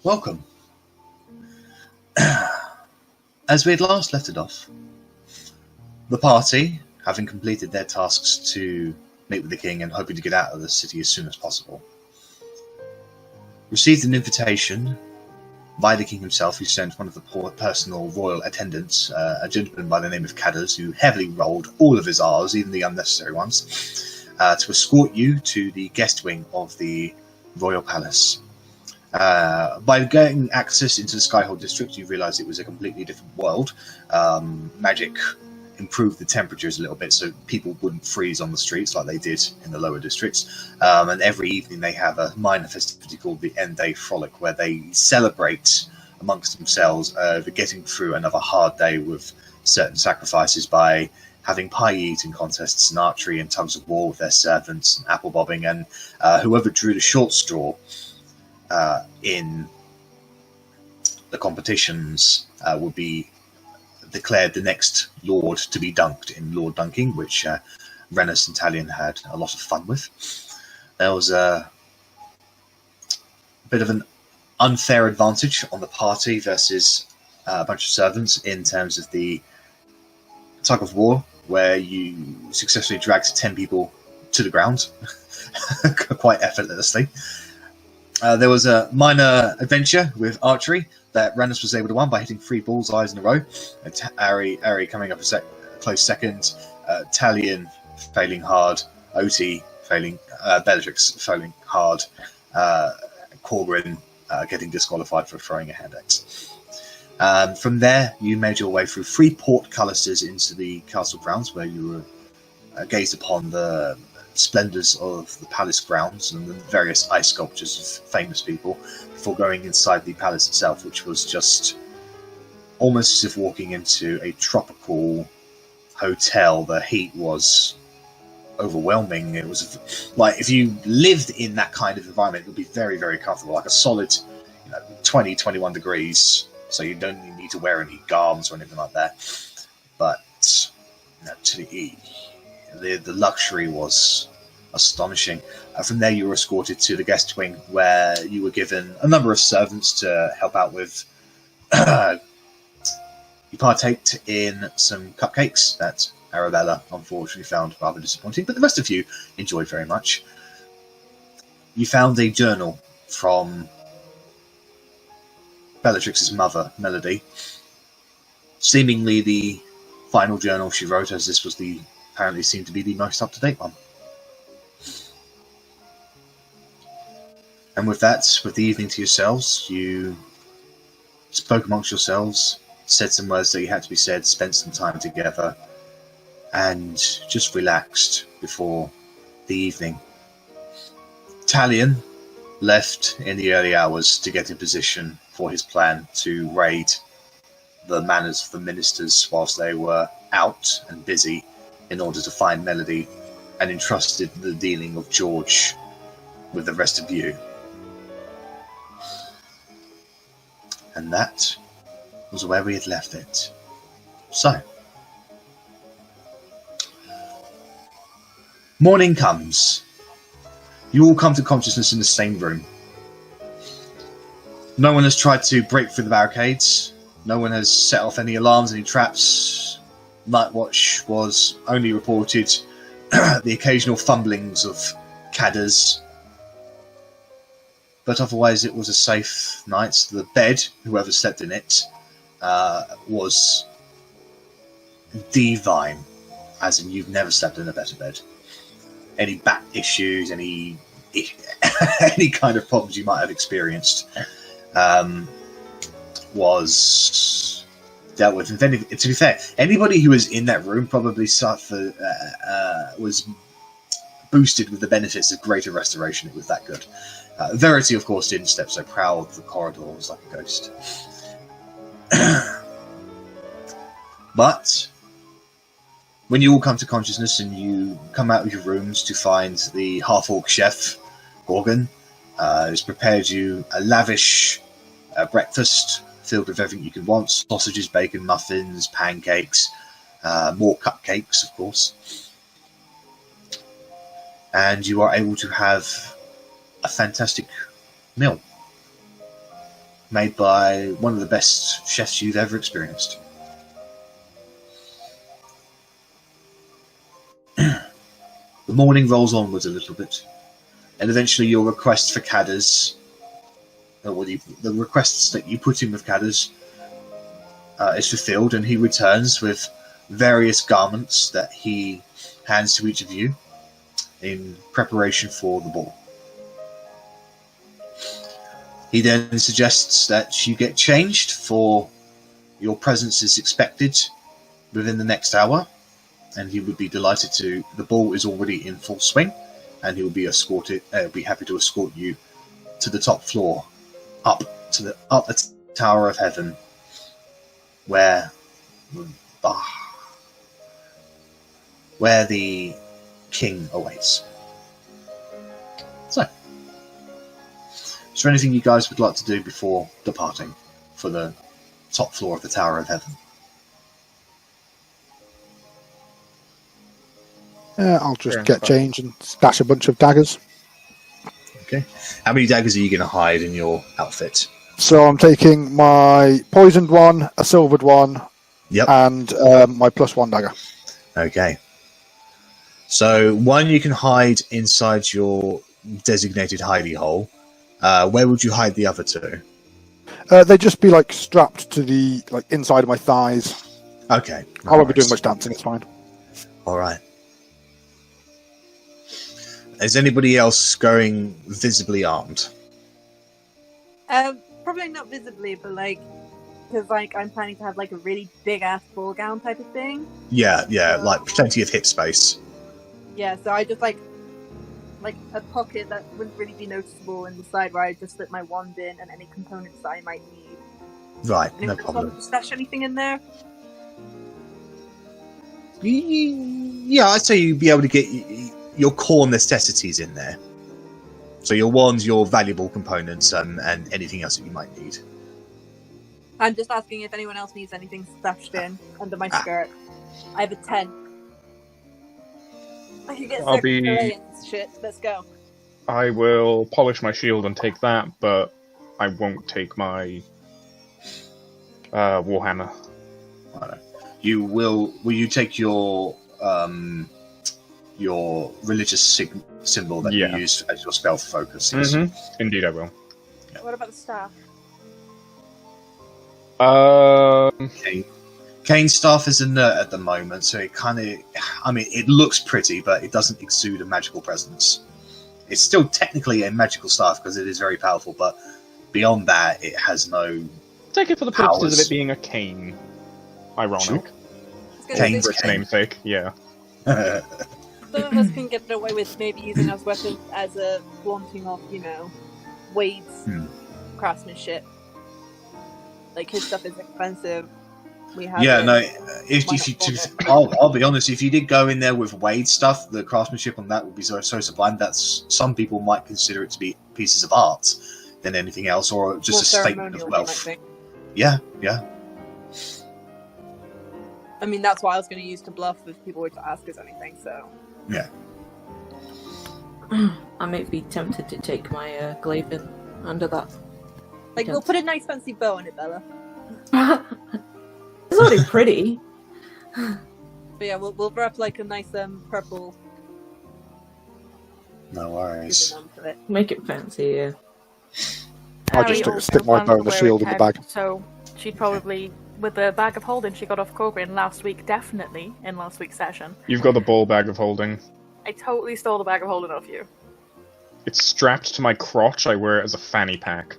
Welcome. As we had last left it off, the party, having completed their tasks to meet with the king and hoping to get out of the city as soon as possible, received an invitation by the king himself, who sent one of the personal royal attendants, a gentleman by the name of Cadders, who heavily rolled all of his R's, even the unnecessary ones, to escort you to the guest wing of the royal palace. By getting access into the Skyhold district, you realise it was a completely different world. Magic improved the temperatures a little bit so people wouldn't freeze on the streets like they did in the lower districts. And every evening they have a minor festivity called the End Day Frolic, where they celebrate amongst themselves for getting through another hard day with certain sacrifices by having pie eating contests and archery and tugs of war with their servants and apple bobbing, and whoever drew the short straw in the competitions would be declared the next lord to be dunked in Lord Dunking, which Rennas and Talion had a lot of fun with. There was a bit of an unfair advantage on the party versus a bunch of servants in terms of the tug of war, where you successfully dragged 10 people to the ground quite effortlessly. There was a minor adventure with archery that Rennas was able to win by hitting 3 bullseyes in a row. Arri coming up a close second, Talion failing hard, Otti failing, Bellatrix failing hard, Korgrin getting disqualified for throwing a hand axe. From there, you made your way through 3 portcullises into the castle grounds, where you were gazed upon the splendours of the palace grounds and the various ice sculptures of famous people, before going inside the palace itself, which was just almost as if walking into a tropical hotel. The heat was overwhelming. It was like if you lived in that kind of environment, it would be very, very comfortable, like a solid 20, 21 degrees, so you don't need to wear any garments or anything like that. But the luxury was astonishing. From there, you were escorted to the guest wing, where you were given a number of servants to help out with. You partaked in some cupcakes that Arrabella unfortunately found rather disappointing, but the rest of you enjoyed very much. You found a journal from Bellatrix's mother, Melody, seemingly the final journal she wrote, as this was apparently seemed to be the most up-to-date one. And with that, with the evening to yourselves, you spoke amongst yourselves, said some words that you had to be said, spent some time together, and just relaxed before the evening. Talion left in the early hours to get in position for his plan to raid the manors of the ministers whilst they were out and busy, in order to find Melody, and entrusted the dealing of George with the rest of you. And that was where we had left it. So, morning comes. You all come to consciousness in the same room. No one has tried to break through the barricades. No one has set off any alarms, any traps. Night watch was only reported the occasional fumblings of cadders. But otherwise it was a safe night. The bed, whoever slept in it, was divine. As in, you've never slept in a better bed. Any back issues, any kind of problems you might have experienced was dealt with. And then, to be fair, anybody who was in that room probably suffered, was boosted with the benefits of greater restoration. It was that good. Verity, of course, didn't step so proud. The corridor was like a ghost. But when you all come to consciousness and you come out of your rooms to find the Half-Orc chef, Korgrin, who's prepared you a lavish breakfast filled with everything you can want: sausages, bacon, muffins, pancakes, more cupcakes, of course. And you are able to have a fantastic meal. made by one of the best chefs you've ever experienced. The morning rolls onwards a little bit, and eventually your request for Cadders, the requests that you put in with Cadders, is fulfilled, and he returns with various garments that he hands to each of you in preparation for the ball. He then suggests that you get changed, for your presence is expected within the next hour, and he would be delighted to. The ball is already in full swing, and he will be happy to escort you to the top floor, up the Tower of Heaven, where the king awaits. So, is there anything you guys would like to do before departing for the top floor of the Tower of Heaven? I'll just get changed and stash a bunch of daggers. Okay. How many daggers are you going to hide in your outfit? So I'm taking my poisoned one, a silvered one, and my +1 dagger. Okay. So one you can hide inside your designated hidey hole. Where would you hide the other two? They'd just be strapped to the inside of my thighs. Okay. I won't be doing much dancing. It's fine. All right. Is anybody else going visibly armed? Probably not visibly, but because I'm planning to have a really big ass ball gown type of thing. Yeah, plenty of hip space. Yeah, so I just like a pocket that wouldn't really be noticeable in the side where I just slip my wand in and any components that I might need. Right, no problem. To stash anything in there? Yeah, I'd say you'd be able to get your core necessities in there. So your wands, your valuable components, and anything else that you might need. I'm just asking if anyone else needs anything stashed in under my skirt. I have a tent. I can get shit. Let's go. I will polish my shield and take that, but I won't take my warhammer. Will you take your religious symbol that you use as your spell focus? Mm-hmm. Indeed, I will. Yeah. What about the staff? Kane's staff is inert at the moment, so it it looks pretty, but it doesn't exude a magical presence. It's still technically a magical staff because it is very powerful, but beyond that, it has no. Take it for the purposes of it being a cane. Ironic. Sure. Kane's for its namesake, yeah. Some of us can get away with maybe using as weapons as a flaunting off, Wade's craftsmanship. His stuff is expensive. I'll be honest. If you did go in there with Wade's stuff, the craftsmanship on that would be so sublime that some people might consider it to be pieces of art than anything else, or just a statement of wealth. Yeah. I mean, that's what I was going to use to bluff if people were to ask us anything. So. Yeah. I might be tempted to take my glaive in under that. We'll put a nice fancy bow on it, Bella. It's already pretty. But yeah, we'll wrap a nice purple. No worries. Make it fancy, yeah. I'll just stick my bow in the shield in the bag. So she'd probably, with the bag of holding she got off Korgrin last week, definitely in last week's session. You've got the ball bag of holding. I totally stole the bag of holding off you. It's strapped to my crotch. I wear it as a fanny pack.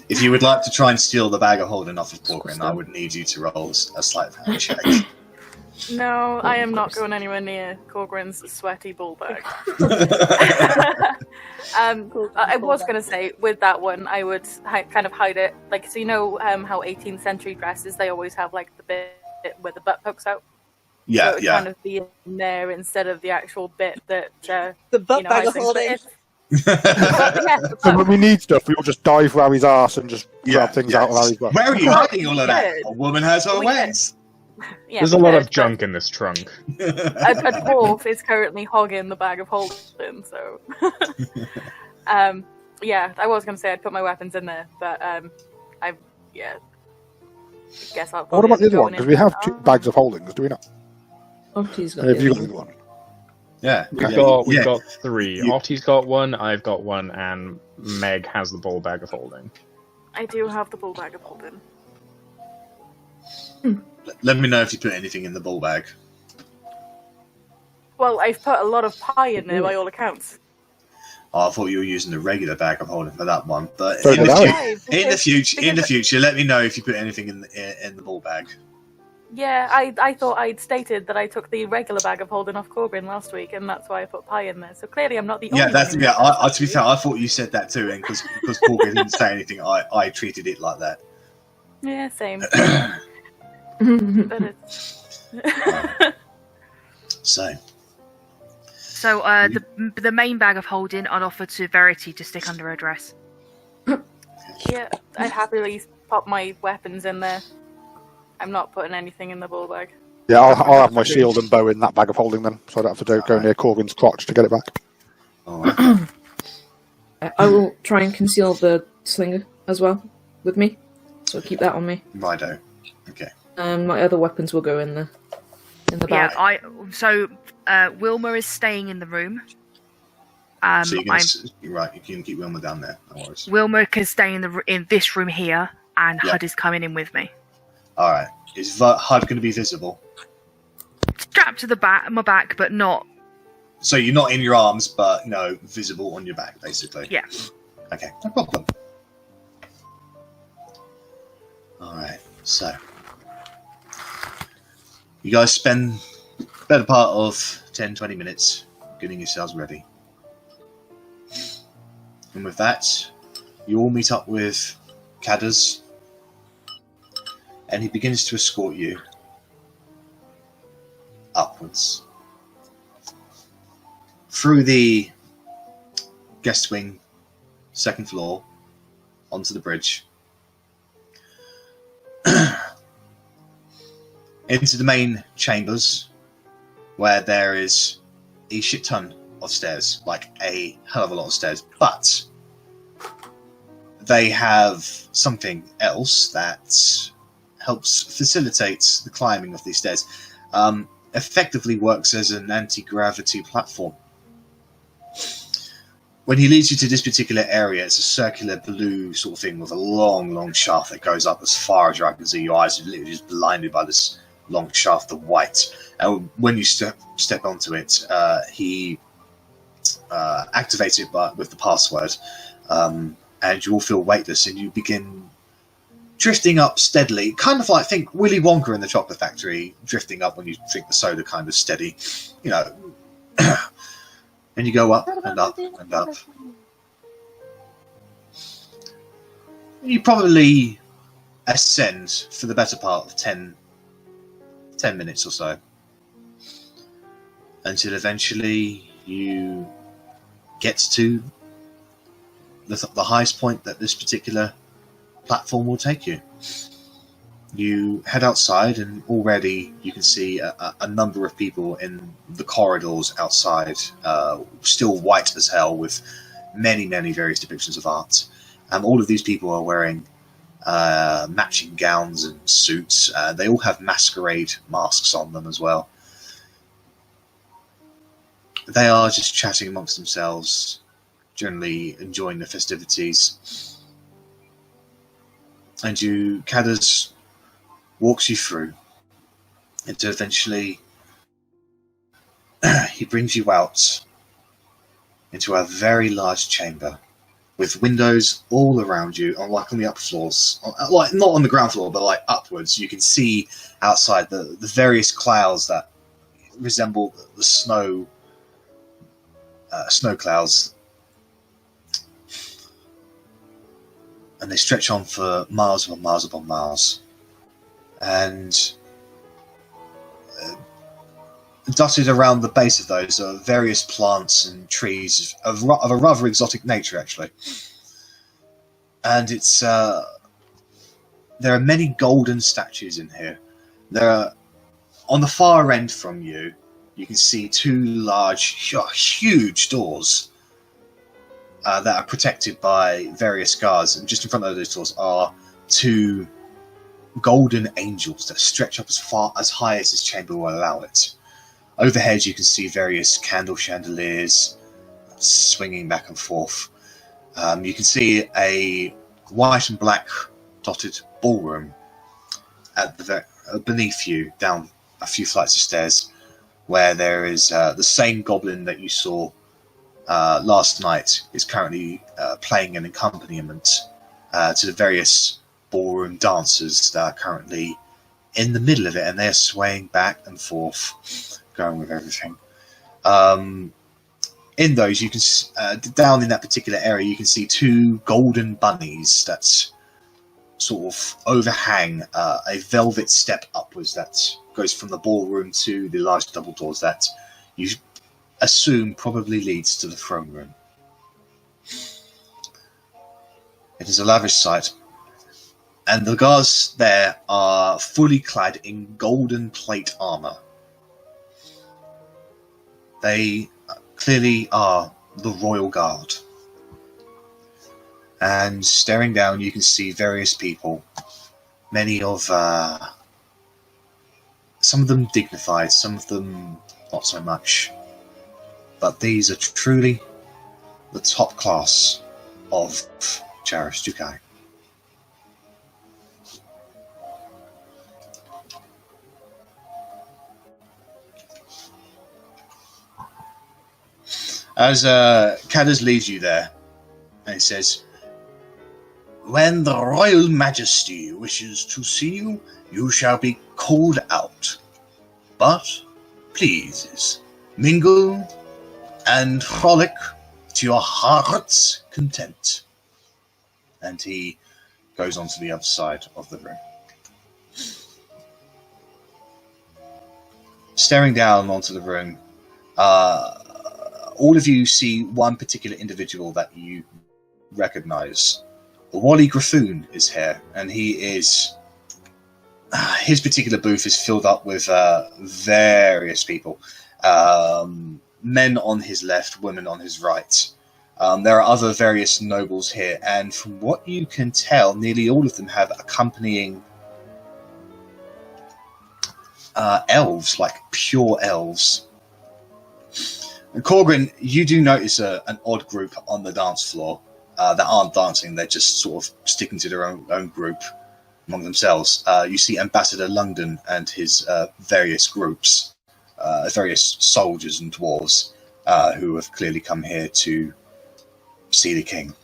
If you would like to try and steal the bag of holding off of Korgrin, I would need you to roll a sleight of hand check. No, I am not going anywhere near Korgrin's sweaty ball bag. I was going to say, with that one, I would kind of hide it. So how 18th century dresses, they always have the bit where the butt pokes out? Yeah, so it would kind of be in there instead of the actual bit that the butt bag of holding. So when we need stuff, we all just dive for Harry's arse and just grab things out of Harry's butt. Where are you hiding all of that? A woman has her ways. Yeah, there's a lot of junk in this trunk. A dwarf is currently hogging the bag of holding, so. Yeah, I was going to say I'd put my weapons in there, but I guess I'll. What about the other one? Because we have into- 2 bags of holdings, do we not? Otti's got Have the you other got the one. other one? Yeah. We've got 3. You- Otti's got 1, I've got 1, and Meg has the ball bag of holding. I do have the ball bag of holding. Let me know if you put anything in the ball bag. Well, I've put a lot of pie in there by all accounts. Oh, I thought you were using the regular bag of holding for that one. But So in did I. the future, let me know if you put anything in the ball bag. Yeah, I thought I'd stated that I took the regular bag of holding off Korgrin last week, and that's why I put pie in there. So clearly I'm not the only Yeah, one. that's to be fair, I thought you said that too, and because Korgrin didn't say anything, I treated it like that. Yeah, same. But it's... So the main bag of holding I'll offer to Verity to stick under her dress. Yeah, I'd happily pop my weapons in there. I'm not putting anything in the ball bag. Yeah, I'll have my shield and bow in that bag of holding then, so I don't have to go near Korgrin's crotch to get it back. all right. I will try and conceal the slinger as well with me, so keep that on me. Righto. Okay. My other weapons will go in the bag. Yeah, Wilma is staying in the room. So you're right. You can keep Wilma down there. No worries. Wilma can stay in this room here, and Yeah. Hud is coming in with me. All right. Is HUD going to be visible? Strapped to my back, but not. So you're not in your arms, but visible on your back, basically. Yeah. Okay, no problem. All right. So you guys spend the better part of 10-20 minutes getting yourselves ready, and with that, you all meet up with Cadders. And he begins to escort you upwards through the guest wing, 2nd floor, onto the bridge, into the main chambers, where there is a shit ton of stairs, like a hell of a lot of stairs, but they have something else that helps facilitate the climbing of these stairs. Effectively works as an anti-gravity platform. When he leads you to this particular area, it's a circular blue sort of thing with a long shaft that goes up as far as your eye can see. Your eyes are literally just blinded by this long shaft of white. And when you step onto it, he activates it with the password, and you all feel weightless, and you begin drifting up steadily, kind of like, think Willy Wonka in the Chocolate Factory, drifting up when you drink the soda, kind of steady, and you go up and up and up. You probably ascend for the better part of 10 minutes or so, until eventually you get to the highest point that this particular platform will take you. You head outside, and already you can see a number of people in the corridors outside, still white as hell, with many various depictions of art. All of these people are wearing matching gowns and suits. They all have masquerade masks on them as well. They are just chatting amongst themselves, generally enjoying the festivities. And Cadders walks you through, and eventually he brings you out into a very large chamber with windows all around you, on the upper floors, like not on the ground floor, but like upwards. You can see outside the various clouds that resemble the snow clouds. And they stretch on for miles upon miles upon miles. And dotted around the base of those are various plants and trees of a rather exotic nature, actually. And it's there are many golden statues in here. There are, on the far end from you, you can see 2 large, huge doors. that are protected by various guards, and just in front of those doors are 2 golden angels that stretch up as high as this chamber will allow it. Overhead, you can see various candle chandeliers swinging back and forth. You can see a white and black dotted ballroom at beneath you, down a few flights of stairs, where there is the same goblin that you saw last night is currently playing an accompaniment to the various ballroom dancers that are currently in the middle of it, and they're swaying back and forth, going with everything. In those, you can down in that particular area, you can see 2 golden bunnies that sort of overhang a velvet step upwards that goes from the ballroom to the large double doors that you assume probably leads to the throne room. It is a lavish sight, and the guards there are fully clad in golden plate armor. They clearly are the royal guard. And staring down, you can see various people, many of some of them dignified, some of them not so much. But these are truly the top class of Charis Dukai. As Cadders leads you there, and he says, "When the Royal Majesty wishes to see you, you shall be called out. But please, mingle and frolic to your heart's content." And he goes on to the other side of the room. Staring down onto the room, all of you see one particular individual that you recognize. Wally Griffoon is here, and he is... his particular booth is filled up with various people. Men on his left, women on his right. There are other various nobles here, and from what you can tell, nearly all of them have accompanying elves, like pure elves. And Korgrin, you do notice an odd group on the dance floor that aren't dancing, they're just sort of sticking to their own group among themselves. You see Ambassador London and his various groups, various soldiers and dwarves who have clearly come here to see the king.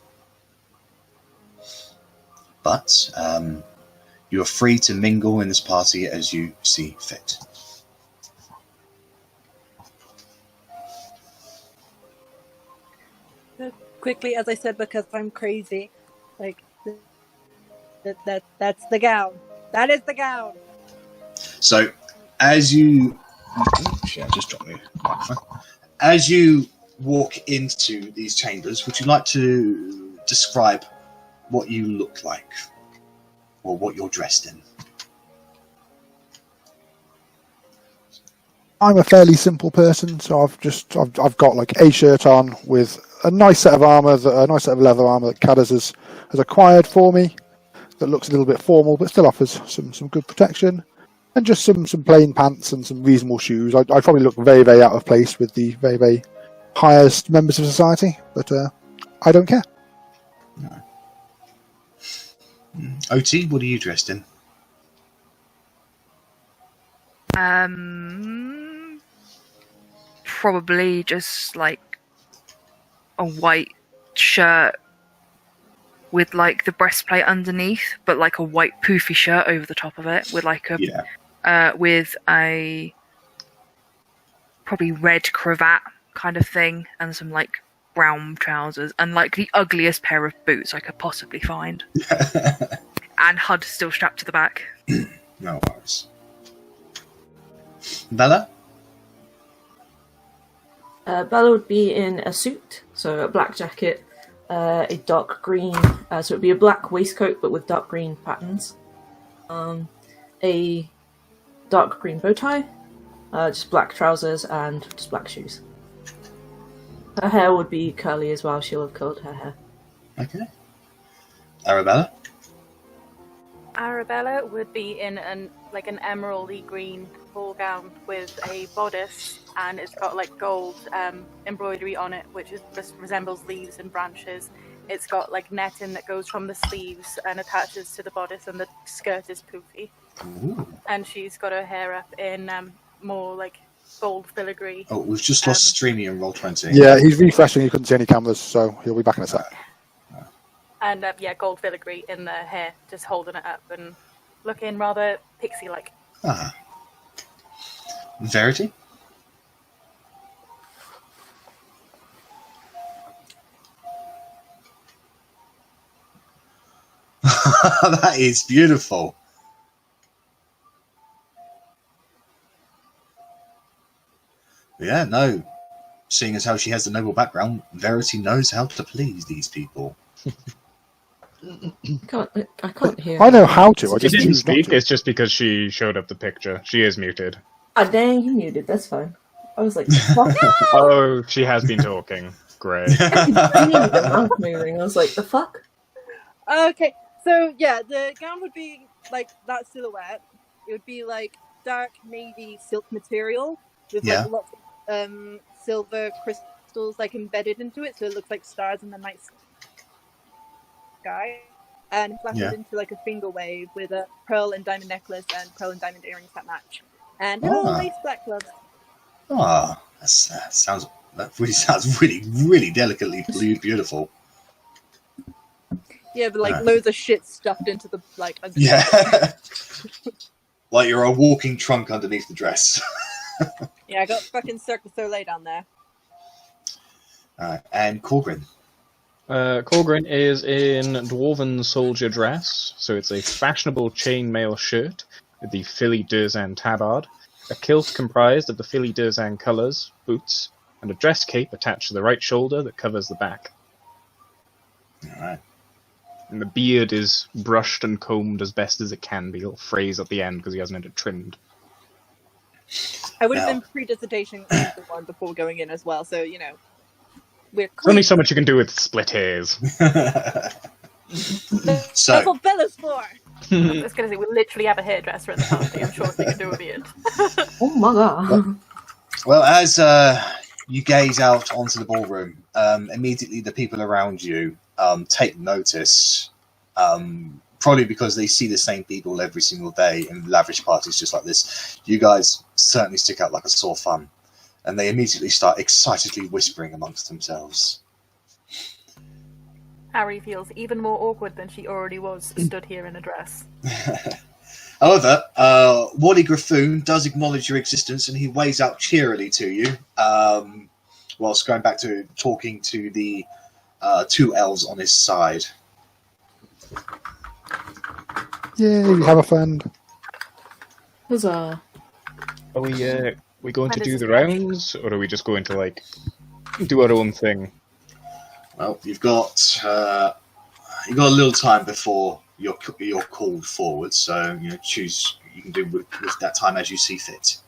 But you are free to mingle in this party as you see fit. Quickly, as I said, because I'm crazy, like that's the gown. That is the gown. So, as you, I just dropped my microphone. As you walk into these chambers, would you like to describe what you look like, or what you're dressed in? I'm a fairly simple person, so I've got like a shirt on with a nice set of armor, a nice set of leather armor that Cadders has acquired for me. That looks a little bit formal, but still offers some good protection, and just some plain pants and some reasonable shoes. I probably look very, very out of place with the very, very highest members of society, but I don't care. No. Otti, what are you dressed in? Probably just like a white shirt with like the breastplate underneath, but like a white poofy shirt over the top of it with like a with a probably red cravat kind of thing and some like brown trousers and like the ugliest pair of boots I could possibly find. And HUD still strapped to the back. No worries. Bella? Bella would be in a suit, so a black jacket, a dark green, so it would be a black waistcoat but with dark green patterns, a dark green bow tie, just black trousers and just black shoes. Her hair would be curly as well. She'll have curled her hair. Okay. Arrabella? Arrabella would be in an emeraldy green ball gown with a bodice, and it's got like gold embroidery on it, which just resembles leaves and branches. It's got like netting that goes from the sleeves and attaches to the bodice, and the skirt is poofy. Ooh. And she's got her hair up in more like gold filigree. Oh, we've just lost Streamy and Roll20. Yeah, he's refreshing. He couldn't see any cameras, so he'll be back in a sec. And gold filigree in the hair, just holding it up and looking rather pixie-like. Ah. Verity? That is beautiful. Yeah, no. Seeing as how she has the noble background, Verity knows how to please these people. I can't hear. I know how to. I She just didn't choose not speak. to. It's just because she showed up the picture. She is muted. Ah, dang, you muted. That's fine. I was like, fuck. Oh, she has been talking. Great. The mouth moving. I was like, the fuck? Okay, so yeah, the gown would be like that silhouette. It would be like dark navy silk material with Yeah. like lots of silver crystals like embedded into it, so it looks like stars in the night sky. And flattened into like a finger wave with a pearl and diamond necklace and pearl and diamond earrings that match, and little lace black gloves. Ah, that really sounds really delicately beautiful. Yeah, but like loads of shit stuffed into the like. Yeah. Like you're a walking trunk underneath the dress. Yeah, I got fucking Cirque du Soleil down there. And Korgrin. Korgrin is in Dwarven soldier dress, so it's a fashionable chainmail shirt with the Philly Durzan tabard, a kilt comprised of the Philly Durzan colours, boots, and a dress cape attached to the right shoulder that covers the back. Alright. And the beard is brushed and combed as best as it can be. It'll phrase at the end because he hasn't had it trimmed. I would have been pre-dissertation one before going in as well, so you know. We're There's only so much you can do with split hairs. So, that's what Bella's for! I was going to say, we literally have a hairdresser at the party. I'm sure she can do a beard. Oh my god. well, as you gaze out onto the ballroom, immediately the people around you take notice, probably because they see the same people every single day in lavish parties just like this. You guys certainly stick out like a sore thumb, and they immediately start excitedly whispering amongst themselves. Arri feels even more awkward than she already was, stood here in a dress. However, Wally Griffoon does acknowledge your existence, and he waves out cheerily to you, whilst going back to talking to the two elves on his side. Yay, we have a friend. Huzzah. Are we going to When do does the it finish? rounds, or are we just going to like do our own thing? Well, you've got a little time before you're called forward, so you know, choose. You can do with that time as you see fit.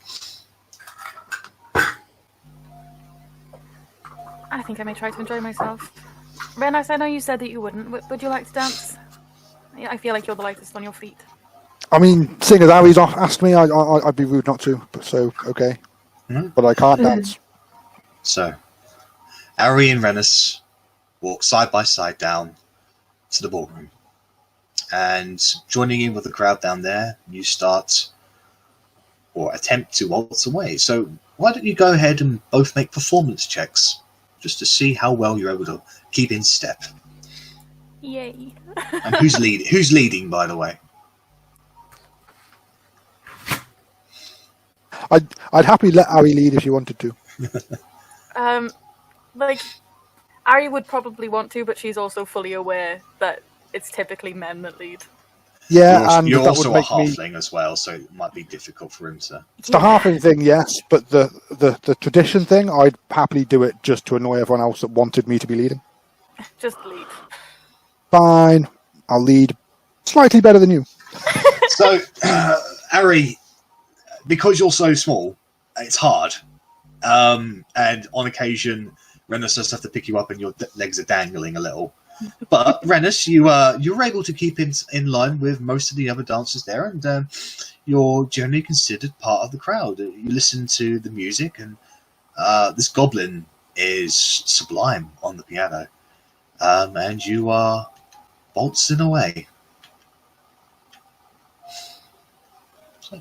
I think I may try to enjoy myself. Rennas, I know you said that you wouldn't. Would you like to dance? I feel like you're the lightest on your feet. I mean, seeing as Ari's asked me, I'd be rude not to, but so, okay. Mm-hmm. But I can't dance. So, Arri and Rennas walk side by side down to the ballroom. And joining in with the crowd down there, you start, or attempt to waltz away. So, why don't you go ahead and both make performance checks, just to see how well you're able to keep in step. Yay. And who's leading, by the way? I'd happily let Ari lead if you wanted to. Like, Arri would probably want to, but she's also fully aware that it's typically men that lead. Yeah, You're and that also would a make me... halfling as well, so it might be difficult for him to... It's the halfling thing, yes, but the tradition thing, I'd happily do it just to annoy everyone else that wanted me to be leading. Just lead. Fine, I'll lead. Slightly better than you. So, Arri, because you're so small, it's hard. And on occasion, Rennas does have to pick you up, and your legs are dangling a little. But Rennas, you're able to keep in line with most of the other dancers there, and you're generally considered part of the crowd. You listen to the music, and this goblin is sublime on the piano, and you are waltzing away. So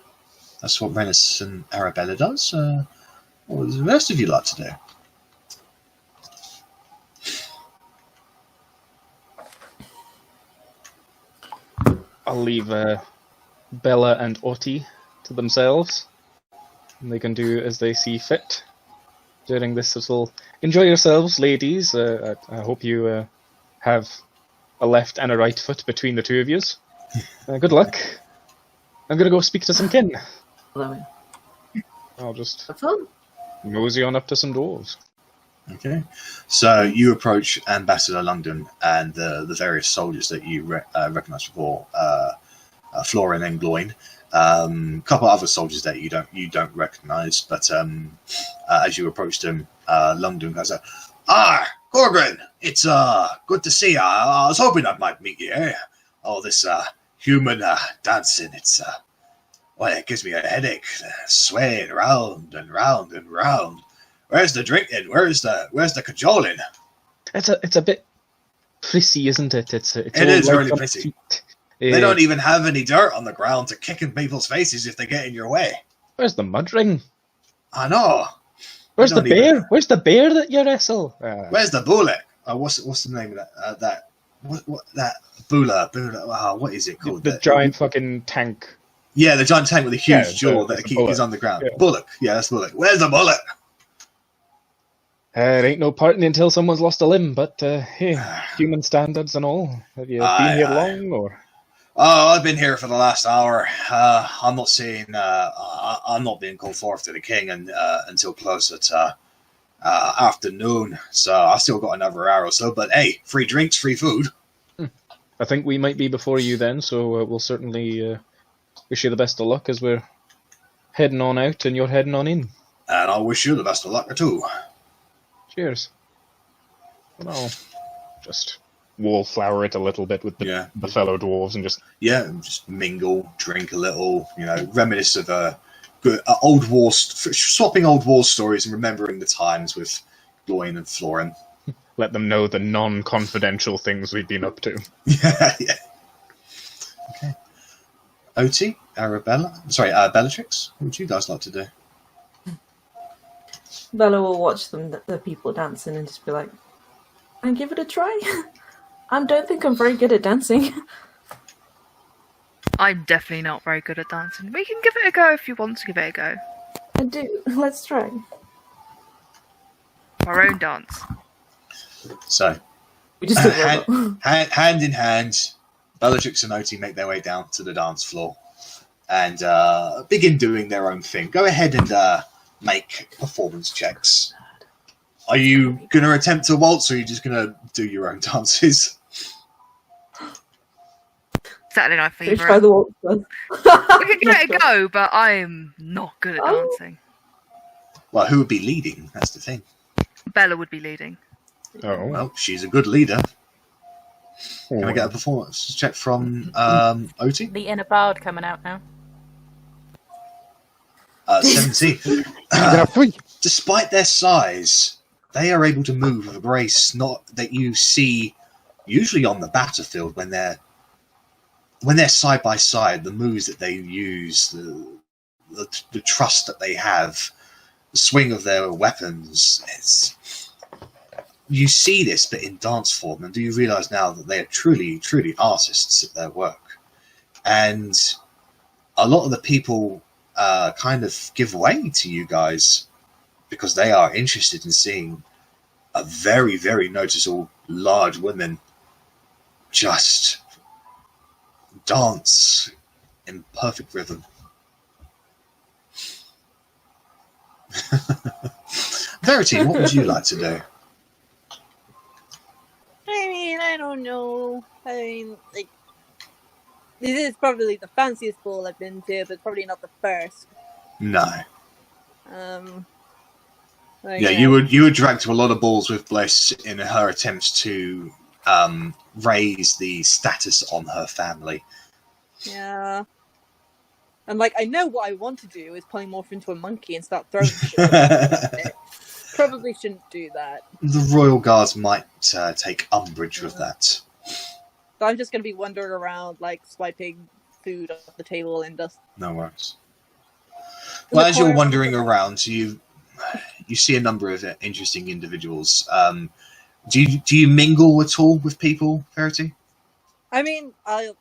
that's what Rennas and Arrabella does. What does the rest of you like to do? I'll leave Bella and Otti to themselves, and they can do as they see fit during this little. Enjoy yourselves, ladies. I hope you have a left and a right foot between the two of yous. Good luck. I'm gonna go speak to some kin. Hello. I'll just Have fun. mosey on up to some dwarves. Okay, so you approach Ambassador London and the various soldiers that you recognise before, Florin and Gloin. A couple of other soldiers that you don't recognise, but as you approach them, London goes, Korgrin, it's good to see you. I was hoping I might meet you. Oh, this human dancing, it gives me a headache, swaying round and round and round. Where's the drinking? Where's the cajoling? It's a bit prissy, isn't it? It is really prissy. They don't even have any dirt on the ground to kick in people's faces if they get in your way. Where's the mud ring? I know. Where's the bear? Where's the bear that you wrestle? Where's the bullet? What's the name of that? That bula? What is it called? The giant fucking tank. Yeah, the giant tank with a huge jaw that is on the ground. Yeah. Bullock. Yeah, that's Bullock. Where's the bullet? It ain't no parting until someone's lost a limb, but hey, human standards and all. Have you been here long, or? Oh, I've been here for the last hour. I'm not saying I'm not being called forth to the king until closer to afternoon, so I've still got another hour or so. But hey, free drinks, free food. I think we might be before you then, so we'll certainly wish you the best of luck as we're heading on out and you're heading on in. And I wish you the best of luck too. Cheers. And I'll just wallflower it a little bit with the fellow dwarves and just mingle, drink a little, reminisce of good old war, swapping old war stories and remembering the times with Gloin and Florin. Let them know the non-confidential things we've been up to. Yeah. Okay. Otti, Arrabella, Bellatrix, what would you guys like to do? Bella will watch the people dancing and just be like, and give it a try. I don't think I'm very good at dancing. I'm definitely not very good at dancing. We can give it a go if you want to give it a go. I do. Let's try. Our own dance. So, we just hand in hand, Bellatrix and Otti make their way down to the dance floor and begin doing their own thing. Go ahead and make performance checks. Are you going to attempt to waltz, or are you just going to do your own dances? Saturday Night Fever. Try the waltz then. We can give it a go, but I'm not good at dancing. Well, who would be leading? That's the thing. Bella would be leading. Oh, well, she's a good leader. Can I get a performance check from Otti? The inner bard coming out now. 17. Despite their size, they are able to move with a grace not that you see usually on the battlefield when they're side by side. The moves that they use, the trust that they have, the swing of their weapons. You see this, but in dance form, and do you realise now that they are truly, truly artists at their work? And a lot of the people kind of give way to you guys because they are interested in seeing a very, very noticeable large woman just dance in perfect rhythm. Verity, what would you like to do? I mean, I don't know. This is probably the fanciest ball I've been to, but probably not the first. No. Like, Yeah, you were dragged to a lot of balls with Bliss in her attempts to raise the status on her family. Yeah. And like, I know what I want to do is polymorph into a monkey and start throwing shit. Probably shouldn't do that. The Royal Guards might take umbrage with that. So I'm just going to be wandering around, like, swiping food off the table and just... No worries. Well, as you're wandering around, you see a number of interesting individuals. Do you mingle at all with people, Verity? I mean, I'm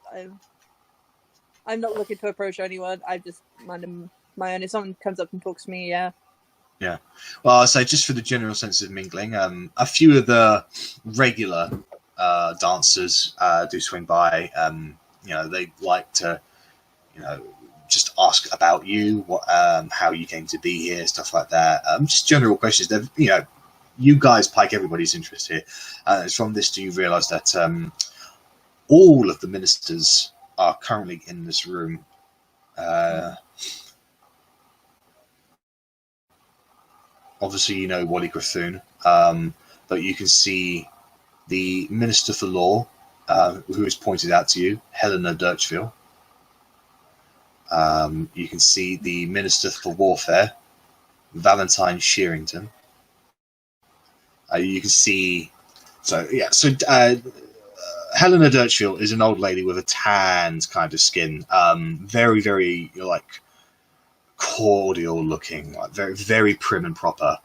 not looking to approach anyone. I just mind my own. If someone comes up and talks to me, yeah. Yeah. Well, I'll say just for the general sense of mingling, a few of the regular dancers do swing by. They like to, just ask about you, what, how you came to be here, stuff like that. Just general questions. You guys pike everybody's interest here. It's from this do you realise that all of the ministers are currently in this room. Obviously, you know Wally Grathun, but you can see the Minister for Law, who is pointed out to you, Helena Dirchville. You can see the Minister for Warfare, Valentine Shearington. You can see... Helena Dirchville is an old lady with a tanned kind of skin. Very, very, cordial looking, like very, very prim and proper.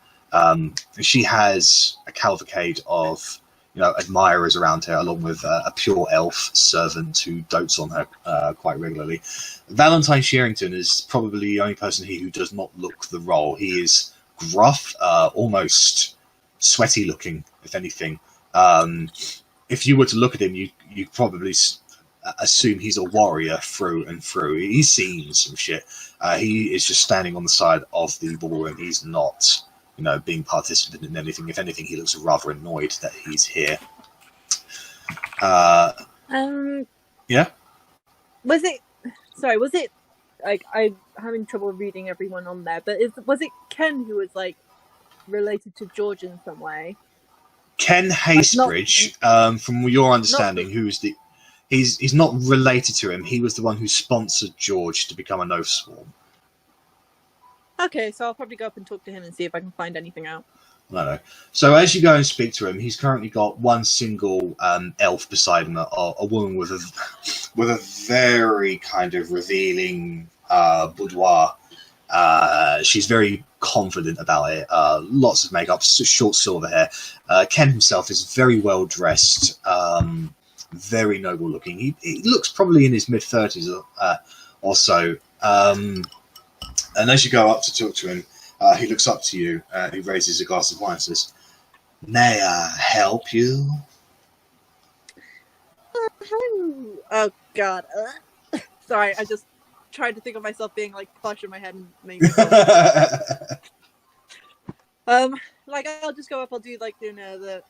She has a cavalcade of admirers around her, along with a pure elf servant who dotes on her quite regularly. Valentine Shearington is probably the only person here who does not look the role. He is gruff, almost sweaty looking, if anything. If you were to look at him, you'd probably assume he's a warrior through and through. He's seen some shit. He is just standing on the side of the ballroom. He's not, being participant in anything. If anything, he looks rather annoyed that he's here. Yeah? Was it, like, I'm having trouble reading everyone on there, but was it Ken who was, like, related to George in some way? Ken Haysbridge, from your understanding, he's not related to him. He was the one who sponsored George to become an Oath Swarm. Okay, so I'll probably go up and talk to him and see if I can find anything out. No. So as you go and speak to him, he's currently got one single elf beside him, a woman with a very kind of revealing boudoir. She's very confident about it. Lots of makeup, short silver hair. Ken himself is very well dressed, very noble looking. He looks probably in his mid-30s or so. And as you go up to talk to him, he looks up to you. He raises a glass of wine and says, "May I help you?" Oh God! Sorry, I just tried to think of myself being like plush in my head and maybe. I'll just go up. I'll do like the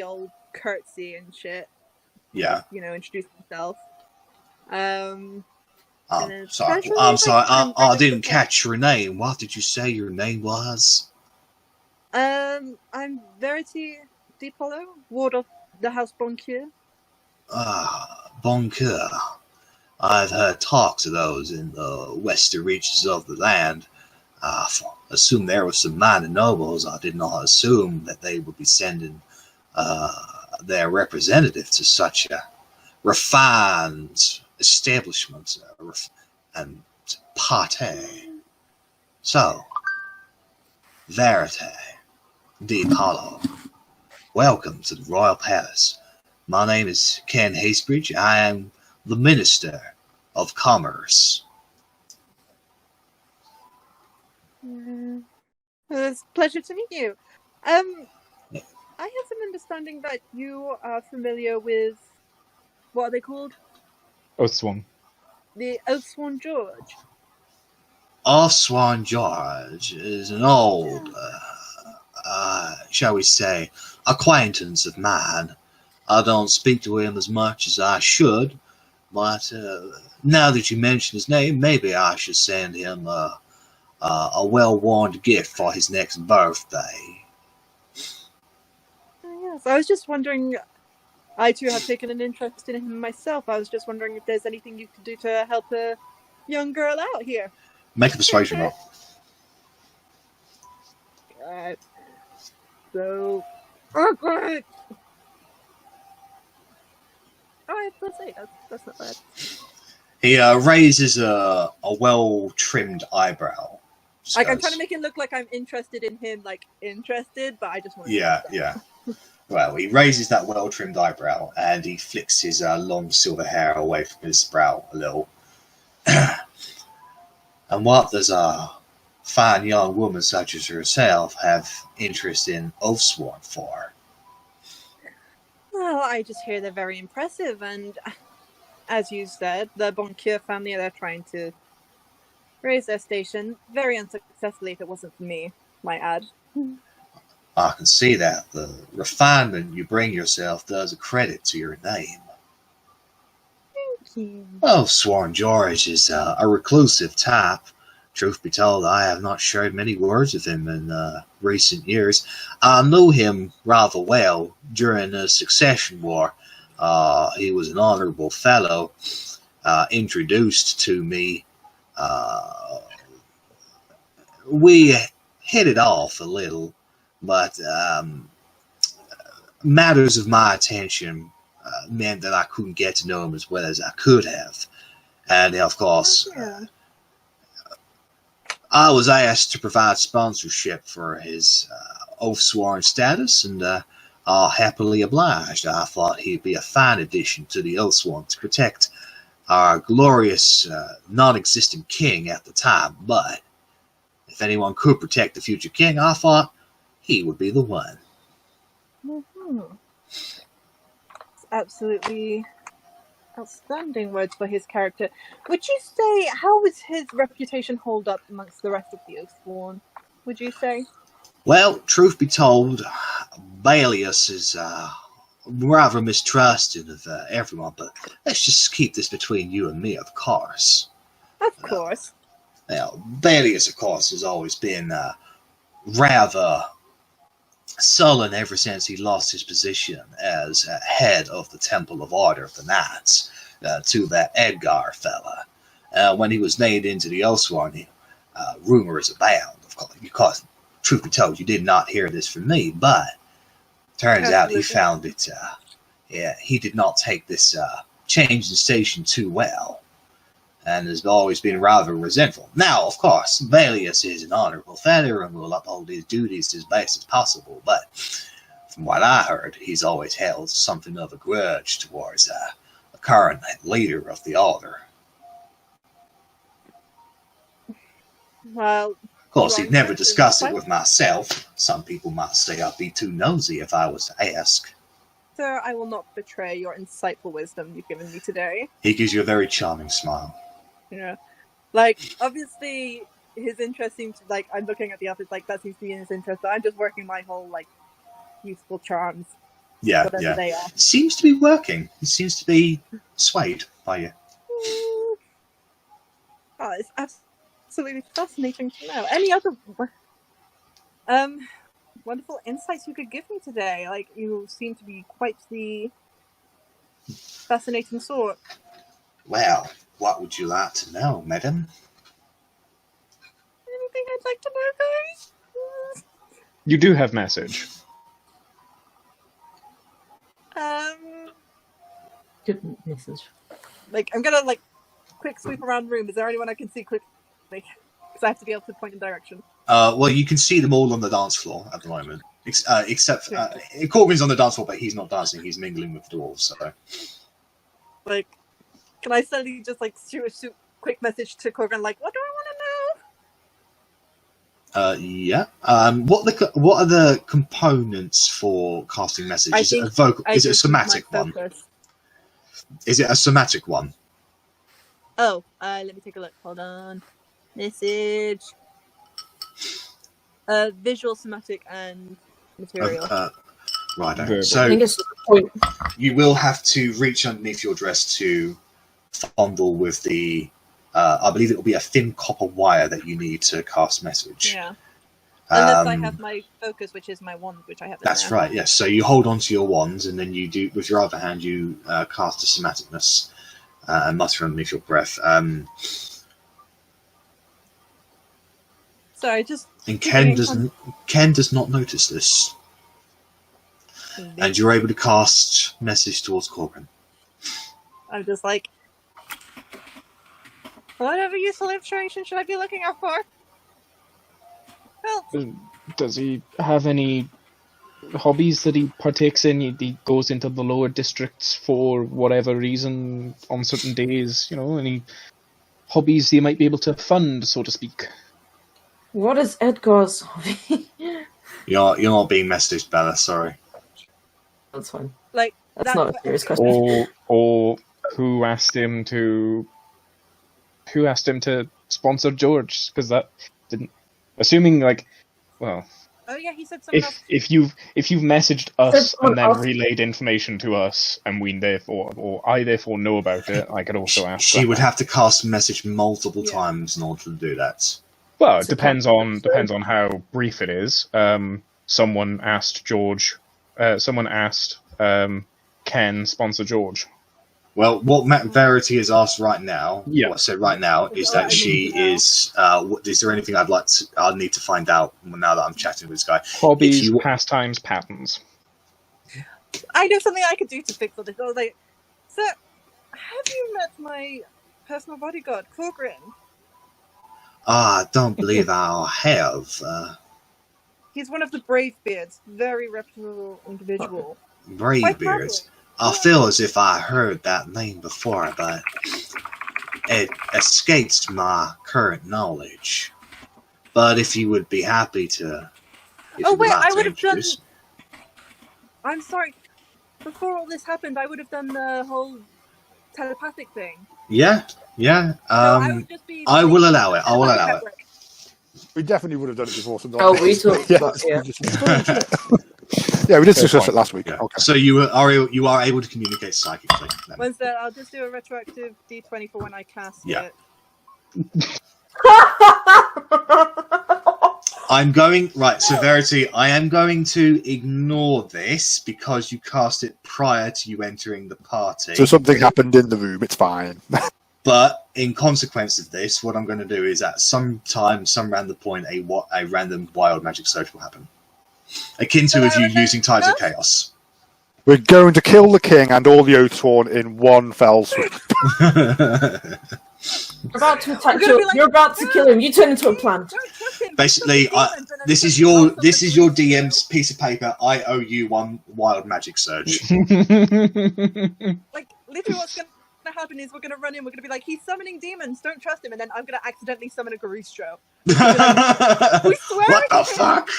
old curtsy and shit. Yeah. Introduce myself. I'm sorry. I didn't catch your name. What did you say your name was? I'm Verity DiPolo, ward of the House Boncoeur. Boncoeur. I've heard talks of those in the western reaches of the land. I assumed there were some minor nobles. I did not assume that they would be sending their representative to such a refined establishment and party. So, Verity DiPolo, welcome to the Royal Palace. My name is Ken Haysbridge. I am the Minister of Commerce. It's a pleasure to meet you. I have an understanding that you are familiar with, what are they called? Oathsworn. The Oathsworn George. Oathsworn George is an old, shall we say, acquaintance of mine. I don't speak to him as much as I should, but now that you mention his name, maybe I should send him a a well-worn gift for his next birthday. Yes, I was just wondering. I too have taken an interest in him myself. I was just wondering if there's anything you could do to help a young girl out here. Make a persuasion roll. Alright. So. Oh, great! Alright, let's say that's not bad. He raises a well-trimmed eyebrow. Like, I'm trying to make it look like I'm interested in him, like, interested, but I just want to... Yeah. Well, he raises that well-trimmed eyebrow, and he flicks his long silver hair away from his brow a little. And what does a fine young woman such as yourself have interest in Oathsworn for? Well, I just hear they're very impressive, and as you said, the Boncure family, they're trying to raise their station very unsuccessfully if it wasn't for me, might add. I can see that. The refinement you bring yourself does a credit to your name. Thank you. Oathsworn George is a reclusive type. Truth be told, I have not shared many words with him in recent years. I knew him rather well during the Succession War. He was an honorable fellow, introduced to me. We hit it off a little, but matters of my attention meant that I couldn't get to know him as well as I could have. And of course, I was asked to provide sponsorship for his Oathsworn status, and happily obliged. I thought he'd be a fine addition to the Oathsworn to protect our glorious non-existent king at the time, but if anyone could protect the future king, I thought he would be the one. Mm-hmm. It's absolutely outstanding words for his character. Would you say, how was his reputation hold up amongst the rest of the Oathsworn, would you say? Well, truth be told, Balius is rather mistrusting of everyone, but let's just keep this between you and me, of course. Of course. Now, Balius, of course, has always been rather sullen ever since he lost his position as head of the Temple of Order of the Knights to that Edgar fella. When he was named into the Oathsworn, rumors abound. Of course, truth be told, you did not hear this from me, but turns out he found it. He did not take this change in station too well, and has always been rather resentful. Now, of course, Balius is an honorable fellow and will uphold his duties as best as possible, but from what I heard, he's always held something of a grudge towards the current leader of the Order. Well, of course, he'd never discuss it with myself. Some people might say I'd be too nosy if I was to ask. Sir, I will not betray your insightful wisdom you've given me today. He gives you a very charming smile. Yeah. Like, obviously, his interest seems to, like, I'm looking at the office, like, that seems to be in his interest, so I'm just working my whole, like, useful charms. Yeah. They are. Seems to be working. He seems to be swayed by you. Oh, it's absolutely fascinating to know. Any other wonderful insights you could give me today? Like, you seem to be quite the fascinating sort. Well, what would you like to know, madam? Anything I'd like to know, guys? You do have message. Good message. Like, I'm gonna, like, quick sweep around the room. Is there anyone I can see quickly? Because I have to be able to point in direction. Well, you can see them all on the dance floor at the moment. Except, Korgrin's on the dance floor, but he's not dancing. He's mingling with the dwarves, so... Like, can I suddenly just, like, shoot a quick message to Korgrin, like, what do I want to know? Yeah. What are the components for casting message? Is it a vocal? Is it a somatic one? Is it a somatic one? Oh, let me take a look. Hold on. Message. Visual, somatic, and material. Right. I think it's point. You will have to reach underneath your dress to fondle with the I believe it will be a thin copper wire that you need to cast message. Yeah. Unless I Um, have my focus, which is my wand, which I have. That's right, yes. So you hold onto your wands, and then you do, with your other hand, you cast a somaticness and mutter underneath your breath. Sorry, just. And Ken does not notice this, and you're able to cast message towards Korgrin. I'm just like, whatever useful information should I be looking out for? Help! Does he have any hobbies that he partakes in? He goes into the lower districts for whatever reason on certain days. Any hobbies he might be able to fund, so to speak. What is Edgar's hobby? You're not being messaged, Bella. Sorry. That's fine. Like That's not a serious question. Or who asked him to sponsor George? Because that didn't. Assuming well. Oh yeah, he said something else. If you've messaged us and then else. relayed information to us, and I therefore know about it, I could also ask. She would have to cast message multiple Yeah. times in order to do that. Well, it depends on how brief it is. Someone asked George. Someone asked Ken sponsor George. Well, what Verity has asked right now, Yeah. what I said right now, is that she is. Is there anything I'd need to find out now that I'm chatting with this guy? Hobbies, pastimes, patterns. I know something I could do to fix all this. I was like, sir, have you met my personal bodyguard, Korgrin? I don't believe I have. He's one of the Bravebeards, very reputable individual. Bravebeards. I feel as if I heard that name before, but it escapes my current knowledge. But if you would be happy to... I would have done... I'm sorry. Before all this happened, I would have done the whole telepathic thing. Yeah. I will allow it. We definitely would have done it before. We talked about Yeah, we did discuss it last week. Yeah. Okay. So you are able to communicate psychically. Then. Wednesday, I'll just do a retroactive D20 for when I cast Yeah. it. I'm going right. So Verity, I am going to ignore this because you cast it prior to you entering the party. So something happened in the room. It's fine. But in consequence of this, what I'm going to do is at some time, some random point, a random wild magic surge will happen. Akin to if you using Tides of Chaos. We're going to kill the king and all the Oathsworn in one fell swoop. You're about to attack. You're about to kill him. You turn into a plant. Basically, this is your DM's piece of paper. I owe you one wild magic surge. Like, literally what's going to happen is we're going to run in, we're going to be like, he's summoning demons, don't trust him, and then I'm going to accidentally summon a Garustro. We swear What the fuck?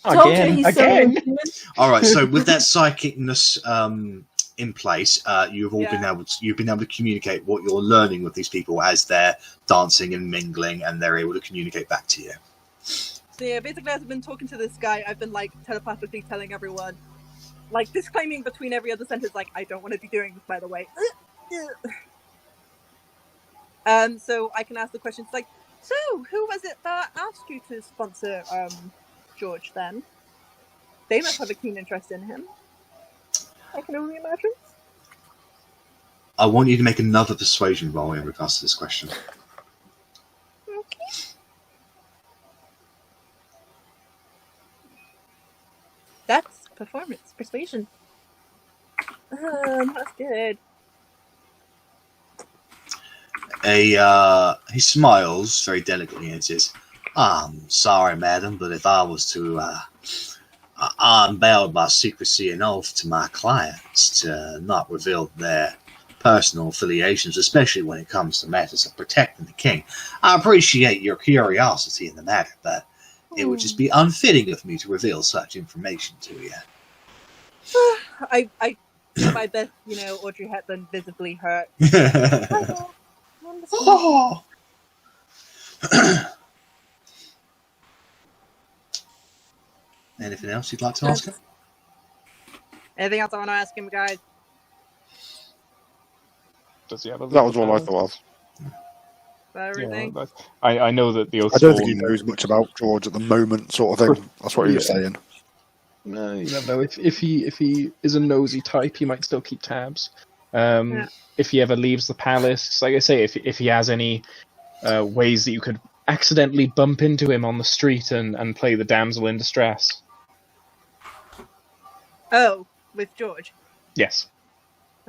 Again. Alright, so with that psychicness in place, you've been able to communicate what you're learning with these people as they're dancing and mingling, and they're able to communicate back to you. So yeah, basically as I've been talking to this guy, I've been like telepathically telling everyone, like disclaiming between every other sentence, like, I don't want to be doing this, by the way. So I can ask the questions like, so who was it that asked you to sponsor George then? They must have a keen interest in him. I can only imagine. I want you to make another persuasion roll in regards to this question. Okay. That's performance, persuasion. That's good. He smiles very delicately and says, "I'm sorry, madam, but if I was to, I'm bound by secrecy and oath to my clients to not reveal their personal affiliations, especially when it comes to matters of protecting the king. I appreciate your curiosity in the matter, but it would just be unfitting of me to reveal such information to you." I my best, Audrey Hepburn visibly hurt. Oh. Anything else you'd like to ask her? Anything else I want to ask him, guys? Does he have a That was legal all I palace? thought of. Everything. Yeah, I know that the I don't think he Oathsworn. knows much about George at the moment, sort of thing. That's what he was saying. No, you never know. If he is a nosy type, he might still keep tabs. If he ever leaves the palace, like I say, if he has any ways that you could accidentally bump into him on the street and play the damsel in distress. Oh, with George. Yes.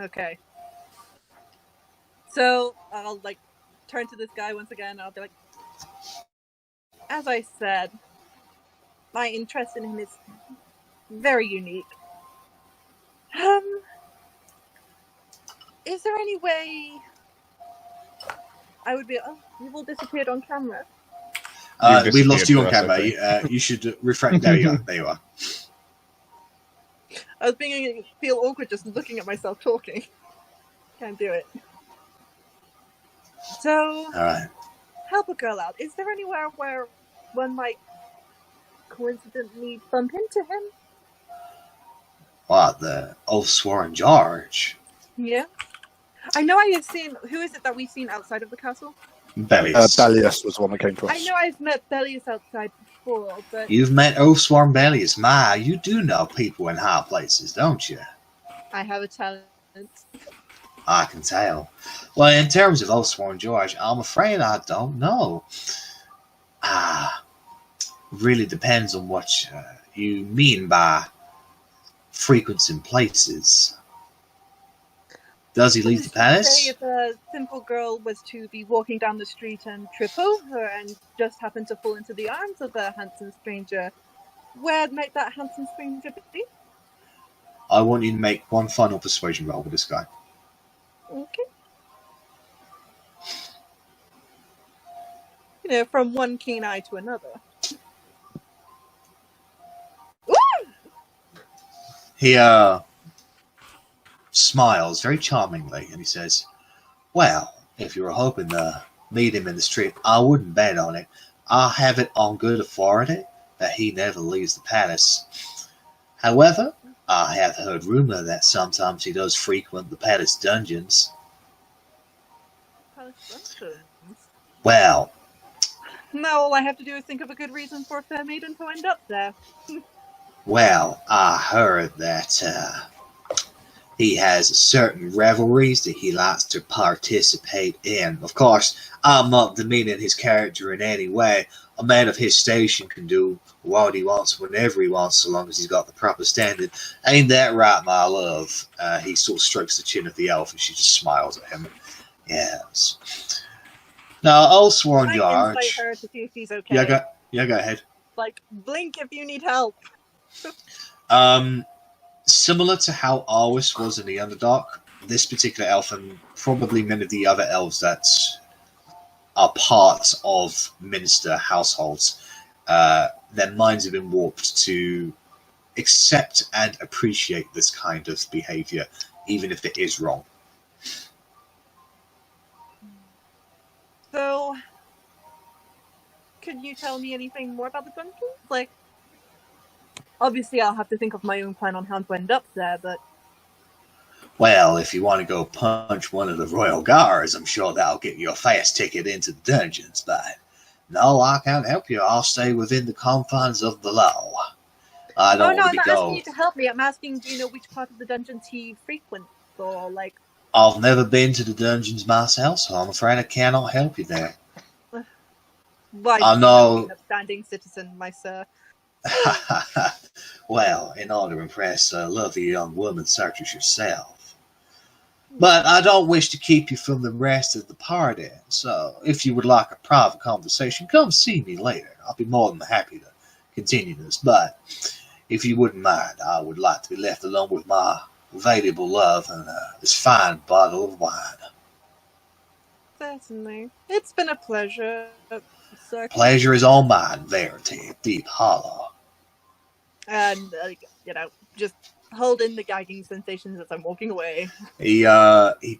Okay. So I'll turn to this guy once again. I'll be like, as I said, my interest in him is very unique. Is there any way I would be? Oh, you've all disappeared on camera. We lost you on for us, I camera. think. You should refresh. There you go. There you are. I was feel awkward just looking at myself talking. Can't do it. So, All right. help a girl out. Is there anywhere where one might coincidentally bump into him? What, the Oathsworn George? Yeah. I know I have seen. Who is it that we've seen outside of the castle? Bellius. Bellius was the one that came to us. I know I've met Bellius outside before, but You've met Oathsworn Bellius. You do know people in high places, don't you? I have a talent. I can tell. Well, in terms of Oathsworn George, I'm afraid I don't know. Really depends on what you mean by frequenting places. Does he leave the palace? Say if a simple girl was to be walking down the street and trip over and just happen to fall into the arms of a handsome stranger, where might that handsome stranger be? I want you to make one final persuasion roll with this guy. Okay. From one keen eye to another. Ooh! He smiles very charmingly and he says, well, if you were hoping to meet him in the street, I wouldn't bet on it. I have it on good authority that he never leaves the palace. However, I have heard rumor that sometimes he does frequent the palace dungeons. Well, now all I have to do is think of a good reason for a fair maiden to end up there. well, I heard that he has certain revelries that he likes to participate in. Of course, I'm not demeaning his character in any way. A man of his station can do what he wants whenever he wants, so long as he's got the proper standard. Ain't that right, my love? He sort of strokes the chin of the elf, and she just smiles at him. Yes. Now, Oathsworn I George. insight her to see if she's okay. Yeah, go ahead. Blink if you need help. Similar to how Arwis was in the Underdark, this particular elf, and probably many of the other elves that are part of minister households, their minds have been warped to accept and appreciate this kind of behavior, even if it is wrong. So, could you tell me anything more about the dungeons? Obviously I'll have to think of my own plan on how to end up there, but... Well, if you want to go punch one of the royal guards, I'm sure that'll get you a fast ticket into the dungeons, but no, I can't help you. I'll stay within the confines of the law. I don't want to I'm go... not asking you to help me. I'm asking, do you know which part of the dungeons he frequents, or, I've never been to the dungeons myself, so I'm afraid I cannot help you there. I know... an upstanding citizen, my sir. Well, in order to impress a lovely young woman such as yourself. But I don't wish to keep you from the rest of the party, so if you would like a private conversation, come see me later. I'll be more than happy to continue this, but if you wouldn't mind, I would like to be left alone with my valuable love and this fine bottle of wine. Certainly. It's been a pleasure, sir. Pleasure is all mine, Verity, Deep Hollow. And, just hold in the gagging sensations as I'm walking away. He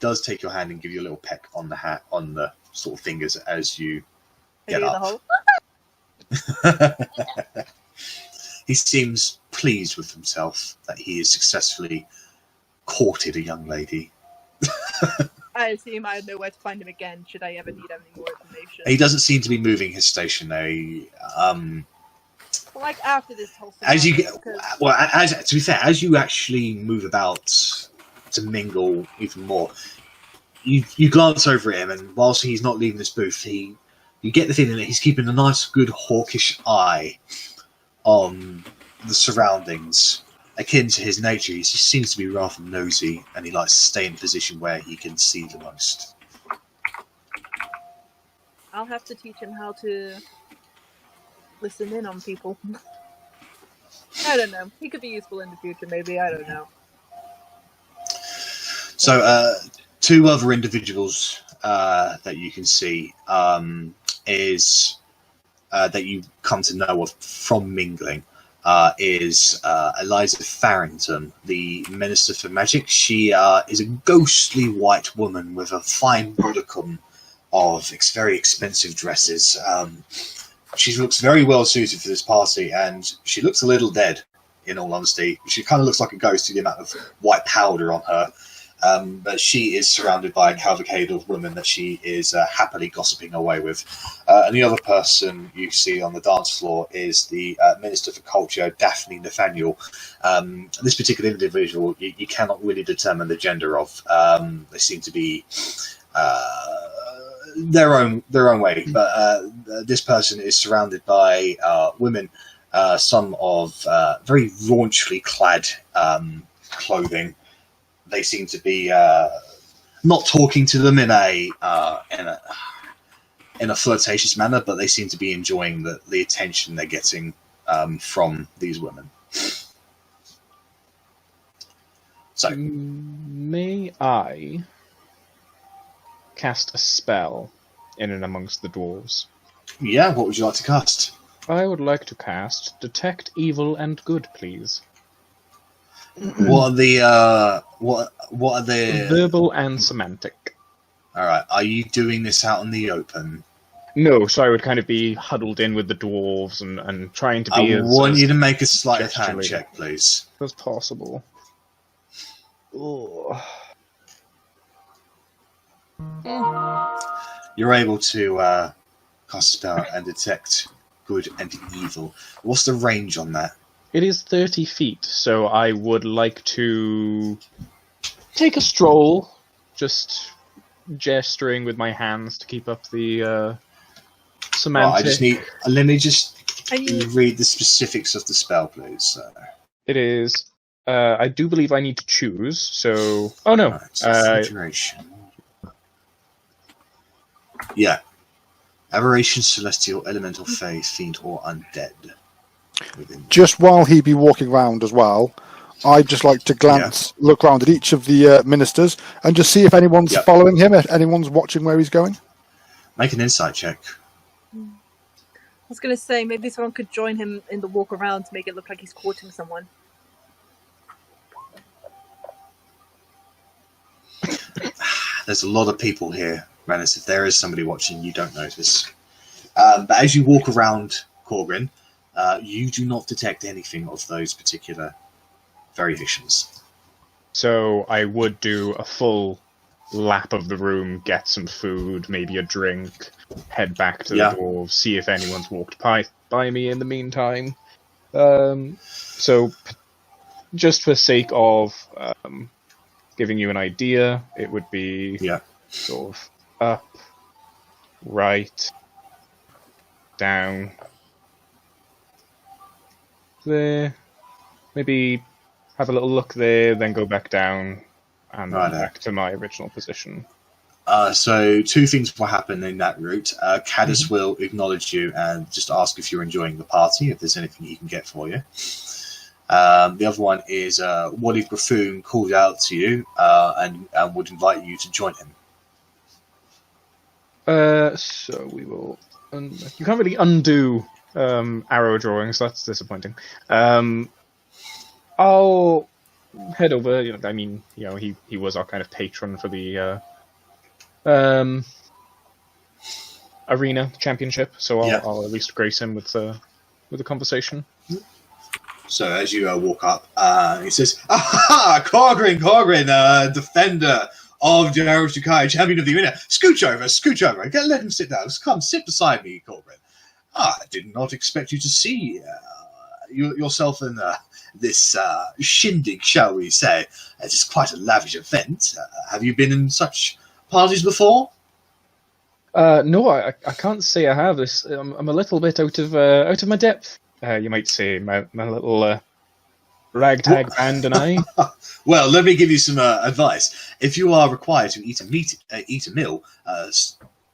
does take your hand and give you a little peck on the hat, on the sort of fingers as you get up. He seems pleased with himself that he has successfully courted a young lady. I assume I know where to find him again should I ever need any more information. He doesn't seem to be moving his station though. Like after this whole thing. As you get, to be fair, as you actually move about to mingle even more, you glance over at him, and whilst he's not leaving this booth, you get the feeling that he's keeping a nice, good, hawkish eye on the surroundings. Akin to his nature, he just seems to be rather nosy, and he likes to stay in a position where he can see the most. I'll have to teach him how to listen in on people. I don't know. He could be useful in the future, maybe. I don't know. So, two other individuals that you can see is that you come to know of from mingling. Is Eliza Farrington, the Minister for Magic. She is a ghostly white woman with a fine modicum of very expensive dresses. She looks very well suited for this party, and she looks a little dead, in all honesty. She kind of looks like a ghost to the amount of white powder on her. But she is surrounded by a cavalcade of women that she is happily gossiping away with. And the other person you see on the dance floor is the Minister for Culture, Daphne Nathaniel. This particular individual, you cannot really determine the gender of. They seem to be their own way. But this person is surrounded by women, some of very raunchily clad clothing. They seem to be not talking to them in a flirtatious manner, but they seem to be enjoying the attention they're getting from these women. So, may I cast a spell in and amongst the dwarves? Yeah, what would you like to cast? I would like to cast Detect Evil and Good, please. What are the verbal and semantic? All right. Are you doing this out in the open? No, so I would kind of be huddled in with the dwarves and trying to be. I want you to make a sleight of hand check, please. As possible. Oh. You're able to cast a spell and detect good and evil. What's the range on that? It is 30 feet, so I would like to take a stroll, just gesturing with my hands to keep up the semantic. Let me just read the specifics of the spell, please. It is. I do believe I need to choose. So, oh no, Saturation. Yeah, aberration, celestial, elemental, faith, fiend, or undead. Just while he be walking around as well, I'd just like to look around at each of the ministers and just see if anyone's following him, if anyone's watching where he's going. Make an insight check. I was going to say, maybe someone could join him in the walk around to make it look like he's courting someone. There's a lot of people here, Rennas. If there is somebody watching, you don't notice. But as you walk around Korgrin, you do not detect anything of those particular variations. So I would do a full lap of the room, get some food, maybe a drink, head back to the dwarves, see if anyone's walked by me in the meantime. So just for sake of giving you an idea, it would be sort of up, right, down, there, maybe have a little look there, then go back down, and then back to my original position. So two things will happen in that route. Caddis will acknowledge you and just ask if you're enjoying the party, if there's anything he can get for you. The other one is Wally Graffoon called out to you and would invite you to join him. So we will... you can't really undo arrow drawings, so that's disappointing. I'll head over. He was our kind of patron for the arena championship, so I'll at least grace him with a conversation. So as you walk up, he says, "Aha, Korgrin, defender of the Aristocratic champion of the arena. Scooch over. Let him sit down. Come, sit beside me, Korgrin. I did not expect you to see yourself in this shindig, shall we say. It is quite a lavish event. Have you been in such parties before? No, I can't say I have. This I'm a little bit out of my depth. You might say my little ragtag band and I. Well, let me give you some advice. If you are required to eat a meal,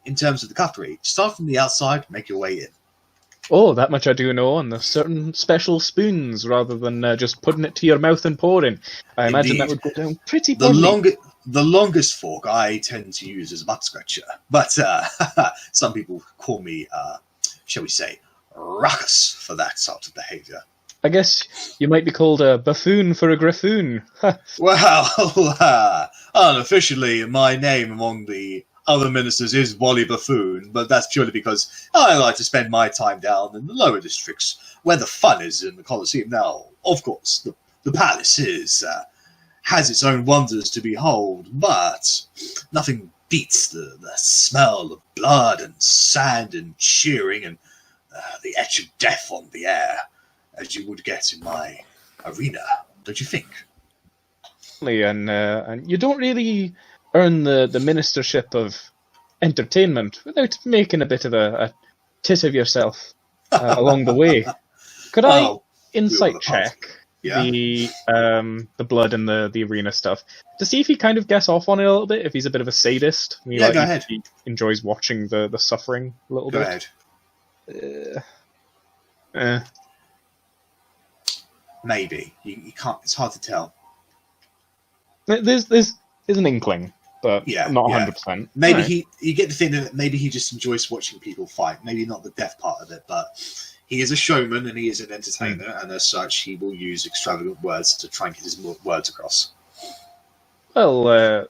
in terms of the cutlery, start from the outside, make your way in. Oh, that much I do know, and there's certain special spoons rather than just putting it to your mouth and pouring. I imagine that would go down pretty poorly. The longest fork I tend to use as a butt scratcher, but some people call me, shall we say, ruckus for that sort of behaviour. I guess you might be called a buffoon for a griffoon. Well, unofficially, my name among the other ministers is Wally Buffoon, but that's purely because I like to spend my time down in the lower districts, where the fun is in the Colosseum. Now, of course, the palace has its own wonders to behold, but nothing beats the smell of blood and sand and cheering and the etch of death on the air, as you would get in my arena, don't you think? And you don't really earn the ministership of entertainment without making a bit of a tit of yourself along the way. Could I insight check the blood and the arena stuff to see if he kind of gets off on it a little bit, if he's a bit of a sadist? Go ahead. He enjoys watching the suffering a little bit. Go ahead. Maybe. You can't. It's hard to tell. There's an inkling, but not 100%. Maybe you get the feeling that maybe he just enjoys watching people fight. Maybe not the death part of it, but he is a showman and he is an entertainer, and as such, he will use extravagant words to try and get his words across. Well,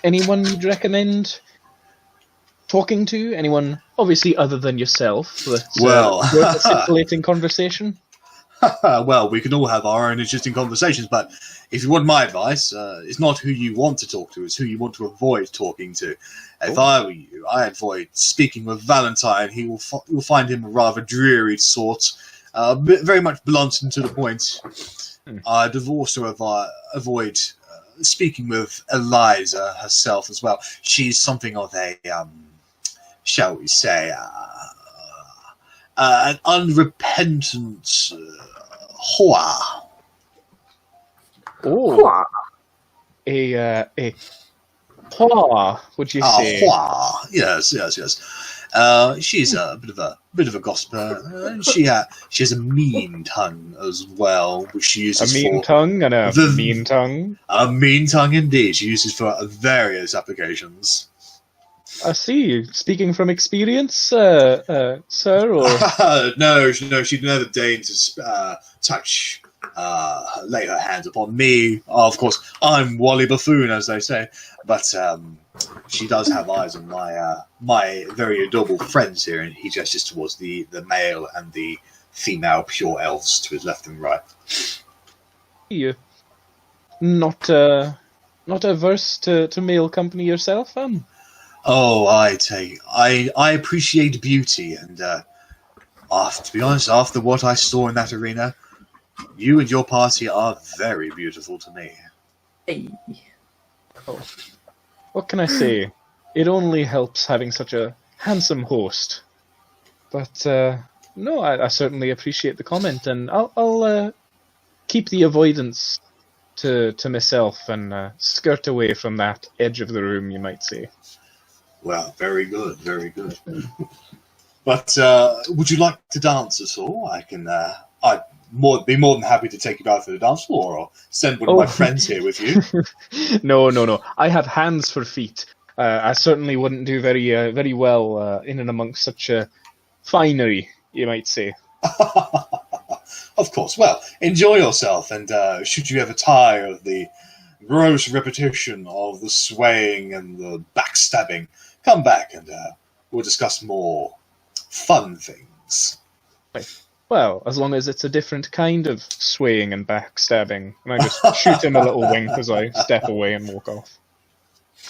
anyone you'd recommend talking to? Anyone, obviously, other than yourself? That's worth a scintillating conversation? Well, we can all have our own interesting conversations, but if you want my advice, it's not who you want to talk to, it's who you want to avoid talking to. If I were you, I'd avoid speaking with Valentine. You'll find him a rather dreary sort, very much blunt and to the point. I'd also avoid speaking with Eliza herself as well. She's something of a, shall we say, an unrepentant whore. Whore. A whore, would you say? Whore. Yes. She's a bit of a gossiper. She has a mean tongue as well, which she uses a mean for tongue and a mean tongue. A mean tongue indeed. She uses for various applications. I see. Speaking from experience, sir, or no, she'd never deign to touch, lay her hands upon me. Of course, I'm Wally Buffoon, as they say, but she does have eyes on my very adorable friends here, and he gestures towards the male and the female pure elves to his left and right. You not averse to male company yourself, Oh, I appreciate beauty, and to be honest, after what I saw in that arena, you and your party are very beautiful to me. Hey. Oh. What can I say? It only helps having such a handsome host. But no, I certainly appreciate the comment, and I'll keep the avoidance to myself and skirt away from that edge of the room, you might say. Well, very good, very good. But would you like to dance at all? I'd be more than happy to take you out to the dance floor, or send one of my friends here with you. No. I have hands for feet. I certainly wouldn't do very well in and amongst such finery, you might say. Of course. Well, enjoy yourself, and should you ever tire of the gross repetition of the swaying and the backstabbing, come back and we'll discuss more fun things. Well, as long as it's a different kind of swaying and backstabbing. And I just shoot him a little wink as I step away and walk off.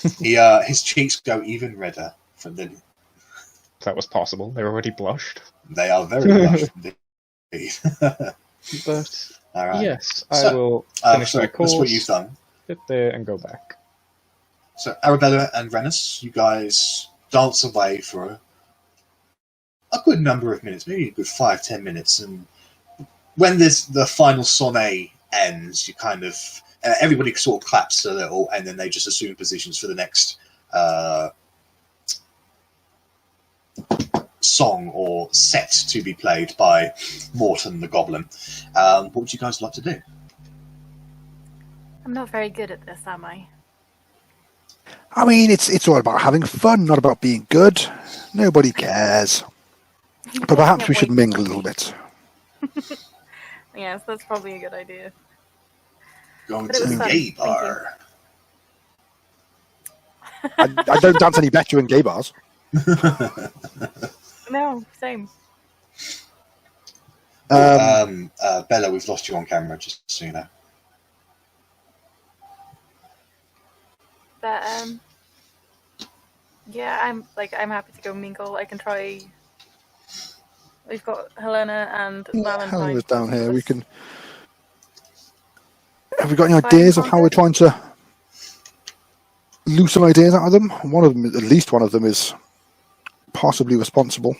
His cheeks go even redder from the. That was possible. They already blushed. They are very blushed indeed. But All right. yes, I will finish my course. That's what you've done. Sit there and go back. So Arrabella and Rennas, you guys dance away for a good number of minutes, maybe a good 5-10 minutes, and when the final sonnet ends, you kind of everybody sort of claps a little, and then they just assume positions for the next song or set to be played by Morton the Goblin. What would you guys like to do? I'm not very good at this, am I? I mean, it's all about having fun, not about being good. Nobody cares. But perhaps we should mingle a little bit. Yes, that's probably a good idea. Going But it to was the fun. gay Thank bar. I don't dance any better in gay bars. No, same. Bella, we've lost you on camera, just so you know. But yeah, I'm happy to go mingle. I can try. We've got Helena and Valentine. Helena's down here. We can. Have we got any ideas of how we're trying to loosen ideas out of them? One of them, at least one of them, is possibly responsible.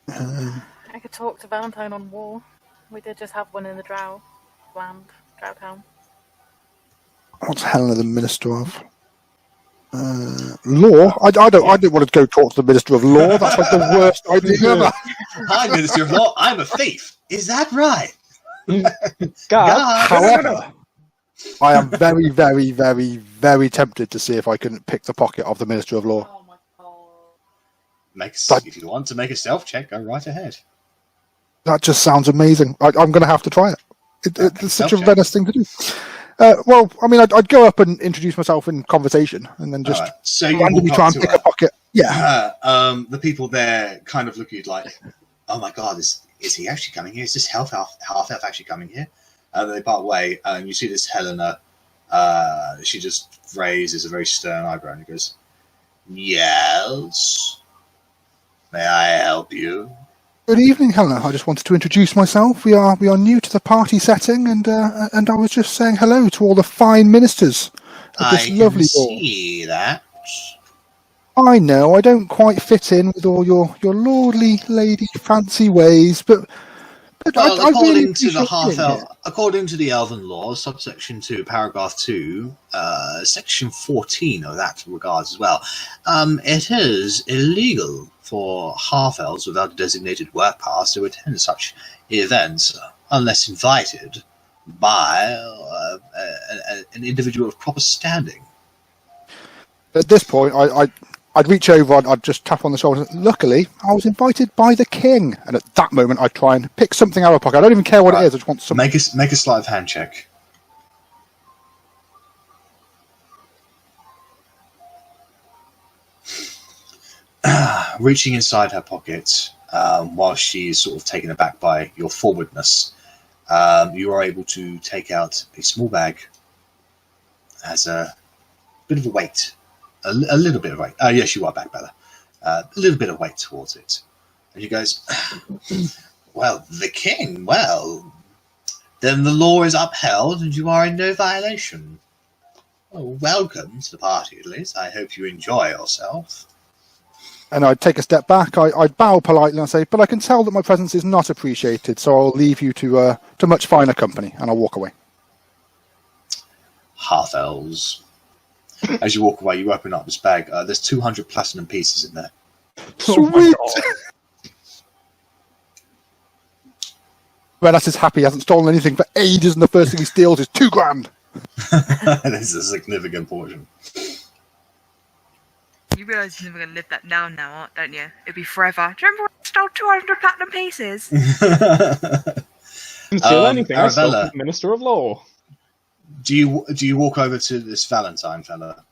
I could talk to Valentine on War. We did just have one in the Drow Town. What's Helena the Minister of? Law? I don't want to go talk to the Minister of Law. That's like the worst idea ever. Hi, Minister of Law. I'm a thief. Is that right? God. However, I am very, very, very, very tempted to see if I can pick the pocket of the Minister of Law. Oh my god. If you want to make a stealth check, go right ahead. That just sounds amazing. I'm going to have to try it. It's such a Venice thing to do. Well, I mean, I'd go up and introduce myself in conversation, and then just so you randomly try and pick a pocket. Yeah. The people there kind of look at you like, "Oh my god, is he actually coming here? Is this half elf actually coming here?" And they part way, and you see this Helena. She just raises a very stern eyebrow and goes, "Yes, may I help you?" Good evening, Helena. I just wanted to introduce myself. We are new to the party setting, and I was just saying hello to all the fine ministers of this lovely ball. I see that. I know I don't quite fit in with all your lordly lady fancy ways, but well, I according really to the appreciate according to the Elven Law, subsection 2, paragraph 2, section 14 of that regards as well, it is illegal for half-elves without a designated work pass to attend such events unless invited by an individual of proper standing. At this point, I'd reach over, I'd just tap on the shoulder. Luckily, I was invited by the king, and at that moment, I'd try and pick something out of my pocket. I don't even care what it is. I just want something. Make a sleight of hand check. Reaching inside her pocket, while she's sort of taken aback by your forwardness, you are able to take out a small bag. It has a bit of a weight. A little bit of weight. Yes, you are back, Bella. A little bit of weight towards it. And she goes, "Well, the king, well, then the law is upheld and you are in no violation. Well, welcome to the party, at least. I hope you enjoy yourself." And I'd take a step back. I'd bow politely and say, "But I can tell that my presence is not appreciated, so I'll leave you to much finer company," and I'll walk away. Half-elves. As you walk away, you open up this bag. There's 200 platinum pieces in there. Sweet! Rennas is happy. He hasn't stolen anything for ages, and the first thing he steals is $2,000. This is a significant portion. You realise you're never going to live that down now, don't you? It'll be forever. Do you remember when I stole 200 platinum pieces? Didn't steal anything. I stole Arrabella. from the Minister of Law. Do you walk over to this Valentine fella?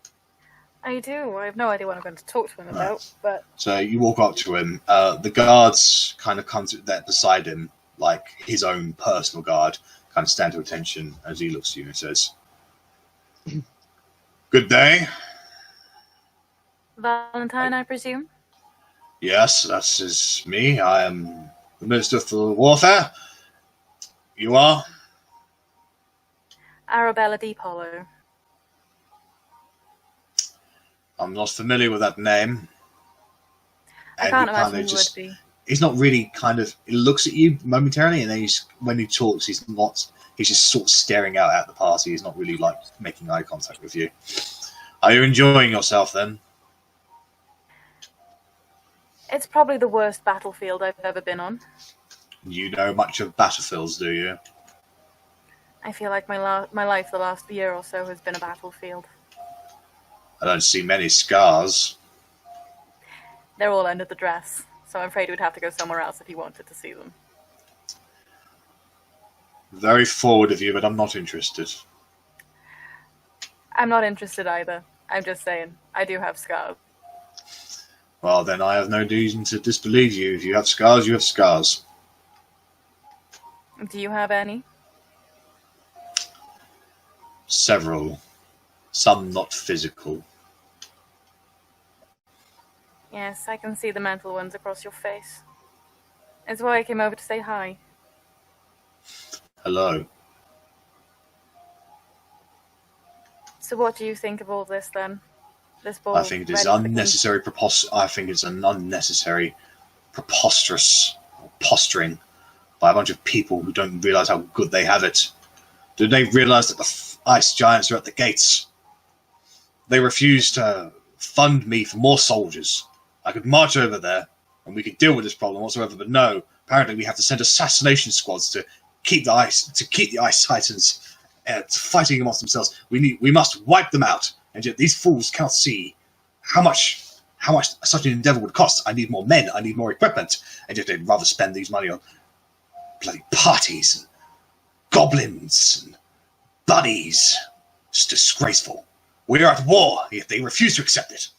I do. I have no idea what I'm going to talk to him about, but So you walk up to him. The guards kind of come to there beside him, like his own personal guard, kind of stand to attention as he looks to you and says, Good day. Valentine, I presume? Yes, that is me. I am the Minister for Warfare. You are? Arrabella DiPolo. I'm not familiar with that name. I can't imagine you would be. He's not really he looks at you momentarily, and then when he talks, he's just sort of staring out at the party. He's not really like making eye contact with you. Are you enjoying yourself then? It's probably the worst battlefield I've ever been on. You know much of battlefields, do you? I feel like my life the last year or so has been a battlefield. I don't see many scars. They're all under the dress, so I'm afraid we'd have to go somewhere else if you wanted to see them. Very forward of you, but I'm not interested. I'm not interested either. I'm just saying, I do have scars. Well, then I have no reason to disbelieve you. If you have scars, you have scars. Do you have any? Several. Some not physical. Yes, I can see the mental ones across your face. It's why I came over to say hi. Hello. So what do you think of all this, then? This ball? I think it is unnecessary. I think it's an unnecessary, preposterous posturing by a bunch of people who don't realise how good they have it. Do they realise that the ice giants are at the gates? They refuse to fund me for more soldiers. I could march over there and we could deal with this problem whatsoever, but no. Apparently, we have to send assassination squads to keep the ice titans fighting amongst themselves. We must wipe them out, and yet these fools cannot see how much such an endeavour would cost. I need more men. I need more equipment, and yet they'd rather spend these money on bloody parties and goblins and buddies. It's disgraceful. We are at war, yet they refuse to accept it.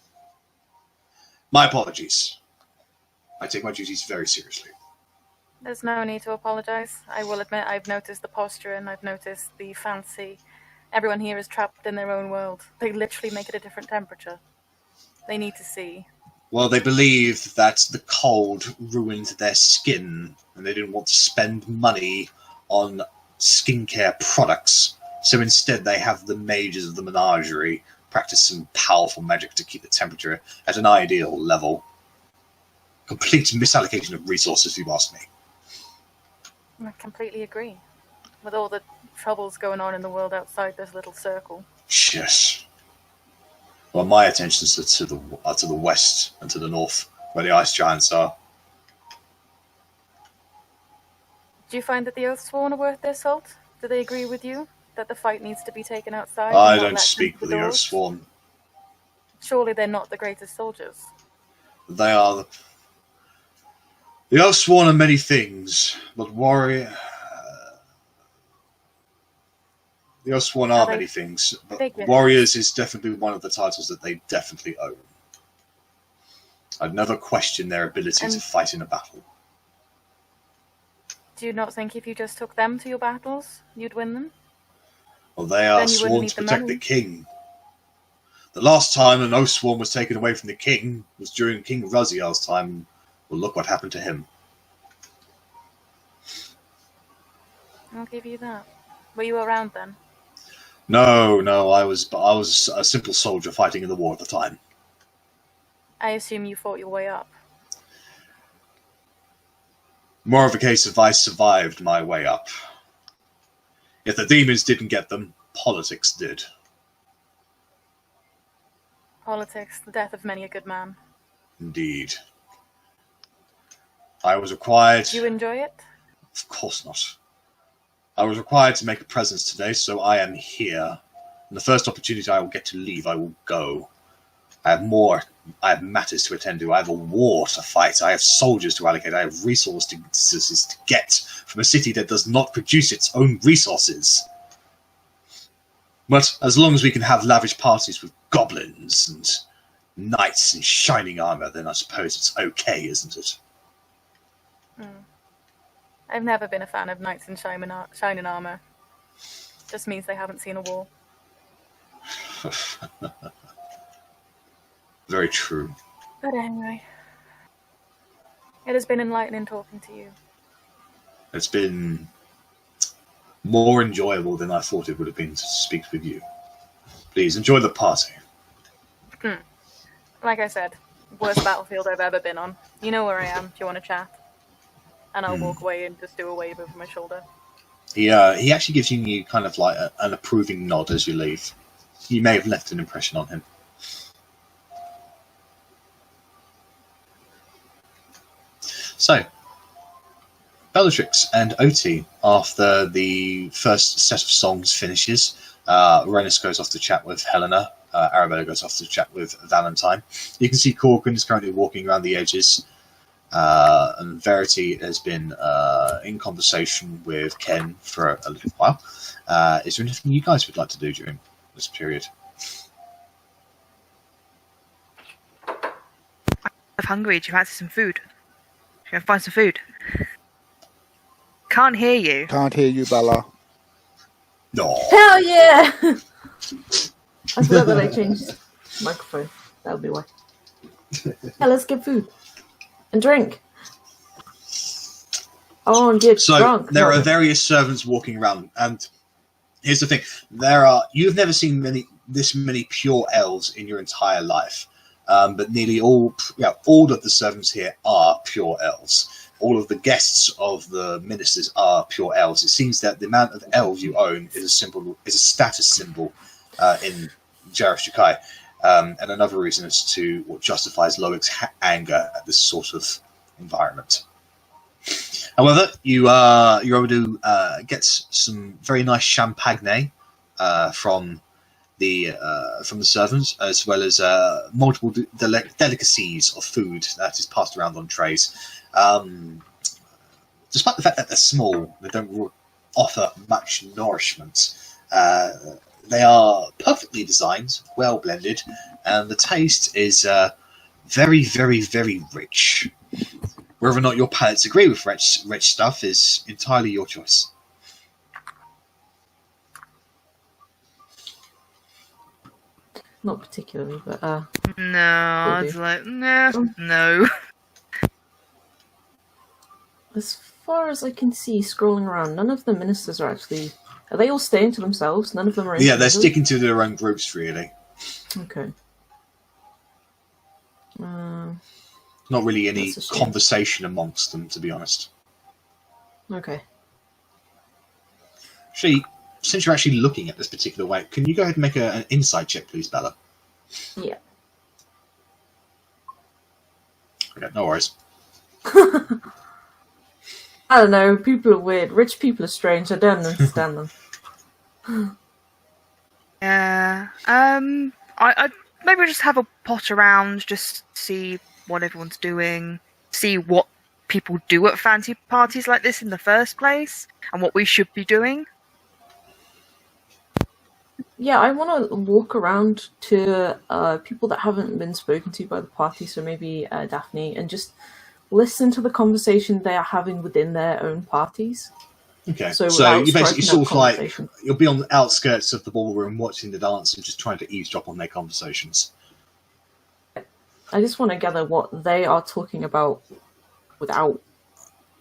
My apologies. I take my duties very seriously. There's no need to apologise. I will admit I've noticed the posture and I've noticed the fancy. Everyone here is trapped in their own world. They literally make it a different temperature. They need to see. Well, they believe that the cold ruined their skin and they didn't want to spend money on skincare products. So instead they have the mages of the menagerie practice some powerful magic to keep the temperature at an ideal level. Complete misallocation of resources, if you ask me. I completely agree. With all the troubles going on in the world outside this little circle. Yes. Well, my attentions are to the west and to the north, where the ice giants are. Do you find that the Oathsworn are worth their salt? Do they agree with you that the fight needs to be taken outside? I don't speak with the Oathsworn. Surely they're not the greatest soldiers. They are the Oathsworn are many things, but warrior. The Oathsworn are many things, but warriors is definitely one of the titles that they definitely own. I'd never question their ability to fight in a battle. Do you not think if you just took them to your battles, you'd win them? Well, they are sworn to protect the king. The last time an Oathsworn was taken away from the king was during King Raziel's time. Well, look what happened to him. I'll give you that. Were you around then? No, I was a simple soldier fighting in the war at the time. I assume you fought your way up. More of a case of I survived my way up. If the demons didn't get them, politics did. Politics, the death of many a good man. Indeed. I was required... Do you enjoy it? Of course not. I was required to make a presence today, so I am here. And the first opportunity I will get to leave, I will go. I have matters to attend to. I have a war to fight. I have soldiers to allocate. I have resources to get from a city that does not produce its own resources. But as long as we can have lavish parties with goblins and knights in shining armour, then I suppose it's okay, isn't it? I've never been a fan of knights in shining armour. Just means they haven't seen a war. Very true. But anyway, it has been enlightening talking to you. It's been more enjoyable than I thought it would have been to speak with you. Please enjoy the party. Like I said, worst battlefield I've ever been on. You know where I am. Do you want to chat? And I'll walk away and just do a wave over my shoulder. He actually gives you kind of like an approving nod as you leave. You may have left an impression on him. So, Bellatrix and Otti, after the first set of songs finishes, Rennas goes off to chat with Helena, Arrabella goes off to chat with Valentine. You can see Korgrin is currently walking around the edges, and Verity has been in conversation with Ken for a little while. Is there anything you guys would like to do during this period? I'm hungry. Do you fancy some food? Should I find some food? Can't hear you. Can't hear you, Bella. No. Hell yeah! I forgot that I changed the microphone. That'll be why. Yeah, let's get food. And drink. Oh, and get drunk. So, there are various servants walking around, and here's the thing. You've never seen this many pure elves in your entire life. But nearly all of the servants here are pure elves. All of the guests of the ministers are pure elves. It seems that the amount of elves you own is a status symbol in Jareth-Shakai, and another reason as to what justifies Loic's anger at this sort of environment. However, you're able to get some very nice champagne from the servants, as well as multiple delicacies of food that is passed around on trays. Despite the fact that they're small, they don't offer much nourishment. They are perfectly designed, well blended, and the taste is very, very, very rich. Whether or not your palates agree with rich stuff is entirely your choice. Not particularly, but No, I was like, no. As far as I can see, scrolling around, none of the ministers are actually. Are they all staying to themselves? None of them are. Yeah, they're sticking to their own groups, really. Okay. Not really any conversation amongst them, to be honest. Okay. Actually, since you're actually looking at this particular way, can you go ahead and make an insight check, please, Bella? Yeah. Okay, no worries. I don't know. People are weird. Rich people are strange. I don't understand them. Yeah. I maybe just have a pot around, just see what everyone's doing, see what people do at fancy parties like this in the first place, and what we should be doing. Yeah, I want to walk around to people that haven't been spoken to by the party, so maybe Daphne, and just listen to the conversation they are having within their own parties. Okay, so you basically sort of like, you'll be on the outskirts of the ballroom watching the dance and just trying to eavesdrop on their conversations. I just want to gather what they are talking about without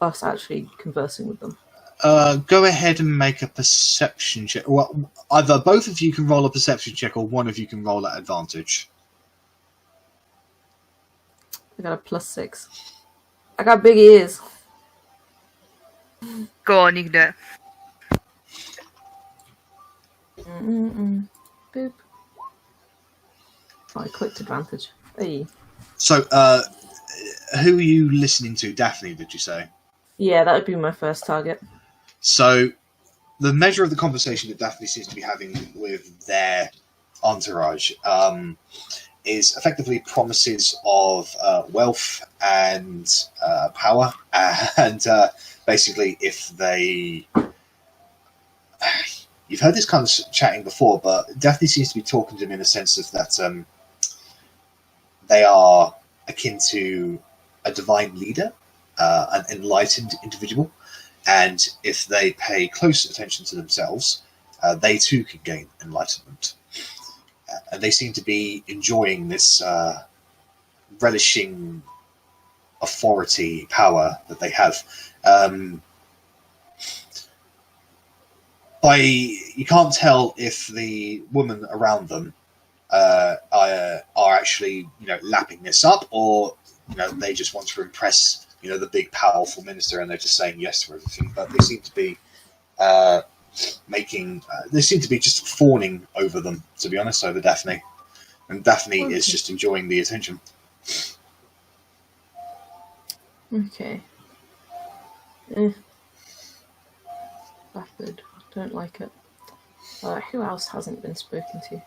us actually conversing with them. Go ahead and make a perception check. Well, either both of you can roll a perception check or one of you can roll at advantage. I got a +6. I got big ears. Go on, you can do it. Boop. Oh, I clicked advantage. Hey. So, who are you listening to? Daphne, did you say? Yeah, that would be my first target. So, the measure of the conversation that Daphne seems to be having with their entourage is effectively promises of wealth and power, and basically, if they... You've heard this kind of chatting before, but Daphne seems to be talking to them in a sense of that they are akin to a divine leader, an enlightened individual, and if they pay close attention to themselves, they too can gain enlightenment. and they seem to be enjoying this relishing authority power that they have. You can't tell if the women around them are actually, lapping this up, or they just want to impress the big powerful minister, and they're just saying yes to everything. But they seem to be they seem to be just fawning over them, to be honest, over Daphne, and Daphne is just enjoying the attention. Okay. Bastard. Don't like it. Who else hasn't been spoken to?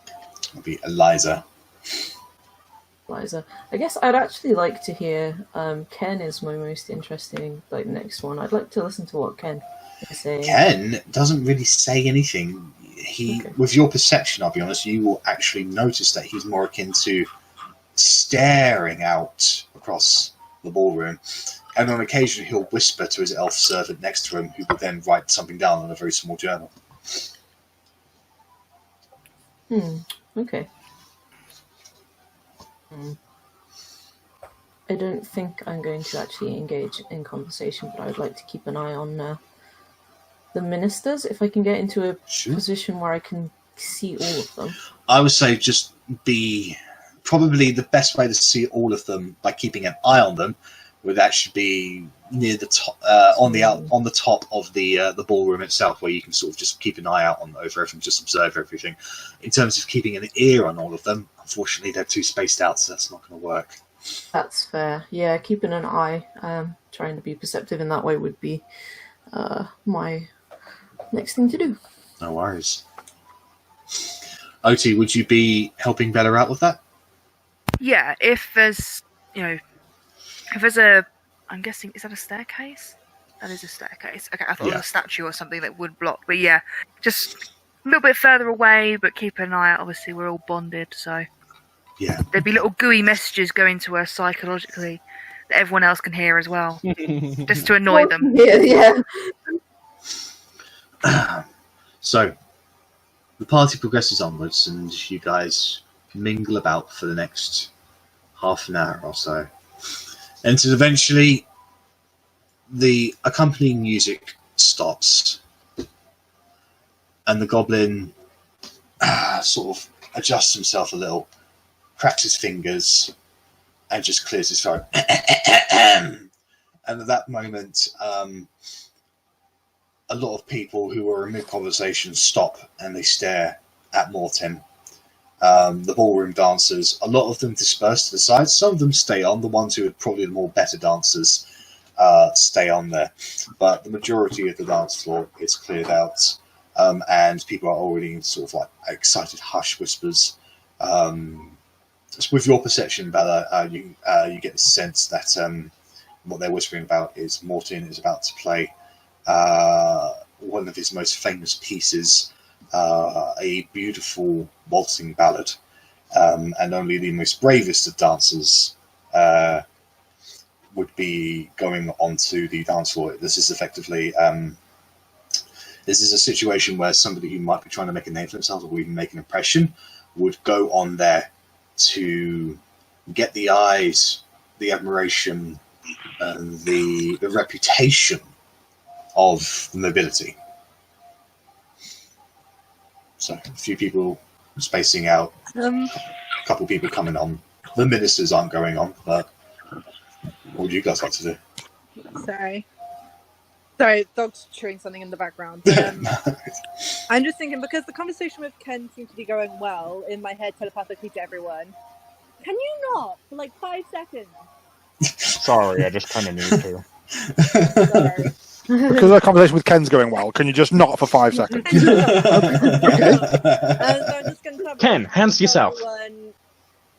It'll be Eliza. Eliza. I guess I'd actually like to hear. Ken is my most interesting, next one. I'd like to listen to what Ken is saying. Ken doesn't really say anything. With your perception, I'll be honest, you will actually notice that he's more akin to staring out across the ballroom. And on occasion, he'll whisper to his elf servant next to him, who will then write something down on a very small journal. Okay. I don't think I'm going to actually engage in conversation, but I'd like to keep an eye on the ministers, if I can get into a position where I can see all of them. I would say just probably the best way to see all of them by keeping an eye on them would actually be near the top, on the top of the ballroom itself, where you can sort of just keep an eye out over everything, just observe everything. In terms of keeping an ear on all of them, unfortunately they're too spaced out, so that's not going to work. That's fair. Yeah, keeping an eye, trying to be perceptive in that way would be my next thing to do. No worries. Otti, would you be helping Bella out with that? Yeah, if there's, if there's a, I'm guessing, is that a staircase? That is a staircase. Okay, I thought it was a statue or something that would block. But yeah, just a little bit further away, but keep an eye out. Obviously, we're all bonded, so yeah, there'd be little gooey messages going to her psychologically that everyone else can hear as well, just to annoy them. Yeah. So, the party progresses onwards, and you guys mingle about for the next half an hour or so. And eventually, the accompanying music stops, and the goblin sort of adjusts himself a little, cracks his fingers, and just clears his throat. And at that moment, a lot of people who are in mid-conversation stop and they stare at Mortem. The ballroom dancers, a lot of them disperse to the sides. Some of them stay on. The ones who are probably the more better dancers stay on there. But the majority of the dance floor is cleared out. And people are already in sort of excited hush whispers. With your perception, Bella, you get the sense that what they're whispering about is Morten is about to play one of his most famous pieces, a beautiful waltzing ballad, and only the most bravest of dancers would be going onto the dance floor. This is effectively this is a situation where somebody who might be trying to make a name for themselves or even make an impression would go on there to get the eyes, the admiration, and the reputation of the nobility. So a few people spacing out, a couple people coming on. The ministers aren't going on, but what would you guys like to do? Sorry, dog's chewing something in the background. I'm just thinking, because the conversation with Ken seems to be going well in my head telepathically to everyone. Can you not for 5 seconds? Sorry, I just kind of need to. Sorry. Because our conversation with Ken's going well, can you just not for 5 seconds? Okay. So I'm just going to Ken, hands to yourself.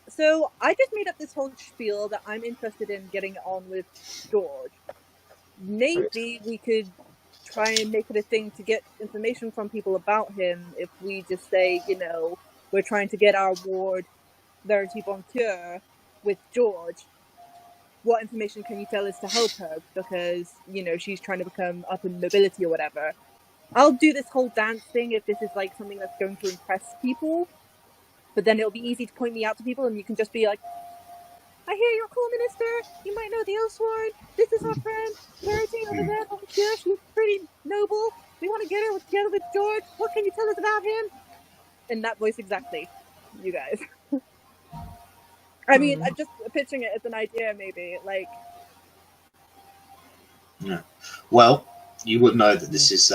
So I just made up this whole spiel that I'm interested in getting on with George. Maybe we could try and make it a thing to get information from people about him if we just say, we're trying to get our ward, Verity Boncoeur, with George. What information can you tell us to help her? Because, she's trying to become up in nobility or whatever. I'll do this whole dance thing if this is something that's going to impress people. but then it'll be easy to point me out to people, and you can just be like, I hear you're a cool minister. You might know the Elsword. This is our friend, Verity over there over here. She's pretty noble. We want to get her together with George. What can you tell us about him? In that voice exactly, you guys. I mean, I'm just pitching it as an idea, maybe. Like, yeah. Well, you would know that this is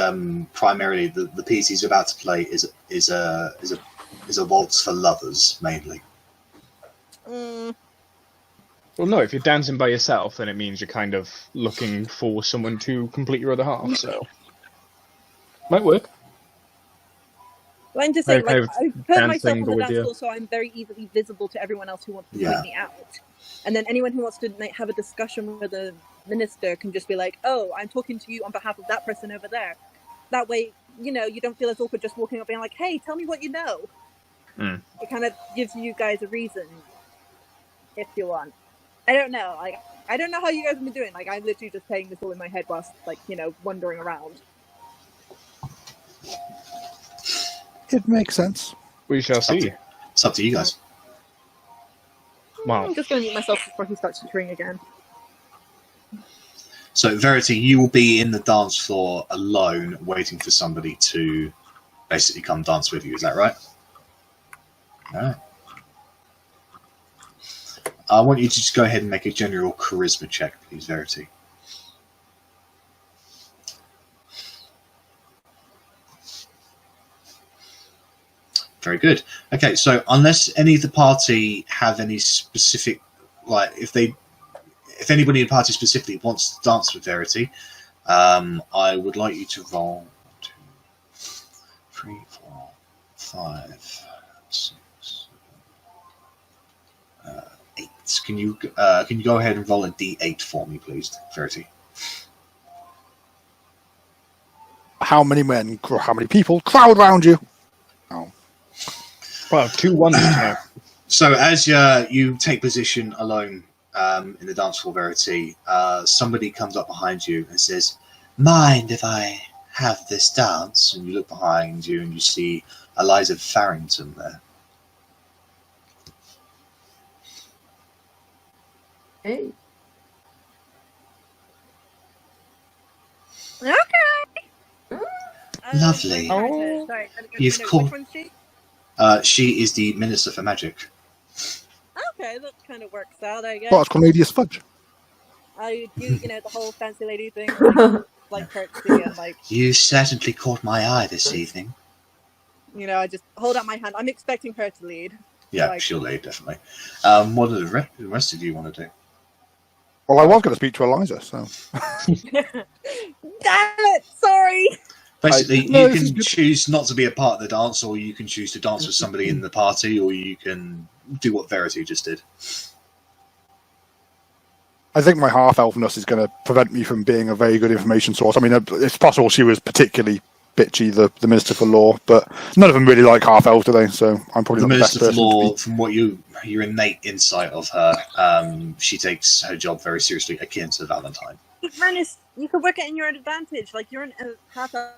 primarily the piece he's about to play is a waltz for lovers mainly. Well, no, if you're dancing by yourself, then it means you're kind of looking for someone to complete your other half, so... Might work. Well, I'm just saying, like, I put myself on the dance you. floor so I'm very easily visible to everyone else who wants to point me out. And then anyone who wants to have a discussion with a minister can just be like, oh, I'm talking to you on behalf of that person over there. That way, you know, you don't feel as awkward just walking up being like, hey, tell me what you know. It kind of gives you guys a reason, if you want. I don't know. Like, I don't know how you guys have been doing. Like, I'm literally just playing this all in my head whilst, like, you know, wandering around. It makes sense. We shall see. It's up to you guys. Wow. I'm just going to mute myself before he starts tutoring again. So, Verity, you will be in the dance floor alone, waiting for somebody to basically come dance with you. Is that right? All right. I want you to just go ahead and make a general charisma check, please, Verity. Very good. Okay, so unless any of the party have any specific, like, if anybody in the party specifically wants to dance with Verity, I would like you to roll 1, 2, 3, 4, 5, 6, 7, 8. Can you go ahead and roll a D8 for me, please, Verity? How many men, how many people crowd round you? Oh. Well, 2 wonders now. So as you take position alone in the dance floor, Verity, somebody comes up behind you and says, mind if I have this dance? And you look behind you and you see Eliza Farrington there. Hey. Okay. Lovely. Sorry, You've called. Which one's she? She is the Minister for Magic. Okay, that kind of works out, I guess. Well, it's Cornelius Fudge. I do, you know, the whole fancy lady thing, like courtesy and like. You certainly caught my eye this evening. You know, I just hold out my hand. I'm expecting her to lead. Yeah, Like- she'll lead, definitely. What do the rest of you want to do? Well, I was going to speak to Eliza, so. Damn it! Sorry. Basically, No, you this is can good. choose not to be a part of the dance, or you can choose to dance with somebody in the party, or you can do what Verity just did. I think my half-elfness is going to prevent me from being a very good information source. I mean, it's possible she was particularly bitchy, the Minister for Law, but none of them really like half-elf, do they? So I'm probably The not the best Minister for person to Law, be. from what your innate insight of her, she takes her job very seriously, akin to Valentine. Rennas, you could work it in your own advantage. Like, you're an half-elf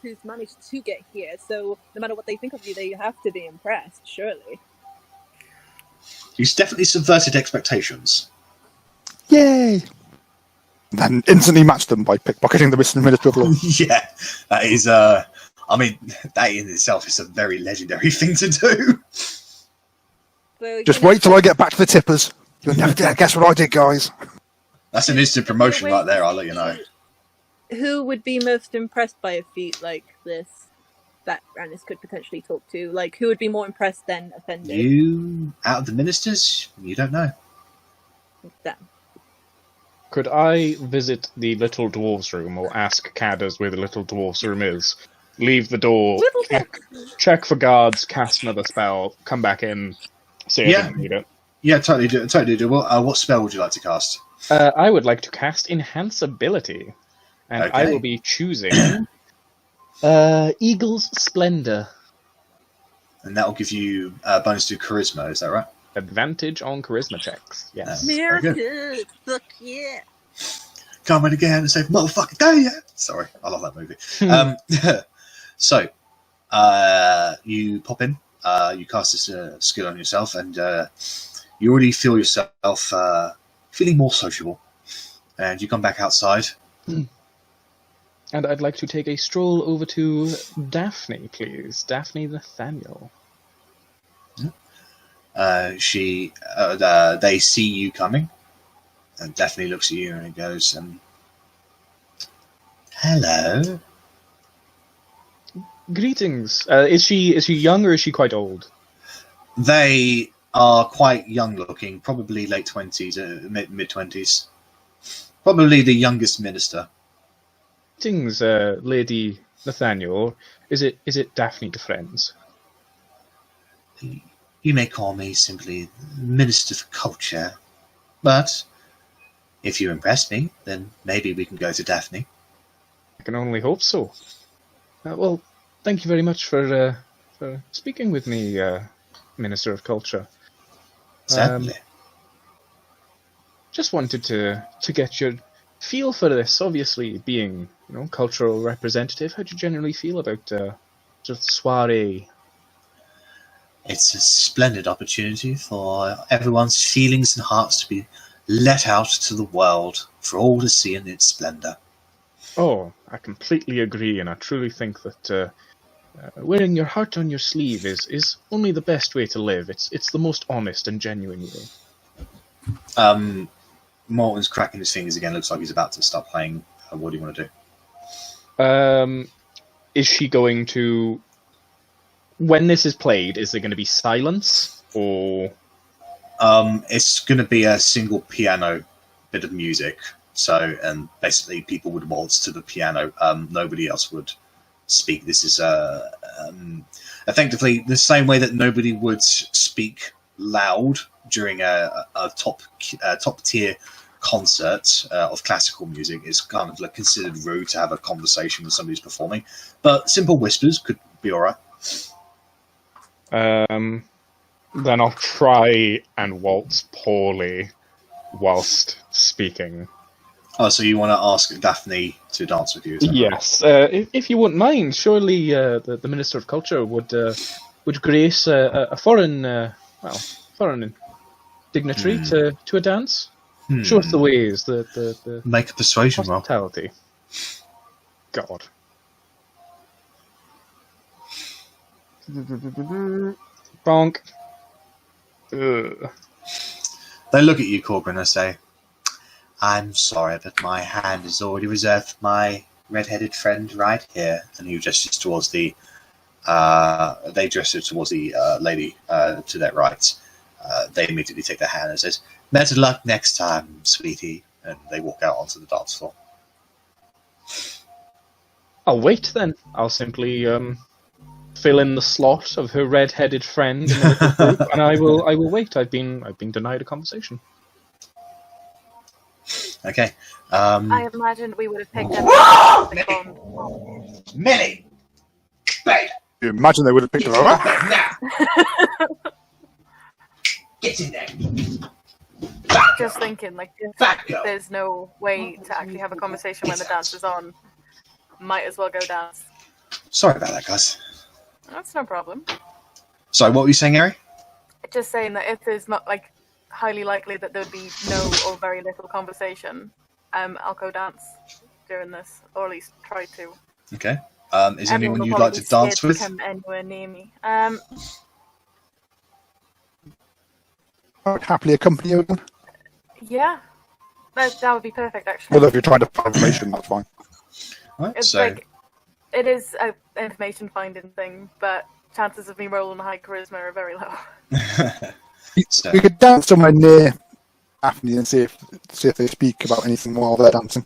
who's managed to get here, so no matter what they think of you, they have to be impressed, surely. He's definitely subverted expectations. Yay! And then instantly matched them by pickpocketing the Minister of Law. Yeah, that is. I mean, that in itself is a very legendary thing to do. So, Just wait till I get back to the tippers. You'll never guess what I did, guys. That's an instant promotion right there. I'll let you know. Who would be most impressed by a feat like this that Rennas could potentially talk to? Like, who would be more impressed than offended? You, out of the ministers, you don't know. Them. Could I visit the little dwarf's room, or ask Cadders where the little dwarf's room is? Leave the door, check for guards, cast another spell, come back in, see if I didn't need it. Yeah, totally do. What spell would you like to cast? I would like to cast Enhance Ability, and I Okay. will be choosing Eagle's Splendor. And that will give you a bonus to charisma. Is that right? Advantage on charisma checks. Yes. Very good. America, fuck yeah. Come in again and say, motherfucking day, yeah. Sorry, I love that movie. So, you pop in. you cast this skill on yourself, and you already feel yourself feeling more sociable. And you come back outside. And I'd like to take a stroll over to Daphne, please. Daphne Nathaniel. They see you coming, and Daphne looks at you and it goes, "Hello." Greetings. Is she young or is she quite old? They are quite young looking, probably late 20s, mid 20s. Probably the youngest minister. Greetings, Lady Nathaniel. Is it Daphne to friends? You may call me simply Minister for Culture, but if you impress me, then maybe we can go to Daphne. I can only hope so. Well, thank you very much for speaking with me, Minister of Culture. Certainly. Just wanted to get your feel for this. Obviously, being cultural representative, how do you generally feel about just soiree? It's a splendid opportunity for everyone's feelings and hearts to be let out to the world for all to see in its splendor. Oh, I completely agree, and I truly think that wearing your heart on your sleeve is only the best way to live. It's the most honest and genuine way. Morton's cracking his fingers again. Looks like he's about to start playing. What do you want to do? Is she going to... When this is played, is there going to be silence, or...? It's going to be a single piano bit of music. So, and basically people would waltz to the piano. Nobody else would speak. This is effectively the same way that nobody would speak loud during a top tier concert of classical music. It's kind of like considered rude to have a conversation with somebody who's performing. But simple whispers could be alright. Then I'll try and waltz poorly whilst speaking. Oh, so you want to ask Daphne to dance with you? Yes, if you wouldn't mind, surely the Minister of Culture would grace a foreign dignitary to a dance. Show us the ways, the make a persuasion roll. Hospitality. God. Bonk. Ugh. They look at you, Korgrin, and say, "I'm sorry, but my hand is already reserved for my red-headed friend right here." And he gestures towards the. They gesture towards the lady to their right. They immediately take their hand and says, "Better luck next time, sweetie." And they walk out onto the dance floor. I'll wait then. I'll simply fill in the slot of her red-headed friend in the little group, and I will wait. I've been denied a conversation. Okay. I imagined we would have picked up Millie! Babe! You imagine they would have picked her up? Now! Get in there! Just thinking, like, if there's no way to actually have a conversation when the dance is on, might as well go dance. Sorry about that, guys. That's no problem. Sorry, what were you saying, Arri? Just saying that if there's not, like, highly likely that there would be no or very little conversation, I'll go dance during this, or at least try to. Okay. Is anyone you'd like to dance with? Come anywhere near me. I would happily accompany you again. Yeah, that would be perfect, actually. Although if you're trying to find information, that's fine. Right, It's so like, it is an information finding thing, but chances of me rolling high charisma are very low. So- We could dance somewhere near Daphne and see if they speak about anything while they're dancing.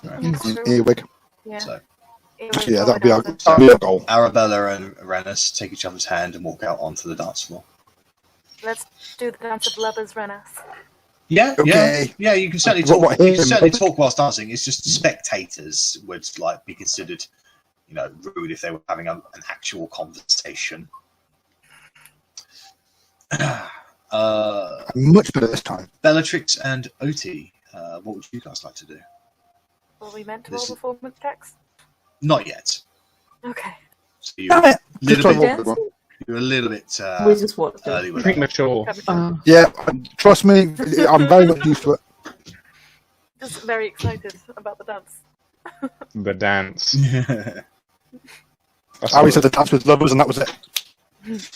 That's true. Earwig. Yeah. So Yeah, that'd be our goal. Arrabella and Rennas take each other's hand and walk out onto the dance floor. Let's do the dance of lovers, Rennas. Yeah, Okay. yeah. You can certainly What- talk. You can certainly talk whilst dancing. It's just spectators would like be considered, rude if they were having an actual conversation. Much better this time. Bellatrix and Otti, what would you guys like to do? Were we meant to This- roll performance checks? Not yet. Okay. So Damn it! little Just bit, roll for one. You're a little bit We just watched early it. with it. Premature. Yeah, trust me, I'm very much used to it. Just very excited about the dance. The dance. Arri said the dance with lovers, and that was it.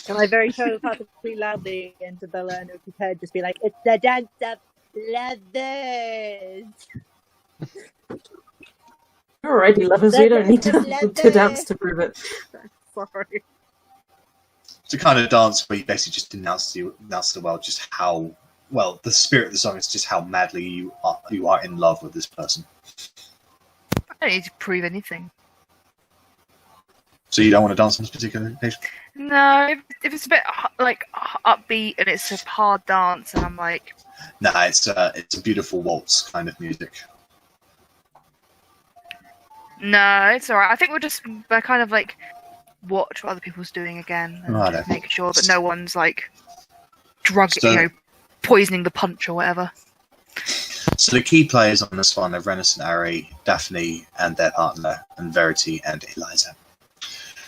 And I very telepathically loudly into Bella and Oki's head, just be like, "It's the dance of lovers." You're already lovers, so you don't need to dance to prove it. Sorry. It's a kind of dance where you basically just announce to the world just how well the spirit of the song is, just how madly you are in love with this person. I don't need to prove anything. So you don't want to dance on this particular occasion? No, if it's a bit like upbeat and it's a hard dance, and I'm like, Nah, it's a beautiful waltz kind of music. no, it's alright. I think we're kind of like watch what other people's doing again, and Righto. just making sure that no one's like So- poisoning the punch or whatever. So the key players on this one are Rennas and Arri, Daphne and their partner, and Verity and Eliza.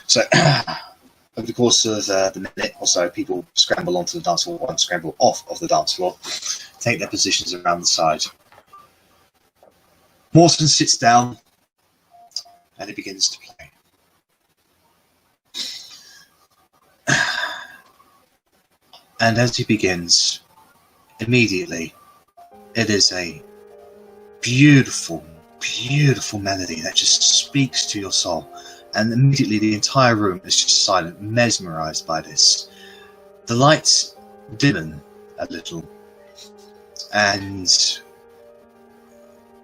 So over the course of the minute or so, people scramble onto the dance floor and scramble off of the dance floor, take their positions around the side. Morton sits down and he begins to play. And as he begins, immediately, it is a beautiful, beautiful melody that just speaks to your soul. And immediately the entire room is just silent, mesmerized by this. The lights dimmen a little and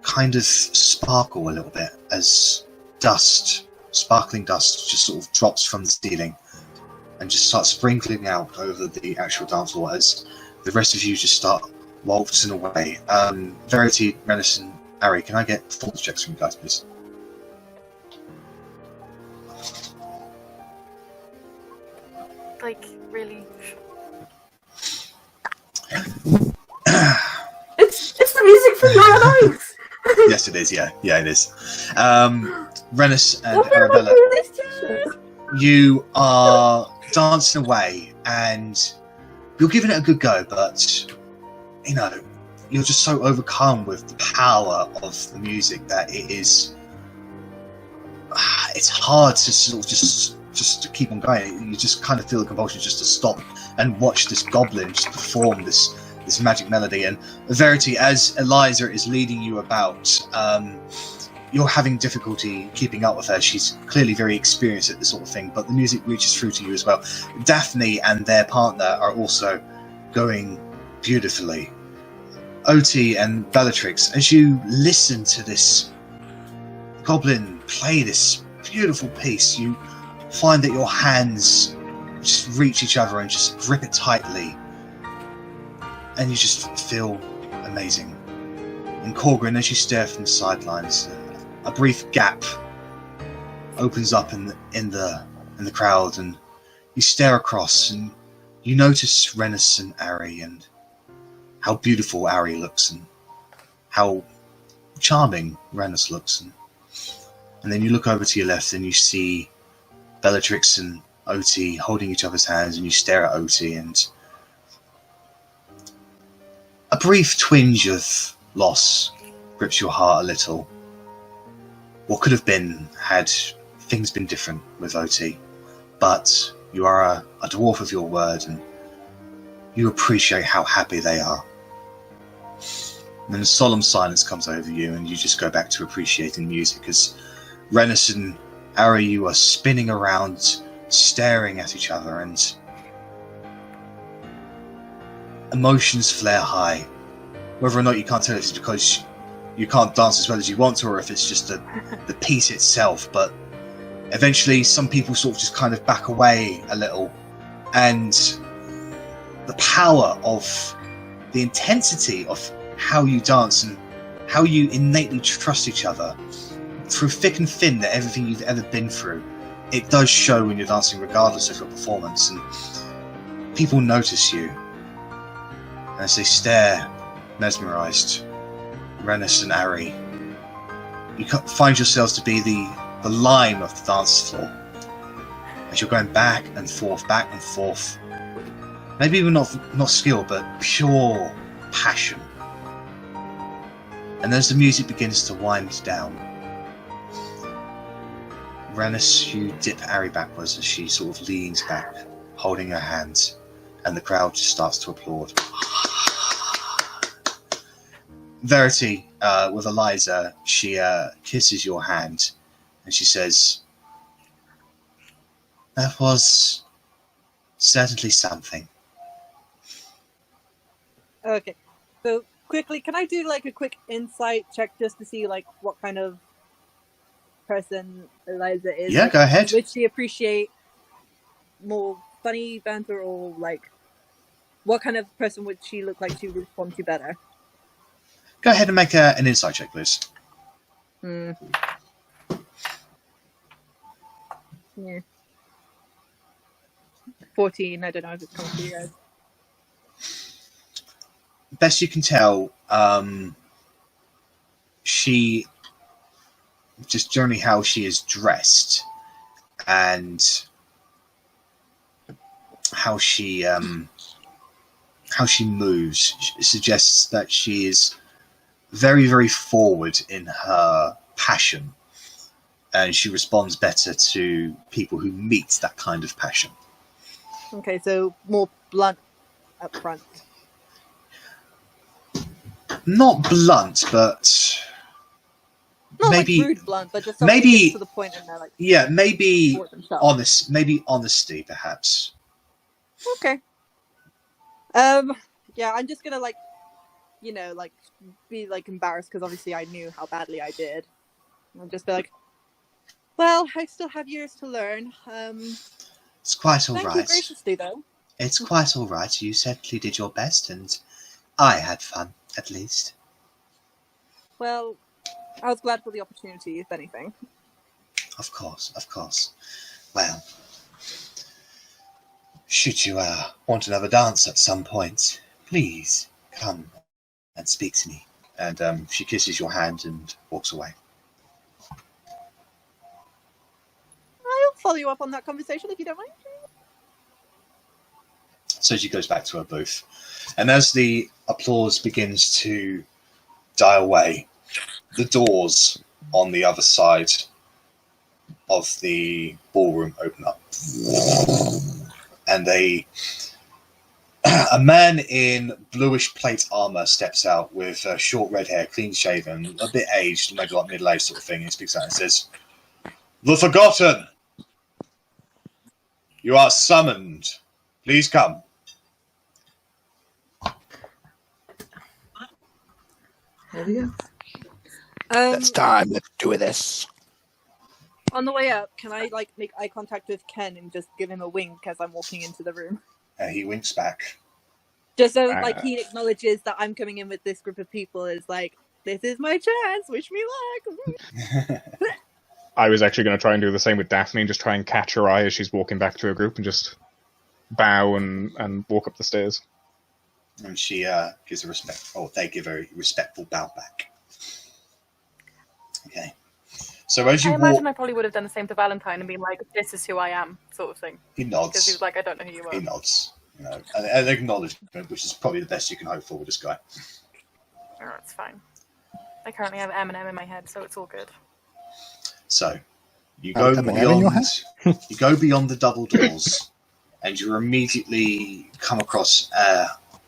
kind of sparkle a little bit as dust, sparkling dust, just sort of drops from the ceiling and just starts sprinkling out over the actual dance floor as the rest of you just start waltzing away. Verity, Rennas, and Arri, can I get performance checks from you guys, please? Like, really? It's the music from your eyes. Yes, it is. Yeah, it is. Rennas and Arrabella, you are dancing away, and you're giving it a good go, but you're just so overcome with the power of the music that it is. It's hard to sort of just to keep on going. You just kind of feel the compulsion just to stop and watch this goblin just perform this magic melody. And Verity, as Eliza is leading you about, you're having difficulty keeping up with her. She's clearly very experienced at this sort of thing, but the music reaches through to you as well. Daphne and their partner are also going beautifully. Otti and Bellatrix, as you listen to this goblin play this beautiful piece, you find that your hands just reach each other and just grip it tightly, and you just feel amazing. And Korgrin, as you stare from the sidelines, a brief gap opens up in the crowd, and you stare across, and you notice Rennas and Arri, and how beautiful Arri looks, and how charming Rennas looks, and then you look over to your left, and you see Bellatrix and Otti holding each other's hands, and you stare at Otti, and a brief twinge of loss grips your heart a little. What could have been had things been different with Otti, but you are a dwarf of your word, and you appreciate how happy they are. And then a solemn silence comes over you, and you just go back to appreciating music as Rennas and Arri, you are spinning around, staring at each other, and emotions flare high. Whether or not you can't tell if it's because you can't dance as well as you want to, or if it's just the piece itself, but eventually some people sort of just kind of back away a little, and the power of the intensity of how you dance and how you innately trust each other through thick and thin, that everything you've ever been through, it does show when you're dancing regardless of your performance, and people notice you. And as they stare, mesmerised, Rennas and Arri, you find yourselves to be the lime of the dance floor. as you're going back and forth, maybe even not skill, but pure passion. And as the music begins to wind down, Rennas, you dip Arri backwards as she sort of leans back, holding her hands, and the crowd just starts to applaud. Verity, with Eliza, she kisses your hand, and she says, "That was certainly something." Okay, so quickly, can I do like a quick insight check just to see like what kind of person Eliza is? Yeah, go ahead. Would she appreciate more funny banter, or like what kind of person would she look like she would respond to better? Go ahead and make an insight check, please. Yeah. 14, I don't know if it's coming to you guys. Best you can tell, she just generally how she is dressed and how she moves suggests that she is very, very forward in her passion, and she responds better to people who meet that kind of passion. Okay, so more blunt up front. Not blunt, but Not maybe like rude blunt, but just something maybe to the point and they're like, yeah, maybe honest, maybe honesty, perhaps. Okay. Yeah, I'm just gonna like, you know, like be like embarrassed because obviously I knew how badly I did. I'll just be like, well, I still have years to learn. It's quite all thank right. you graciously, though. It's quite all right. You certainly did your best, and I had fun, at least. Well, I was glad for the opportunity, if anything. Of course, of course. Well, should you want another dance at some point, please come and speak to me. And she kisses your hand and walks away. I'll follow you up on that conversation if you don't mind. So she goes back to her booth. And as the applause begins to die away, the doors on the other side of the ballroom open up. And a man in bluish plate armor steps out with short red hair, clean shaven, a bit aged, maybe like middle-aged sort of thing. He speaks out and says, "The Forgotten! You are summoned. Please come." There we go. It's time. Let's do this. On the way up, can I like make eye contact with Ken and just give him a wink as I'm walking into the room? He winks back. Just so like he acknowledges that I'm coming in with this group of people. Is like, this is my chance. Wish me luck. I was actually going to try and do the same with Daphne and just try and catch her eye as she's walking back to her group and just bow and walk up the stairs. And she gives a respect, or they give a respectful bow back. Okay. So as you I imagine I probably would have done the same to Valentine and been like, "This is who I am," sort of thing. He nods. Because he was like, "I don't know who you are." He nods. You know, an acknowledgement, which is probably the best you can hope for with this guy. Oh, it's fine. I currently have Eminem in my head, so it's all good. So you go beyond. You go beyond the double doors, and you immediately come across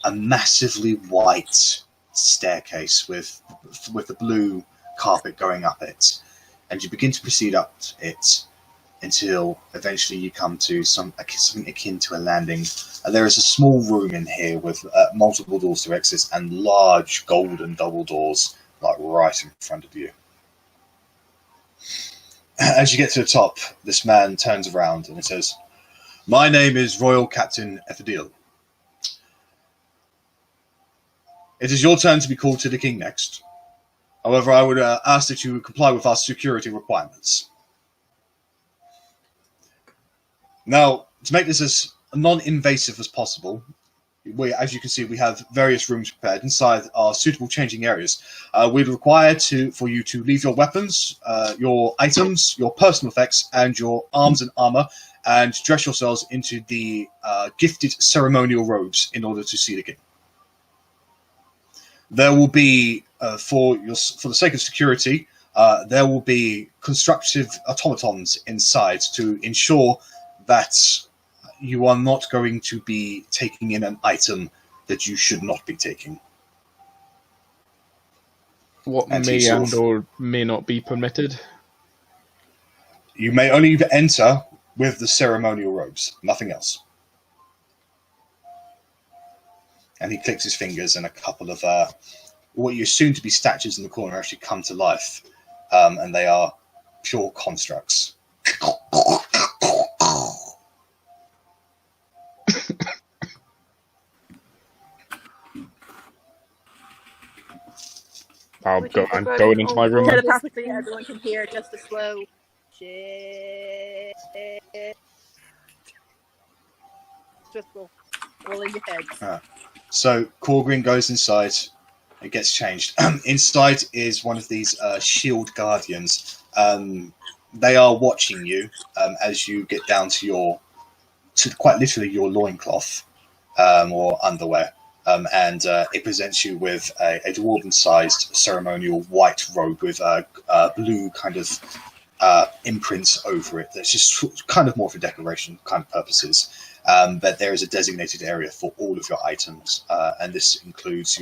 a massively white staircase with the blue carpet going up it, and you begin to proceed up it until eventually you come to something akin to a landing. There is a small room in here with multiple doors to exit and large golden double doors like right in front of you. As you get to the top, this man turns around and he says, "My name is Royal Captain Ethadil. It is your turn to be called to the king next. However, I would ask that you comply with our security requirements. Now, to make this as non-invasive as possible, as you can see, we have various rooms prepared. Inside are suitable changing areas. We'd require for you to leave your weapons, your items, your personal effects, and your arms and armor and dress yourselves into the gifted ceremonial robes in order to see the king. There will be, for the sake of security, there will be constructive automatons inside to ensure that you are not going to be taking in an item that you should not be taking. What may and or may not be permitted? You may only enter with the ceremonial robes, nothing else. And he clicks his fingers, and a couple of what you assume to be statues in the corner actually come to life, and they are pure constructs. I'm going into my room. Telepathically, everyone can hear just a slow shit. Just all in your head. So Korgrin goes inside. It gets changed. Inside is one of these shield guardians. They are watching you as you get down to quite literally your loincloth or underwear. And it presents you with a dwarven-sized ceremonial white robe with blue kind of imprints over it. That's just kind of more for decoration kind of purposes. But there is a designated area for all of your items, and this includes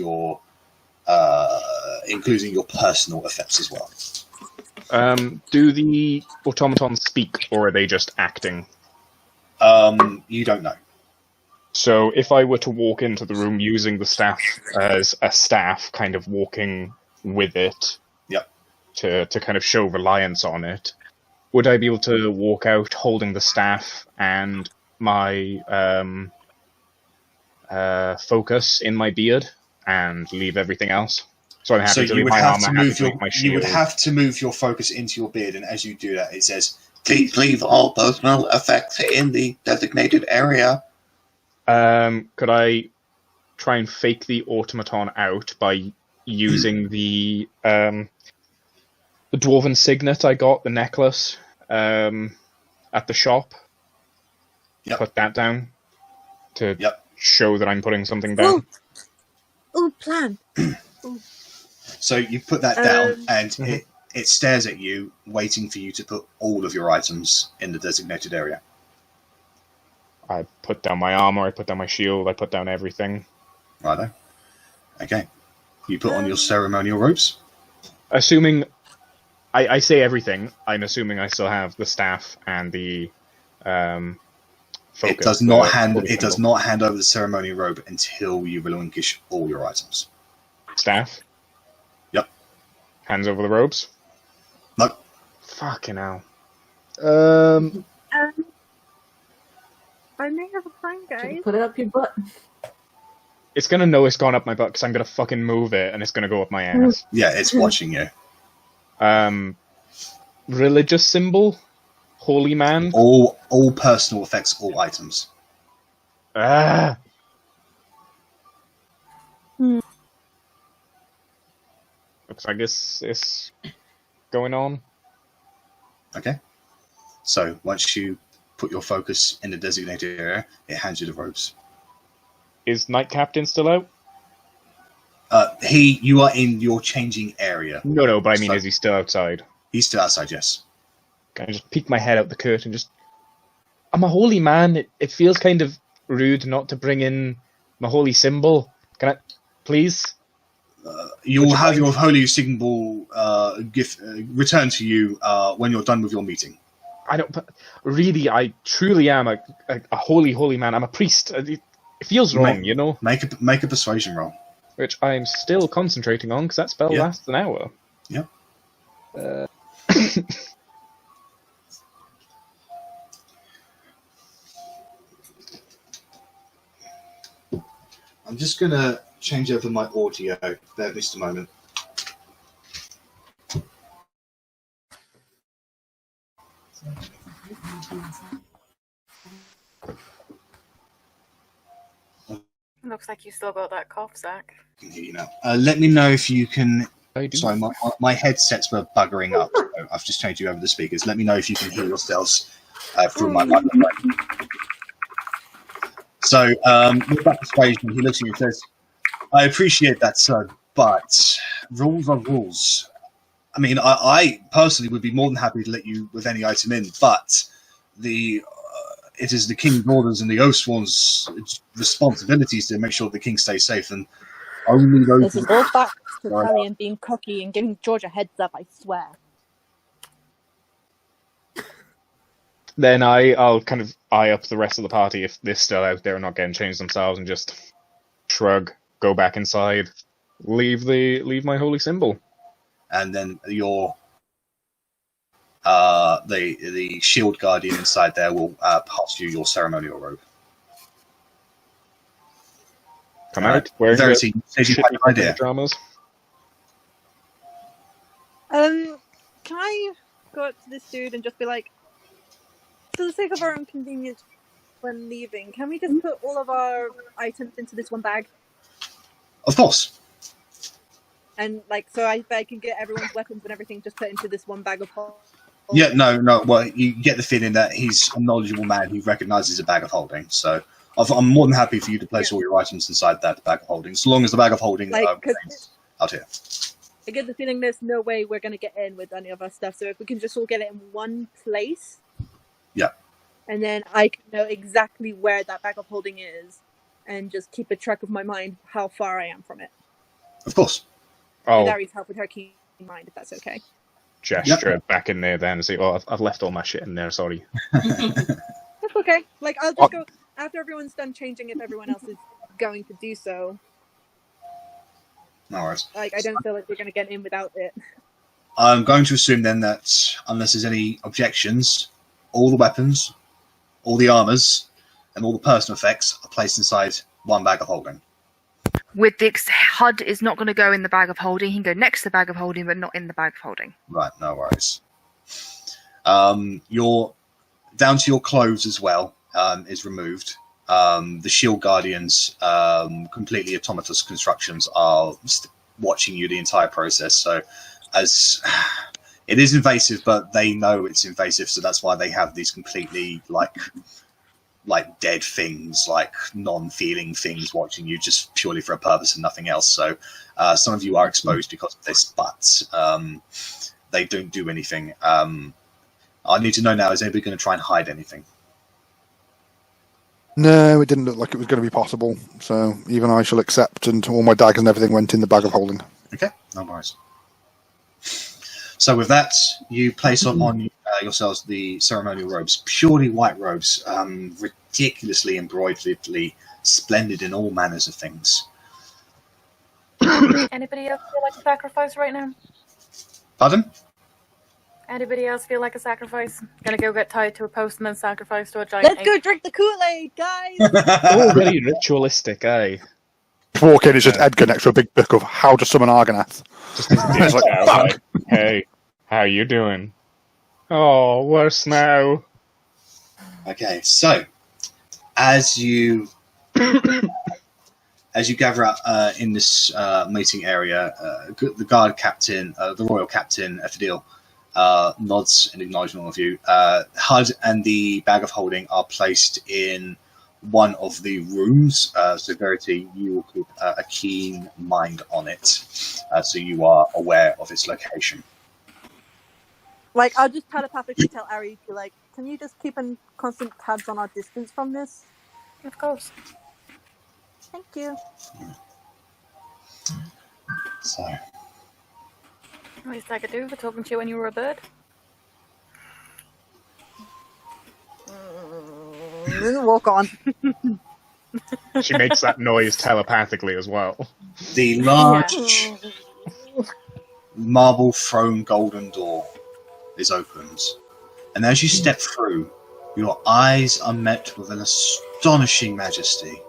including your personal effects as well. Do the automatons speak, or are they just acting? You don't know. So if I were to walk into the room using the staff as a staff, kind of walking with it, yep, to kind of show reliance on it, would I be able to walk out holding the staff and my focus in my beard and leave everything else? So I'm happy to leave my armor, happy to leave my shield. You would have to move your focus into your beard, and as you do that, it says, "Please leave all personal effects in the designated area." Could I try and fake the automaton out by using the dwarven signet I got, the necklace, at the shop? Yep. Put that down to show that I'm putting something down. Oh, plan. So you put that down, and it stares at you, waiting for you to put all of your items in the designated area. I put down my armor, I put down my shield, I put down everything. Righto. Okay. You put on your ceremonial robes? Assuming... I say everything, I'm assuming I still have the staff and the focus. It does not hand over the ceremonial robe until you relinquish all your items. Staff? Yep. Hands over the robes? Nope. Fucking hell. I may have a plan, guys. Put it up your butt. It's gonna know it's gone up my butt because I'm gonna fucking move it and it's gonna go up my ass. Yeah, it's watching you. Religious symbol? Holy man? All personal effects, all items. Ah! Looks like it's going on. Okay. So, once you put your focus in the designated area, it hands you the robes. Is Knight Captain still out? You are in your changing area. No, but I mean, is he still outside? He's still outside, yes. Can I just peek my head out the curtain? I'm a holy man. It feels kind of rude not to bring in my holy symbol. Can I, please? You'll have your holy symbol gift returned to you when you're done with your meeting. Really, I truly am a holy man. I'm a priest. It feels wrong, you know? Make a persuasion roll. Which I'm still concentrating on, because that spell lasts an hour. Yep. I'm just going to change over my audio. Bear just a moment. Looks like you still got that cough, Zach. I can hear you now. Let me know if you can... I do. Sorry, my headsets were buggering up. So I've just changed you over the speakers. Let me know if you can hear yourselves through my microphone. So, with that persuasion, he looks at you and says, I appreciate that, sir, but rules are rules. I mean, I personally would be more than happy to let you with any item in, but it is the King's orders and the Oathsworn's responsibilities to make sure the King stays safe, and only those... This is all back to Sally and being cocky and giving George a heads up, I swear. Then I'll kind of eye up the rest of the party if they're still out there and not getting changed themselves, and just shrug, go back inside, leave my holy symbol. And then the shield guardian inside there will pass you your ceremonial robe. Come out. Where's Verity, says you had an idea. Dramas? Can I go up to this dude and just be like, for the sake of our own convenience when leaving, can we just put all of our items into this one bag? Of course. And so I can get everyone's weapons and everything just put into this one bag of holding. Yeah, no. Well, you get the feeling that he's a knowledgeable man who recognises a bag of holding. So I'm more than happy for you to place all your items inside that bag of holding, so long as the bag of holding remains out here. I get the feeling there's no way we're going to get in with any of our stuff. So if we can just all get it in one place, yeah, and then I can know exactly where that bag of holding is, and just keep a track of my mind how far I am from it. Of course. With Arri's help with her keen mind, if that's okay. Gesture back in there then and say, "Oh, I've left all my shit in there. Sorry." That's okay. I'll just go after everyone's done changing. If everyone else is going to do so, no worries. I don't feel like we're going to get in without it. I'm going to assume then that unless there's any objections, all the weapons, all the armors, and all the personal effects are placed inside one bag of holding. With the HUD is not going to go in the bag of holding. He can go next to the bag of holding, but not in the bag of holding. Right, no worries. Your down to your clothes as well is removed. The shield guardians, completely autonomous constructions, are watching you the entire process. So, as it is invasive, but they know it's invasive, so that's why they have these completely like dead things, like non-feeling things watching you just purely for a purpose and nothing else. So some of you are exposed because of this, but they don't do anything. I need to know now, is anybody going to try and hide anything? No, it didn't look like it was going to be possible. So even I shall accept, and all my daggers and everything went in the bag of holding. Okay, no worries. So with that, you place on yourselves the ceremonial robes, purely white robes, ridiculously embroideredly splendid in all manners of things. Anybody else feel like a sacrifice right now? Pardon? Anybody else feel like a sacrifice? Gonna go get tied to a post and then sacrifice to a giant Let's go drink the Kool-Aid, guys! Already ritualistic, eh? Walk in, it's just Edgar next to a big book of how to summon Argonath. It's like, hey, how you doing? Oh, worse now. Okay, so as you gather up in this meeting area, the guard captain, the royal captain, Fidel, nods in acknowledgement of you. HUD and the bag of holding are placed in one of the rooms. So Verity, you will keep a keen mind on it, so you are aware of its location. I'll just telepathically tell Arri to, can you just keep in constant tabs on our distance from this? Of course. Thank you. So. Least I could do for talking to you when you were a bird. Walk on. She makes that noise telepathically as well. The large marble throne golden door is opened, and as you step through, your eyes are met with an astonishing majesty.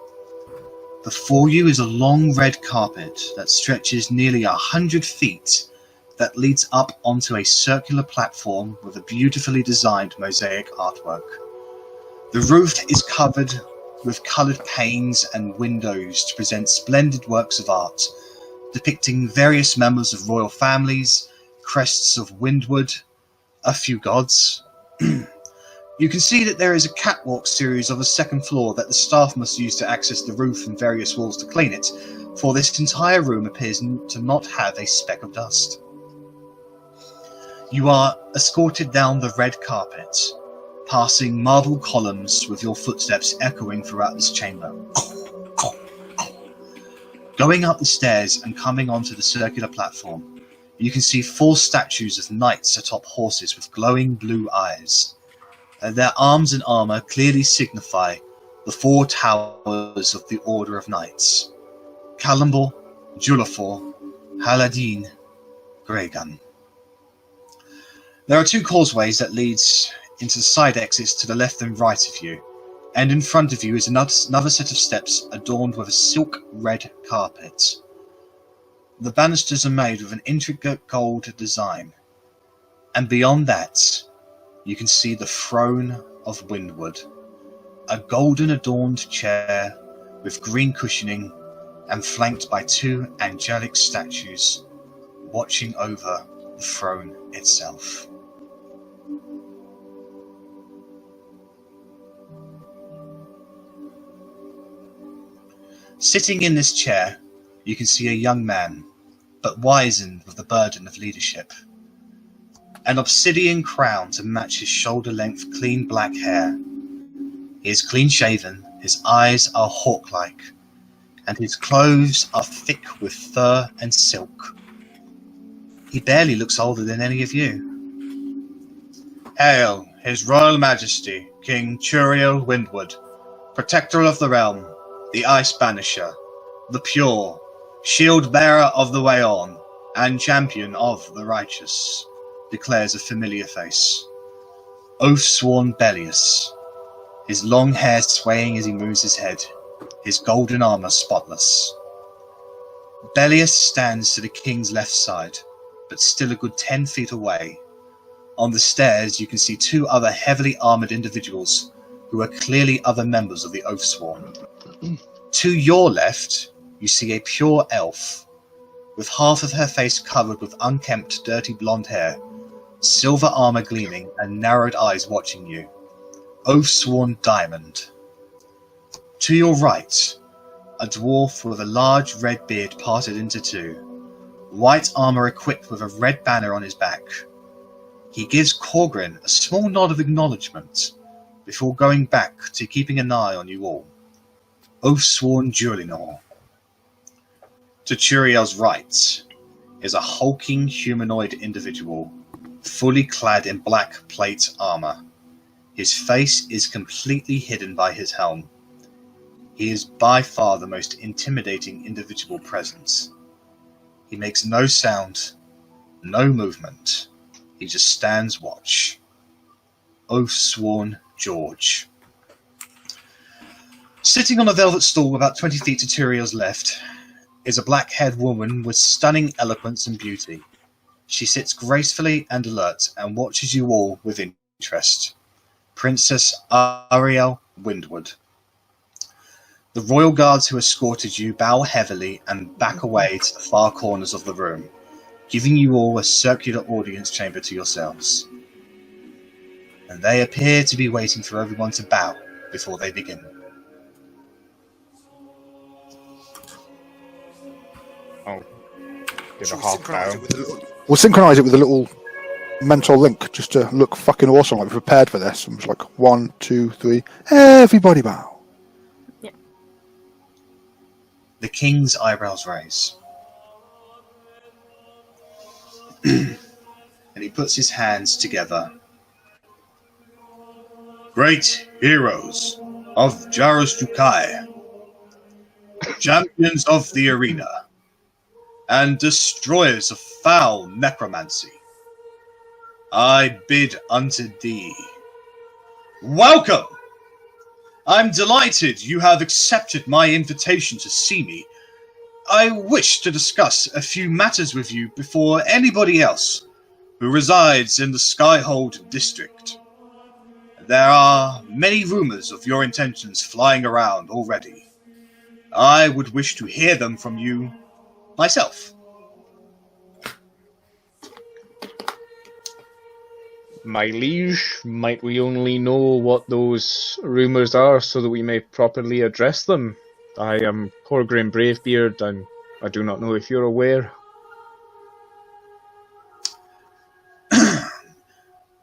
Before you is a long red carpet that stretches nearly 100 feet that leads up onto a circular platform with a beautifully designed mosaic artwork. The roof is covered with coloured panes and windows to present splendid works of art, depicting various members of royal families, crests of Windward, a few gods, You can see that there is a catwalk series on the second floor that the staff must use to access the roof and various walls to clean it, for this entire room appears to not have a speck of dust. You are escorted down the red carpet, passing marble columns with your footsteps echoing throughout this chamber. Going up the stairs and coming onto the circular platform, you can see 4 statues of knights atop horses with glowing blue eyes. Their arms and armour clearly signify the 4 towers of the Order of Knights: Callambor, Julafor, Haladin, Gregan. There are 2 causeways that leads into the side exits to the left and right of you, and in front of you is another set of steps adorned with a silk red carpet. The banisters are made with an intricate gold design, and beyond that you can see the throne of Windwood, a golden adorned chair with green cushioning and flanked by 2 angelic statues watching over the throne itself. Sitting in this chair, you can see a young man, but wizened with the burden of leadership. An obsidian crown to match his shoulder-length clean black hair. He is clean-shaven, his eyes are hawk-like, and his clothes are thick with fur and silk. He barely looks older than any of you. Hail, His Royal Majesty, King Turiel Windwood, Protector of the Realm, the Ice Banisher, the Pure, Shield-bearer of the Way On, and Champion of the Righteous, declares a familiar face. Oath-sworn Bellius, his long hair swaying as he moves his head, his golden armour spotless. Bellius stands to the king's left side, but still a good 10 feet away. On the stairs you can see 2 other heavily armoured individuals who are clearly other members of the Oathsworn. To your left, you see a pure elf, with half of her face covered with unkempt, dirty blonde hair, silver armour gleaming, and narrowed eyes watching you. Oathsworn Diamond. To your right, a dwarf with a large red beard parted into 2, white armour equipped with a red banner on his back. He gives Korgrin a small nod of acknowledgement before going back to keeping an eye on you all. Oathsworn Julinor. To Turiel's right is a hulking humanoid individual, fully clad in black plate armour. His face is completely hidden by his helm. He is by far the most intimidating individual present. He makes no sound, no movement. He just stands watch. Oathsworn George. Sitting on a velvet stool about 20 feet to Turiel's left is a black-haired woman with stunning eloquence and beauty. She sits gracefully and alert and watches you all with interest. Princess Ariel Windwood. The royal guards who escorted you bow heavily and back away to the far corners of the room, giving you all a circular audience chamber to yourselves. And they appear to be waiting for everyone to bow before they begin. Oh, give a half bow. We'll synchronise it with a little mental link just to look fucking awesome, like we're prepared for this. I'm just like 1, 2, 3, everybody bow. Yeah. The king's eyebrows raise. And he puts his hands together. Great heroes of Jarus Jukai, champions of the arena, and destroyers of foul necromancy, I bid unto thee, welcome! I'm delighted you have accepted my invitation to see me. I wish to discuss a few matters with you before anybody else who resides in the Skyhold district. There are many rumors of your intentions flying around already. I would wish to hear them from you myself. My liege, might we only know what those rumours are so that we may properly address them? I am Korgrin Bravebeard, and I do not know if you're aware.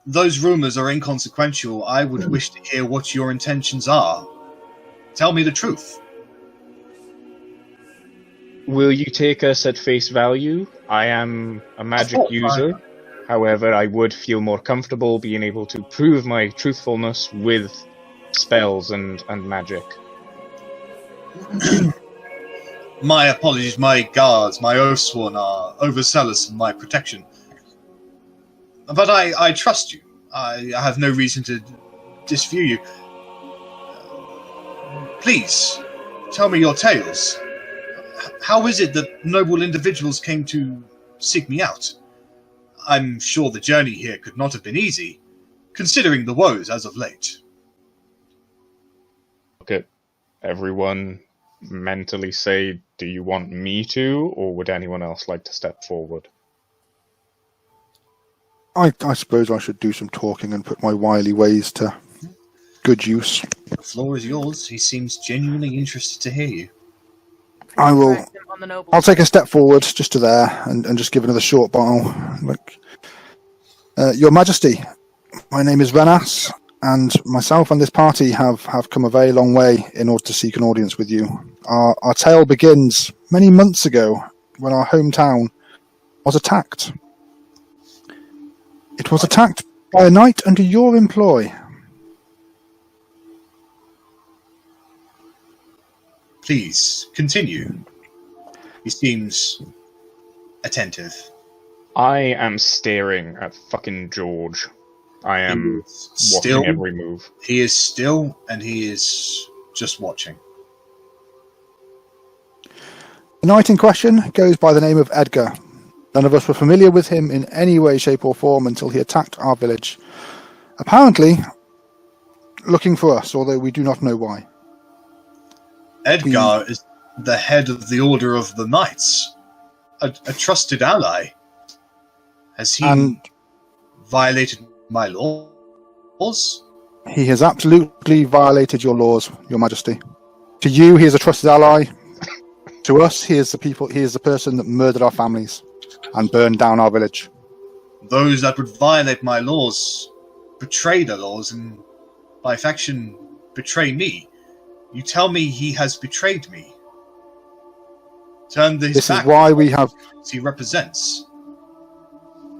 Those rumours are inconsequential. I would wish to hear what your intentions are. Tell me the truth. Will you take us at face value? I am a magic user. However, I would feel more comfortable being able to prove my truthfulness with spells and magic. My apologies, my guards, my oathsworn are overzealous in my protection. But I trust you. I have no reason to disview you. Please, tell me your tales. How is it that noble individuals came to seek me out? I'm sure the journey here could not have been easy, considering the woes as of late. Look at everyone mentally say, do you want me to, or would anyone else like to step forward? I suppose I should do some talking and put my wily ways to good use. The floor is yours. He seems genuinely interested to hear you. I will. Correct him on the noble. I'll take a step forward just to there and just give another short bow. Your Majesty, my name is Rennas, and myself and this party have come a very long way in order to seek an audience with you. Our tale begins many months ago when our hometown was attacked. It was attacked by a knight under your employ. Please, continue. He seems attentive. I am staring at fucking George. I am watching every move. He is still, and he is just watching. The knight in question goes by the name of Edgar. None of us were familiar with him in any way, shape or form until he attacked our village. Apparently, looking for us, although we do not know why. Edgar is the head of the Order of the Knights. A trusted ally. Has he violated my laws? He has absolutely violated your laws, Your Majesty. To you, he is a trusted ally. To us, he is the person that murdered our families and burned down our village. Those that would violate my laws betray the laws, and by faction betray me. You tell me he has betrayed me. Turn this back. Is why we have. He represents.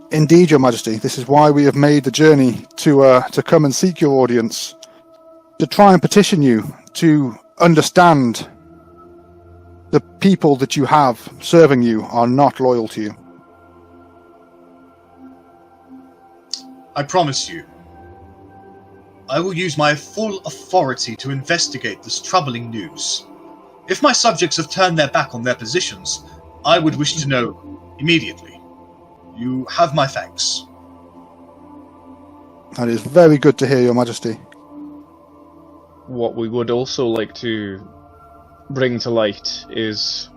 Indeed, Your Majesty. This is why we have made the journey to come and seek your audience, to try and petition you to understand the people that you have serving you are not loyal to you. I promise you, I will use my full authority to investigate this troubling news. If my subjects have turned their back on their positions, I would wish to know immediately. You have my thanks. That is very good to hear, Your Majesty. What we would also like to bring to light is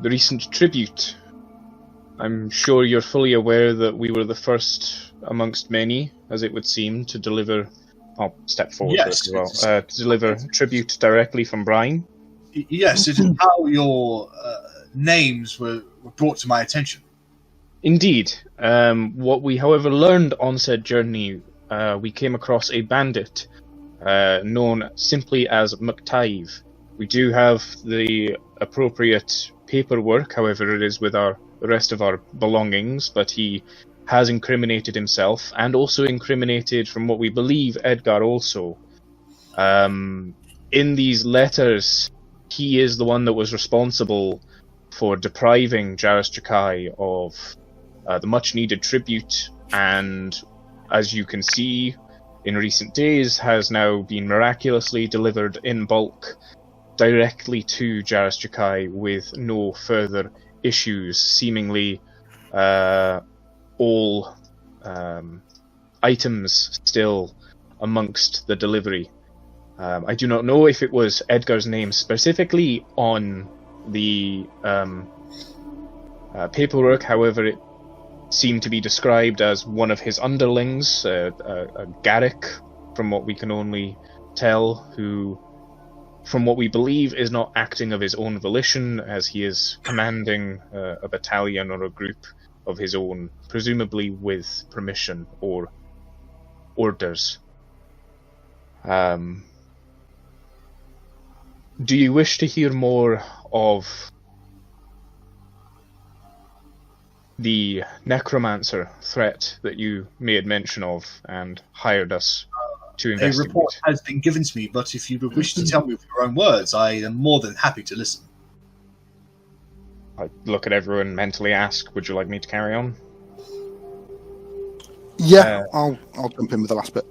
the recent tribute. I'm sure you're fully aware that we were the first amongst many, as it would seem, to deliver... I'll step forward as well. To deliver tribute directly from Brian. Yes, it is how your names were brought to my attention. Indeed. What we, however, learned on said journey, we came across a bandit known simply as McTive. We do have the appropriate paperwork, however, it is with the rest of our belongings, but he has incriminated himself, and also incriminated, from what we believe, Edgar also. In these letters, he is the one that was responsible for depriving Jairus Jakai of the much-needed tribute, and, as you can see, in recent days, has now been miraculously delivered in bulk directly to Jairus Jakai with no further issues, seemingly all items still amongst the delivery. I do not know if it was Edgar's name specifically on the paperwork, however, it seemed to be described as one of his underlings, a Garrick, from what we can only tell, who, from what we believe, is not acting of his own volition, as he is commanding a battalion or a group of his own, presumably with permission or orders. Do you wish to hear more of the necromancer threat that you made mention of and hired us to investigate? A report has been given to me, but if you wish to tell me with your own words, I am more than happy to listen. I look at everyone and mentally ask, would you like me to carry on? Yeah, I'll jump in with the last bit.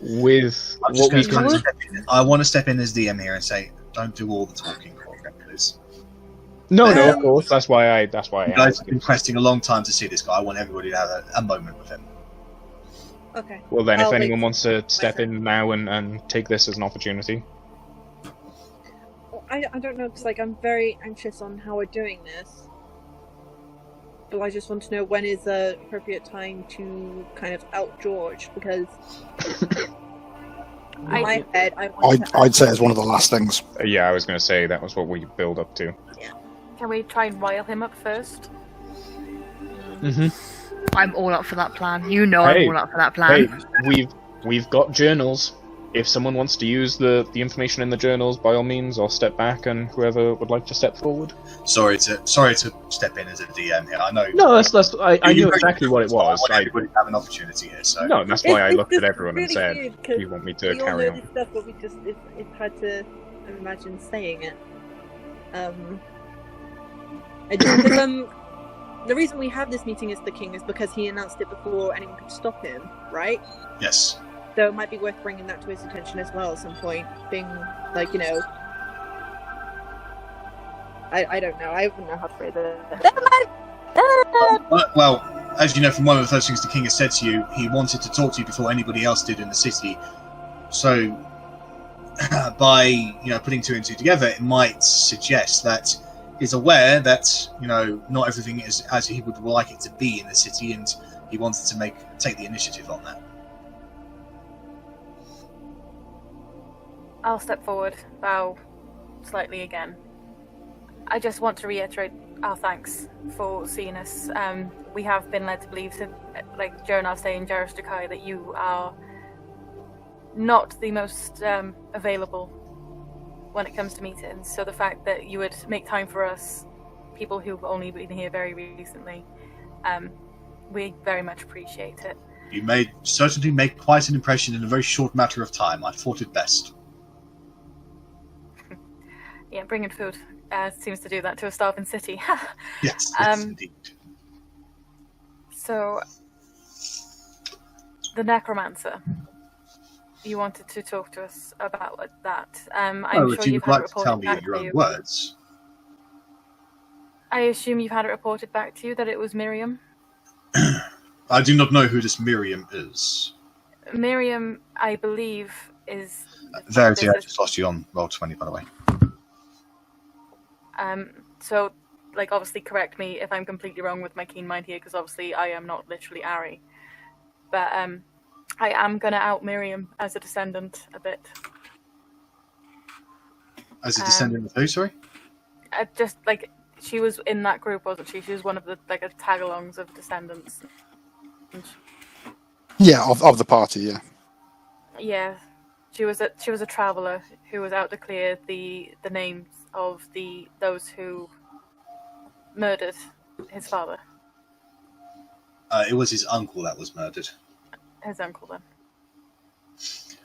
With I'm just what we going to can... step in. I want to step in as DM here and say, don't do all the talking, Korgrin, please. No, of course. That's why I You guys asked. have been requesting a long time to see this guy. I want everybody to have a moment with him. Okay. Well then, if I'll anyone wait. wants to step in now and take this as an opportunity. Well, I don't know, because I'm very anxious on how we're doing this. But I just want to know when is the appropriate time to kind of out George, because in my head, I'd say it's one of the last things. Yeah, I was going to say that was what we build up to. Can we try and rile him up first? Mm-hmm. I'm all up for that plan. You know Hey, I'm all up for that plan. Hey, we've got journals. If someone wants to use the information in the journals, by all means, I'll step back, and whoever would like to step forward. Sorry to step in as a DM here. I know. No, that's I knew exactly what it was. I want everybody to have an opportunity here. So No, that's why I It's looked at just everyone and really said, weird, "Do 'cause you want me to we all carry know on?" this stuff, but it's hard to imagine saying it. The reason we have this meeting as the king is because he announced it before anyone could stop him, right? yes. So it might be worth bringing that to his attention as well at some point. Being like, I don't know. I wouldn't know how to phrase it. Well, as you know from one of the first things the king has said to you, he wanted to talk to you before anybody else did in the city. So, by putting two and two together, it might suggest that he's aware that not everything is as he would like it to be in the city, and he wanted to take the initiative on that. I'll step forward, bow slightly again. I just want to reiterate our thanks for seeing us. We have been led to believe, like during our stay in Jaristakai, that you are not the most available when it comes to meetings. So the fact that you would make time for us, people who've only been here very recently, we very much appreciate it. You certainly made quite an impression in a very short matter of time. I thought it best. Yeah, bringing food seems to do that to a starving city. Yes, indeed. So, the necromancer. You wanted to talk to us about that. I'm if sure you you've would had like it to tell reported me back in your to own you. words. I assume you've had it reported back to you that it was Miriam? I do not know who this Miriam is. Miriam, I believe, is... Verity, I just lost you on Roll20, by the way. So, obviously correct me if I'm completely wrong with my keen mind here, because obviously I am not literally Arri. But, I am going to out Miriam as a descendant a bit. As a descendant of who, sorry? She was in that group, wasn't she? She was one of the, a tag-alongs of descendants. Yeah, of the party, yeah. Yeah. She was a traveller who was out to clear the names of those who murdered his father. It was his uncle that was murdered. His uncle, then.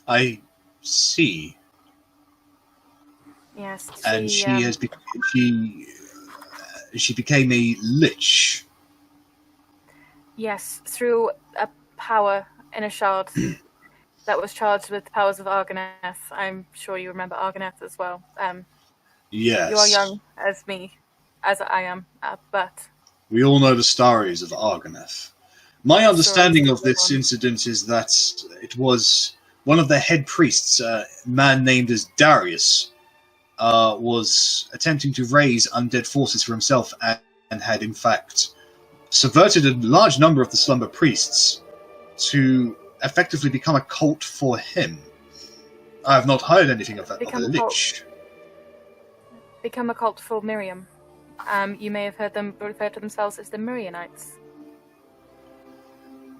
I see. Yes. And she became a lich. Yes, through a power in a shard that was charged with the powers of Argoneth. I'm sure you remember Argoneth as well. Yes. You are young as me, as I am, but... We all know the stories of Argoneth. My understanding of this incident is that it was one of the head priests, a man named as Darius, was attempting to raise undead forces for himself and had in fact subverted a large number of the slumber priests to effectively become a cult for him. I have not heard anything of that of the Lich. Become a cult for Miriam. You may have heard them refer to themselves as the Mirianites.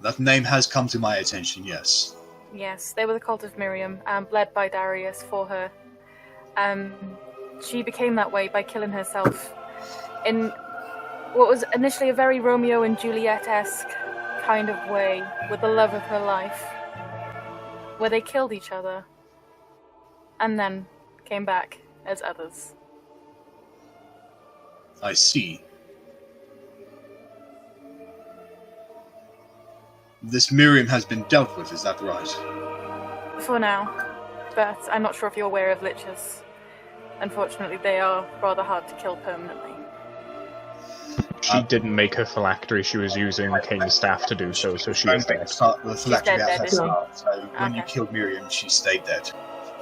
That name has come to my attention, yes. Yes, they were the cult of Miriam, led by Darius for her. She became that way by killing herself in what was initially a very Romeo and Juliet-esque kind of way with the love of her life, where they killed each other and then came back as others. I see. This Miriam has been dealt with, is that right? For now, but I'm not sure if you're aware of liches. Unfortunately, they are rather hard to kill permanently. She didn't make her phylactery, she was using King's staff to do so she is dead. The phylactery dead, outside isn't she? start, so when you Okay. killed Miriam, she stayed dead.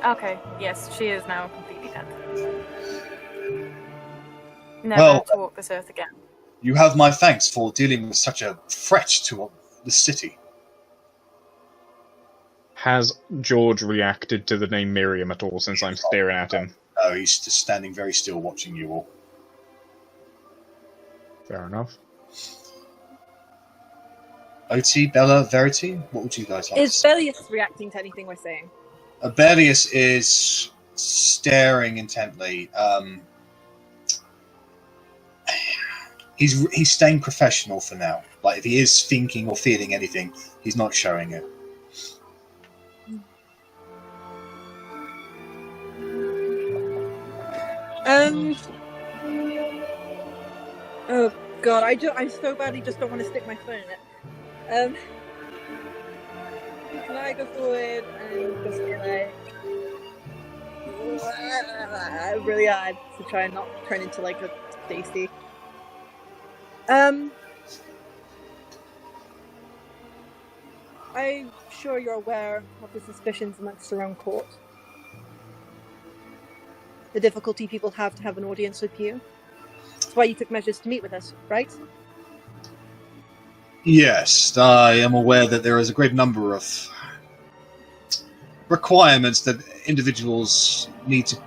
Okay, yes, she is now completely dead. Never Well, to walk this earth again. You have my thanks for dealing with such a threat to the city. Has George reacted to the name Miriam at all since I'm staring at him? No, he's just standing very still watching you all. Fair enough. Otti, Bella, Verity, what would you guys like to Is say? Bellius reacting to anything we're saying? Abelius is staring intently. He's staying professional for now. Like, if he is thinking or feeling anything, he's not showing it. Oh god, I so badly just don't want to stick my foot in it. Can I go forward and just be like really hard to try and not turn into like a Stacy? I'm sure you're aware of the suspicions amongst your own court. The difficulty people have to have an audience with you. That's why you took measures to meet with us, right? Yes, I am aware that there is a great number of requirements that individuals need to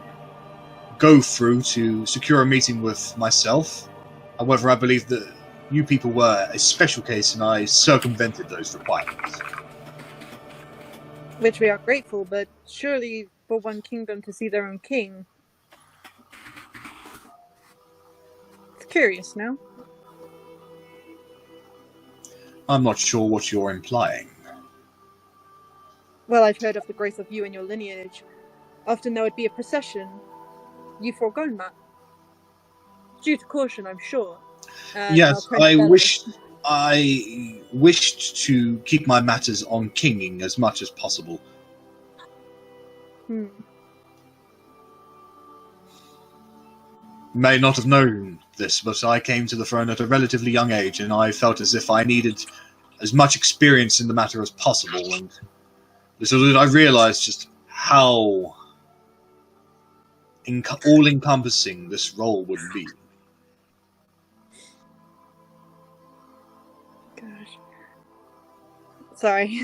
go through to secure a meeting with myself. However, I believe that you people were a special case and I circumvented those requirements. Which we are grateful, but surely for one kingdom to see their own king. It's curious, no? I'm not sure what you're implying. Well, I've heard of the growth of you and your lineage. Often there would be a procession. You've foregone that. Due to caution, I'm sure. Yes, I wished to keep my matters on kinging as much as possible. May not have known this, but I came to the throne at a relatively young age, and I felt as if I needed as much experience in the matter as possible, and little did I realize just how all-encompassing this role would be. Gosh. Sorry.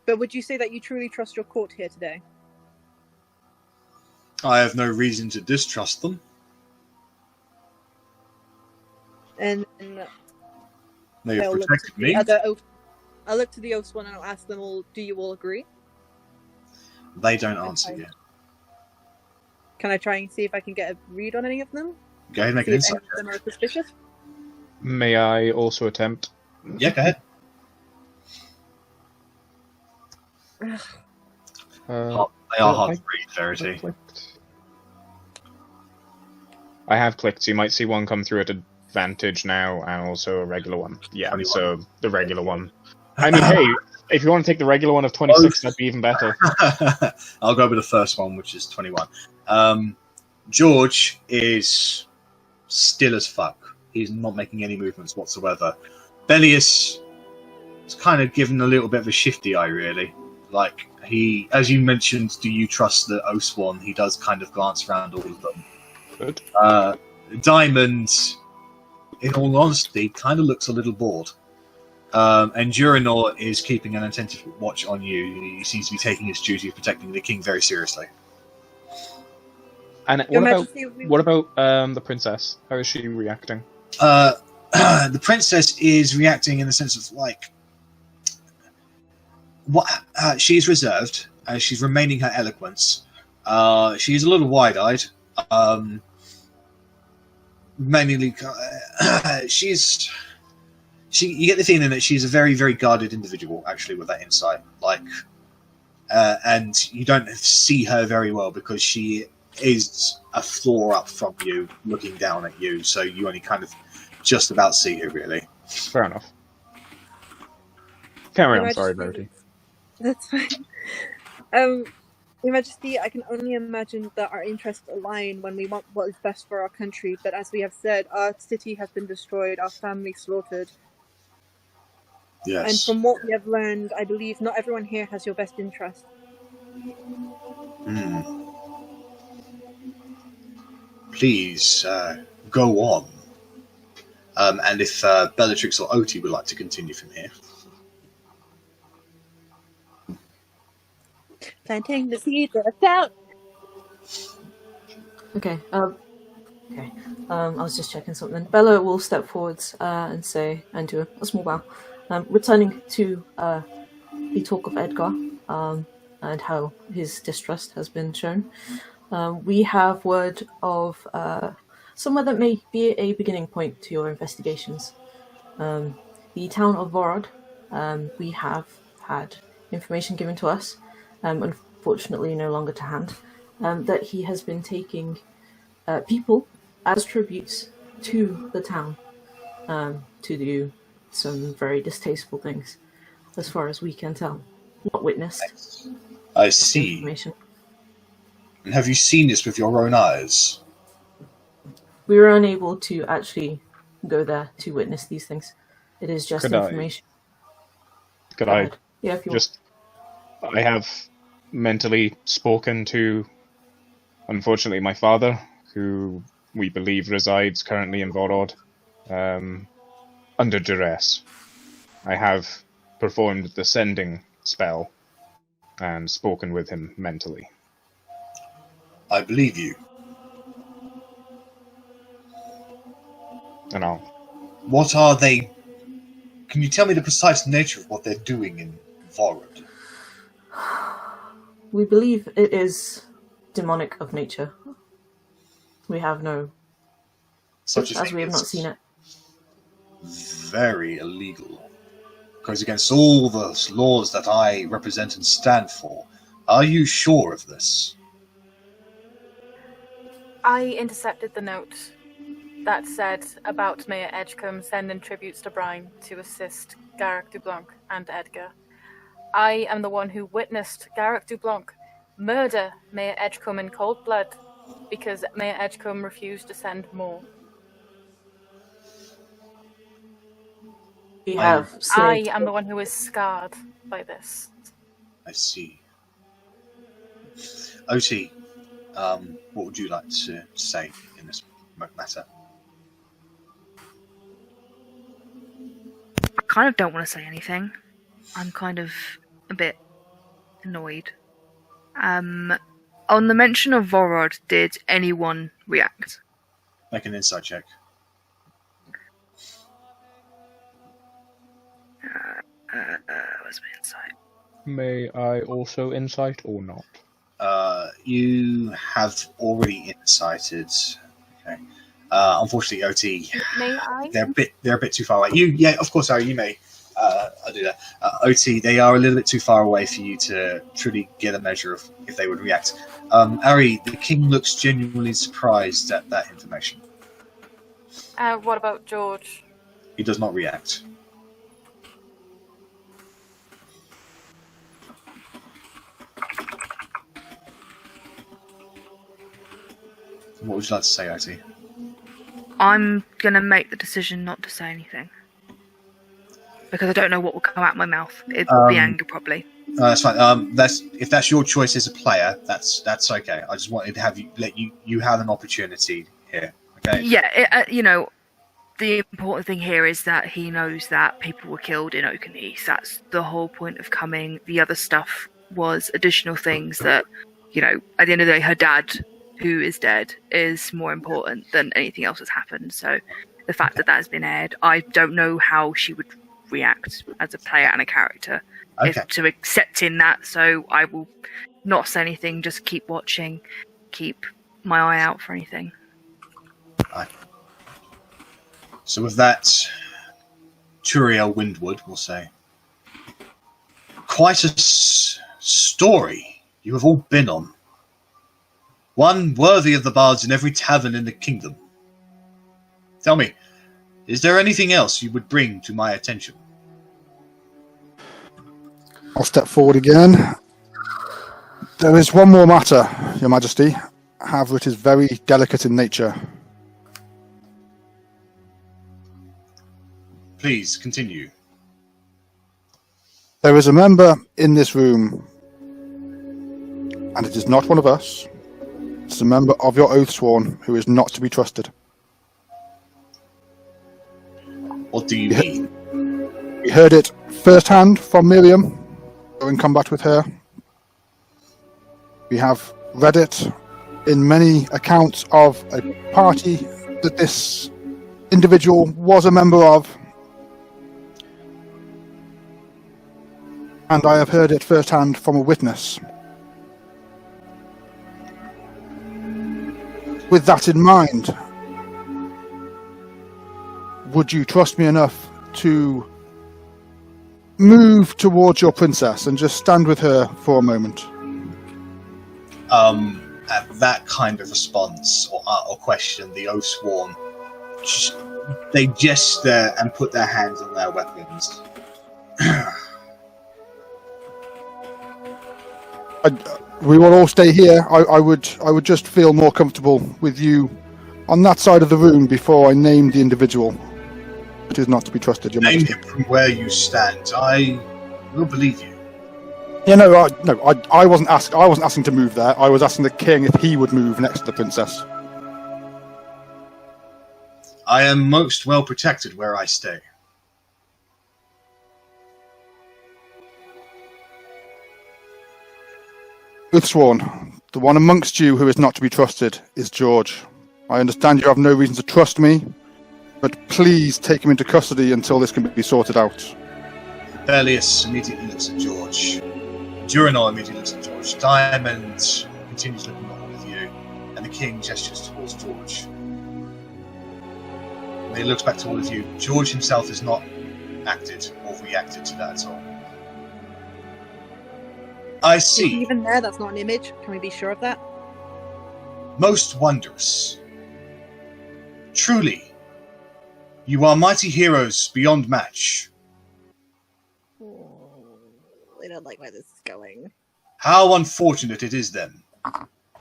But would you say that you truly trust your court here today? I have no reason to distrust them. And They have I'll look protected to me. I'll look to the oaths one and I'll ask them all, do you all agree? They don't answer yet. Can I try and see if I can get a read on any of them? Go ahead and make See an if any insight of them check. are suspicious? May I also attempt? Yeah, go ahead. They are hard to read, Verity. I have clicked, so you might see one come through at advantage now, and also a regular one. Yeah, 21. so the regular one. I mean, hey, if you want to take the regular one of 26, that'd be even better. I'll go with the first one, which is 21. George is still as fuck. He's not making any movements whatsoever. Bellius is kind of given a little bit of a shifty eye, really. Like, he, as you mentioned, do you trust the Oathsworn? He does kind of glance around all of them. Good. Diamond, in all honesty, kind of looks a little bored. And Durinor is keeping an attentive watch on you. He seems to be taking his duty of protecting the king very seriously. And Your what Majesty, about the princess? How is she reacting? The princess is reacting in the sense of, like, what she's reserved. She's remaining her eloquence. She's a little wide-eyed. Mainly, you get the feeling that she's a very, very guarded individual, actually, with that insight. Like, and you don't see her very well because she is a floor up from you, looking down at you, so you only kind of just about see her, really. Fair enough. Carry on, Your sorry, Majesty. Verity. That's fine. Your Majesty, I can only imagine that our interests align when we want what is best for our country, but as we have said, our city has been destroyed, our family slaughtered. Yes. And from what we have learned, I believe not everyone here has your best interest. Please, go on. And if Bellatrix or Otti would like to continue from here. Planting the seeds of doubt. Okay. Okay. I was just checking something. Bella will step forwards and say, and do a small bow. Returning to the talk of Edgar and how his distrust has been shown, we have word of somewhere that may be a beginning point to your investigations. The town of Vorod, we have had information given to us, unfortunately no longer to hand, that he has been taking people as tributes to the town to do some very distasteful things, as far as we can tell. Not witnessed. I see. Information. And have you seen this with your own eyes? We were unable to actually go there to witness these things. It is just information. Could I Yeah, if you just... I have mentally spoken to, unfortunately, my father, who we believe resides currently in Vorod, under duress. I have performed the sending spell and spoken with him mentally. I believe you. And I'll... What are they... Can you tell me the precise nature of what they're doing in Vorod? We believe it is demonic of nature. We have no... Such as we have not seen it. Very illegal. Goes against all the laws that I represent and stand for. Are you sure of this? I intercepted the note that said about Mayor Edgecombe sending tributes to Brian to assist Garrick Dublanc and Edgar. I am the one who witnessed Garrick Dublanc murder Mayor Edgecombe in cold blood because Mayor Edgecombe refused to send more. We have I am the one who is scarred by this. I see. Otti, what would you like to say in this matter? I kind of don't want to say anything. I'm kind of a bit annoyed. On the mention of Vorod, did anyone react? Make an insight check. Where's my insight? May I also insight or not? You have already incited. Okay. Unfortunately, Otti, May I? they're a bit too far away. Yeah, of course, Arri, you may. I'll do that. Otti, they are a little bit too far away for you to truly get a measure of if they would react. Arri, the king looks genuinely surprised at that information. What about George? He does not react. What would you like to say, Otti? I'm gonna make the decision not to say anything. Because I don't know what will come out of my mouth. It will be anger, probably. That's fine. If that's your choice as a player, that's okay. I just wanted to have you have an opportunity here. Okay. Yeah, the important thing here is that he knows that people were killed in Oakenheath. That's the whole point of coming. The other stuff was additional things that, at the end of the day, her dad, who is dead, is more important than anything else that's happened. So the fact that has been aired, I don't know how she would react as a player and a character to accepting that. So I will not say anything, just keep watching, keep my eye out for anything. So with that, Turiel Windwood will say, quite a story you have all been on. One worthy of the bards in every tavern in the kingdom. Tell me, is there anything else you would bring to my attention? I'll step forward again. There is one more matter, Your Majesty. However, it is very delicate in nature. Please, continue. There is a member in this room, and it is not one of us. It's a member of your Oathsworn who is not to be trusted. What do you mean? We heard it firsthand from Miriam. Go in combat with her. We have read it in many accounts of a party that this individual was a member of. And I have heard it firsthand from a witness. With that in mind, would you trust me enough to move towards your princess and just stand with her for a moment? At that kind of response or question, the Oathsworn, they gesture and put their hands on their weapons. We will all stay here. I would just feel more comfortable with you on that side of the room before I name the individual. It is not to be trusted, Your Majesty. Name him from where you stand. I will believe you. Yeah, I wasn't asking to move there. I was asking the king if he would move next to the princess. I am most well protected where I stay. Oathsworn, the one amongst you who is not to be trusted is George. I understand you have no reason to trust me, but please take him into custody until this can be sorted out. Berlius immediately looks at George. Durinor immediately looks at George. Diamond continues looking on with you, and the king gestures towards George. When he looks back to all of you, George himself has not acted or reacted to that at all. I see. Even there, that's not an image. Can we be sure of that? Most wondrous. Truly, you are mighty heroes beyond match. I don't like where this is going. How unfortunate it is, then,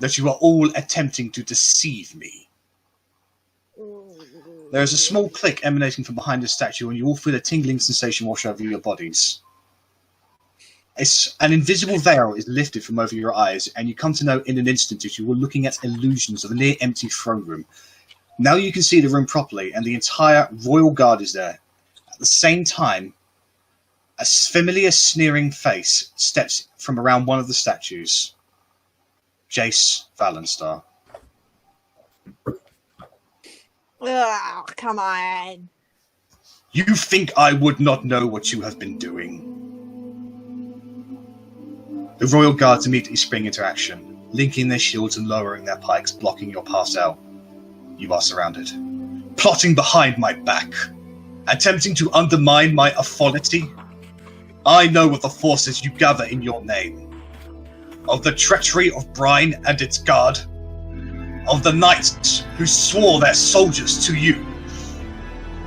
that you are all attempting to deceive me. There is a small click emanating from behind the statue, and you all feel a tingling sensation wash over your bodies. An invisible veil is lifted from over your eyes, and you come to know in an instant that you were looking at illusions of a near-empty throne room. Now you can see the room properly, and the entire royal guard is there. At the same time, a familiar sneering face steps from around one of the statues. Jace Valenstar. Oh, come on. You think I would not know what you have been doing? The royal guards immediately spring into action, linking their shields and lowering their pikes, blocking your pass out. You are surrounded. Plotting behind my back, attempting to undermine my authority. I know of the forces you gather in your name, of the treachery of Brine and its guard, of the knights who swore their soldiers to you,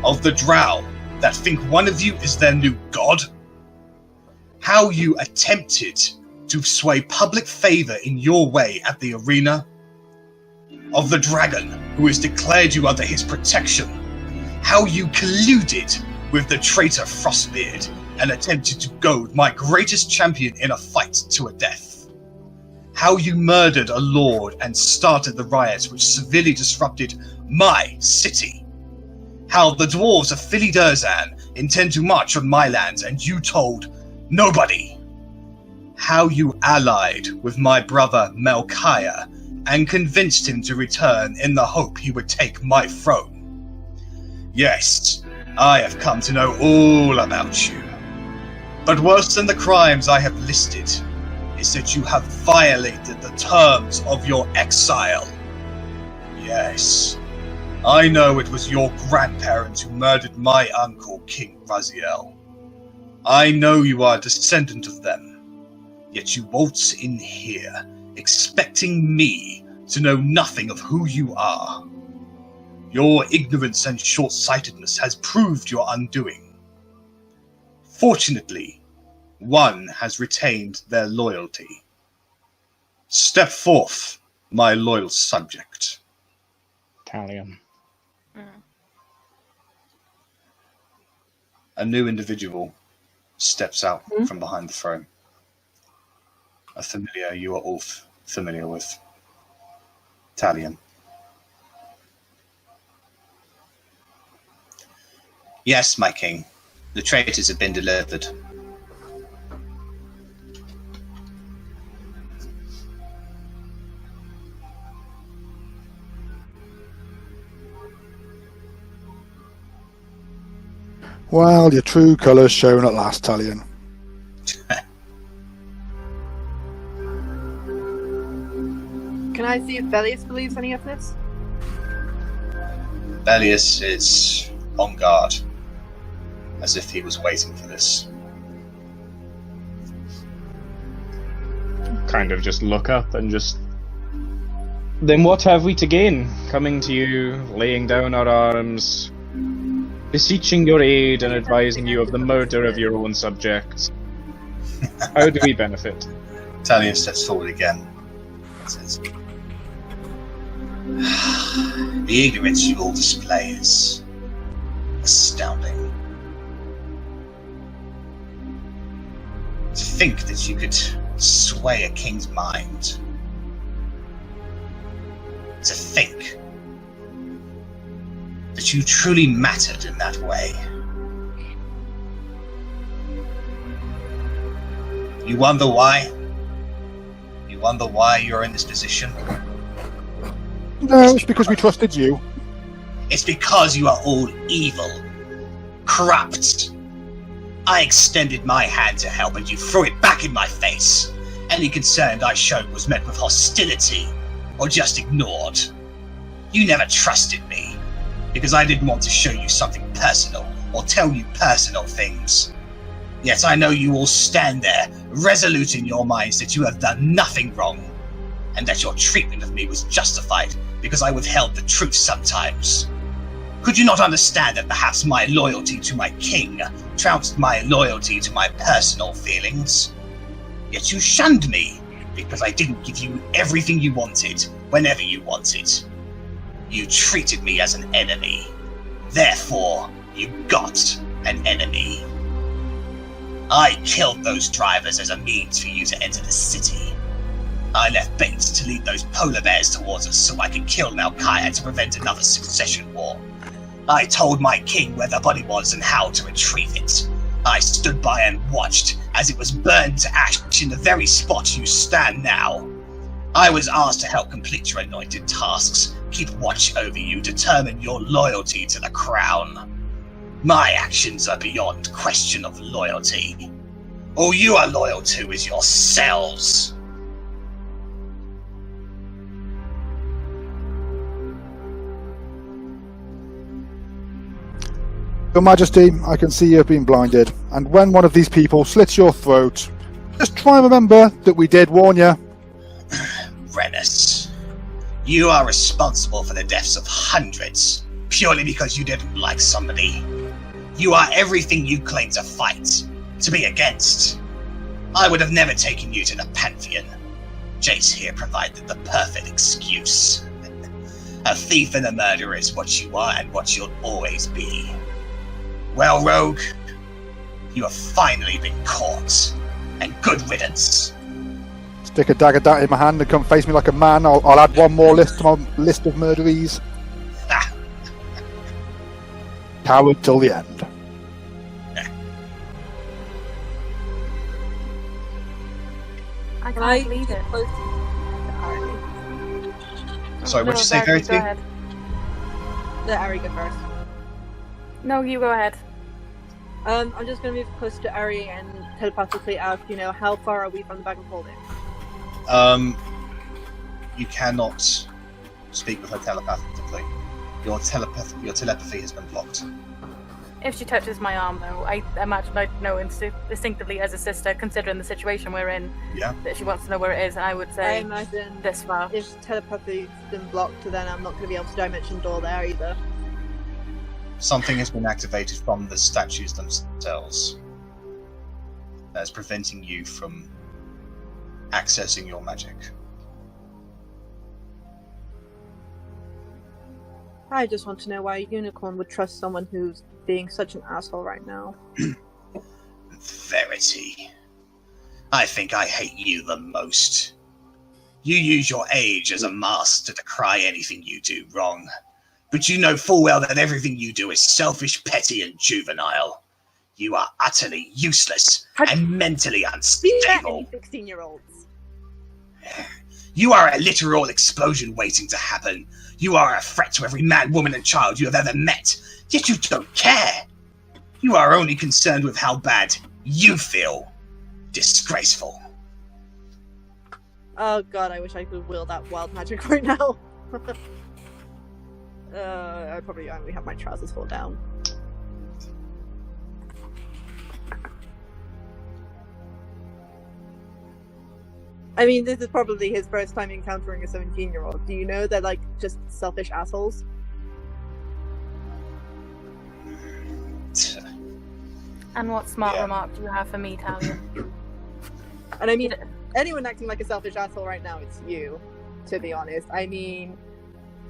of the drow that think one of you is their new god, how you attempted to sway public favor in your way at the arena, of the dragon who has declared you under his protection, how you colluded with the traitor Frostbeard and attempted to goad my greatest champion in a fight to a death. How you murdered a lord and started the riots which severely disrupted my city. How the dwarves of Philly-Durzan intend to march on my lands and you told nobody. How you allied with my brother Melchiah and convinced him to return in the hope he would take my throne. Yes, I have come to know all about you. But worse than the crimes I have listed is that you have violated the terms of your exile. Yes, I know it was your grandparents who murdered my uncle, King Raziel. I know you are a descendant of them, yet you waltz in here, expecting me to know nothing of who you are. Your ignorance and short-sightedness has proved your undoing. Fortunately, one has retained their loyalty. Step forth, my loyal subject. Talion. A new individual steps out from behind the throne. A familiar you are all familiar with. Talion. Yes, my king. The traitors have been delivered. Well, your true colours shown at last, Talion. Can I see if Bellius believes any of this? Bellius is on guard, as if he was waiting for this. Kind of just look up and just... Then what have we to gain? Coming to you, laying down our arms, beseeching your aid and advising you of the murder of your own subjects. How do we benefit? Talion steps forward again. Says, the ignorance you all display is astounding. To think that you could sway a king's mind. To think that you truly mattered in that way. You wonder why? You wonder why you're in this position? No, it's because we trusted you. It's because you are all evil. Corrupt. I extended my hand to help and you threw it back in my face. Any concern I showed was met with hostility, or just ignored. You never trusted me, because I didn't want to show you something personal, or tell you personal things. Yet I know you all stand there, resolute in your minds that you have done nothing wrong, and that your treatment of me was justified because I withheld the truth sometimes. Could you not understand that perhaps my loyalty to my king trounced my loyalty to my personal feelings? Yet you shunned me because I didn't give you everything you wanted, whenever you wanted. You treated me as an enemy. Therefore, you got an enemy. I killed those drivers as a means for you to enter the city. I left Bates to lead those polar bears towards us so I could kill Melchiah to prevent another succession war. I told my king where the body was and how to retrieve it. I stood by and watched as it was burned to ash in the very spot you stand now. I was asked to help complete your anointed tasks, keep watch over you, determine your loyalty to the crown. My actions are beyond question of loyalty. All you are loyal to is yourselves. Your Majesty, I can see you have been blinded, and when one of these people slits your throat, just try and remember that we did warn you. Rennas, you are responsible for the deaths of hundreds, purely because you didn't like somebody. You are everything you claim to fight, to be against. I would have never taken you to the Pantheon. Jace here provided the perfect excuse. A thief and a murderer is what you are and what you'll always be. Well, Rogue, You have finally been caught. And good riddance. Stick a dagger down in my hand and come face me like a man. I'll add one more list to my list of murderies. Ah. Coward till the end. I Can I can't believe it. close to Arri? Sorry, what'd you say, Verity, Verity? go ahead. Let Arri go first. No, you go ahead. I'm just going to move close to Arri and telepathically ask, how far are we from the bag of holding? You cannot speak with her telepathically. Your telepathy has been blocked. If she touches my arm, though, I imagine I'd know instinctively as a sister, considering the situation we're in, that she wants to know where it is, and I would I say imagine this far. if telepathy's been blocked, then I'm not going to be able to dimension door there either. Something has been activated from the statues themselves that is preventing you from accessing your magic. I just want to know why a unicorn would trust someone who's being such an asshole right now. Verity. I think I hate you the most. You use your age as a mask to decry anything you do wrong. But you know full well that everything you do is selfish, petty, and juvenile. You are utterly useless and mentally unstable. 16-year-olds. You are a literal explosion waiting to happen. You are a threat to every man, woman, and child you have ever met. Yet you don't care. You are only concerned with how bad you feel. Disgraceful. Oh god, I wish I could wield that wild magic right now. I probably only have my trousers fall down. I mean, this is probably his first time encountering a 17-year-old. Do you know they're, just selfish assholes? And what smart remark do you have for me, Talia? And I mean, anyone acting like a selfish asshole right now, it's you, to be honest. I mean,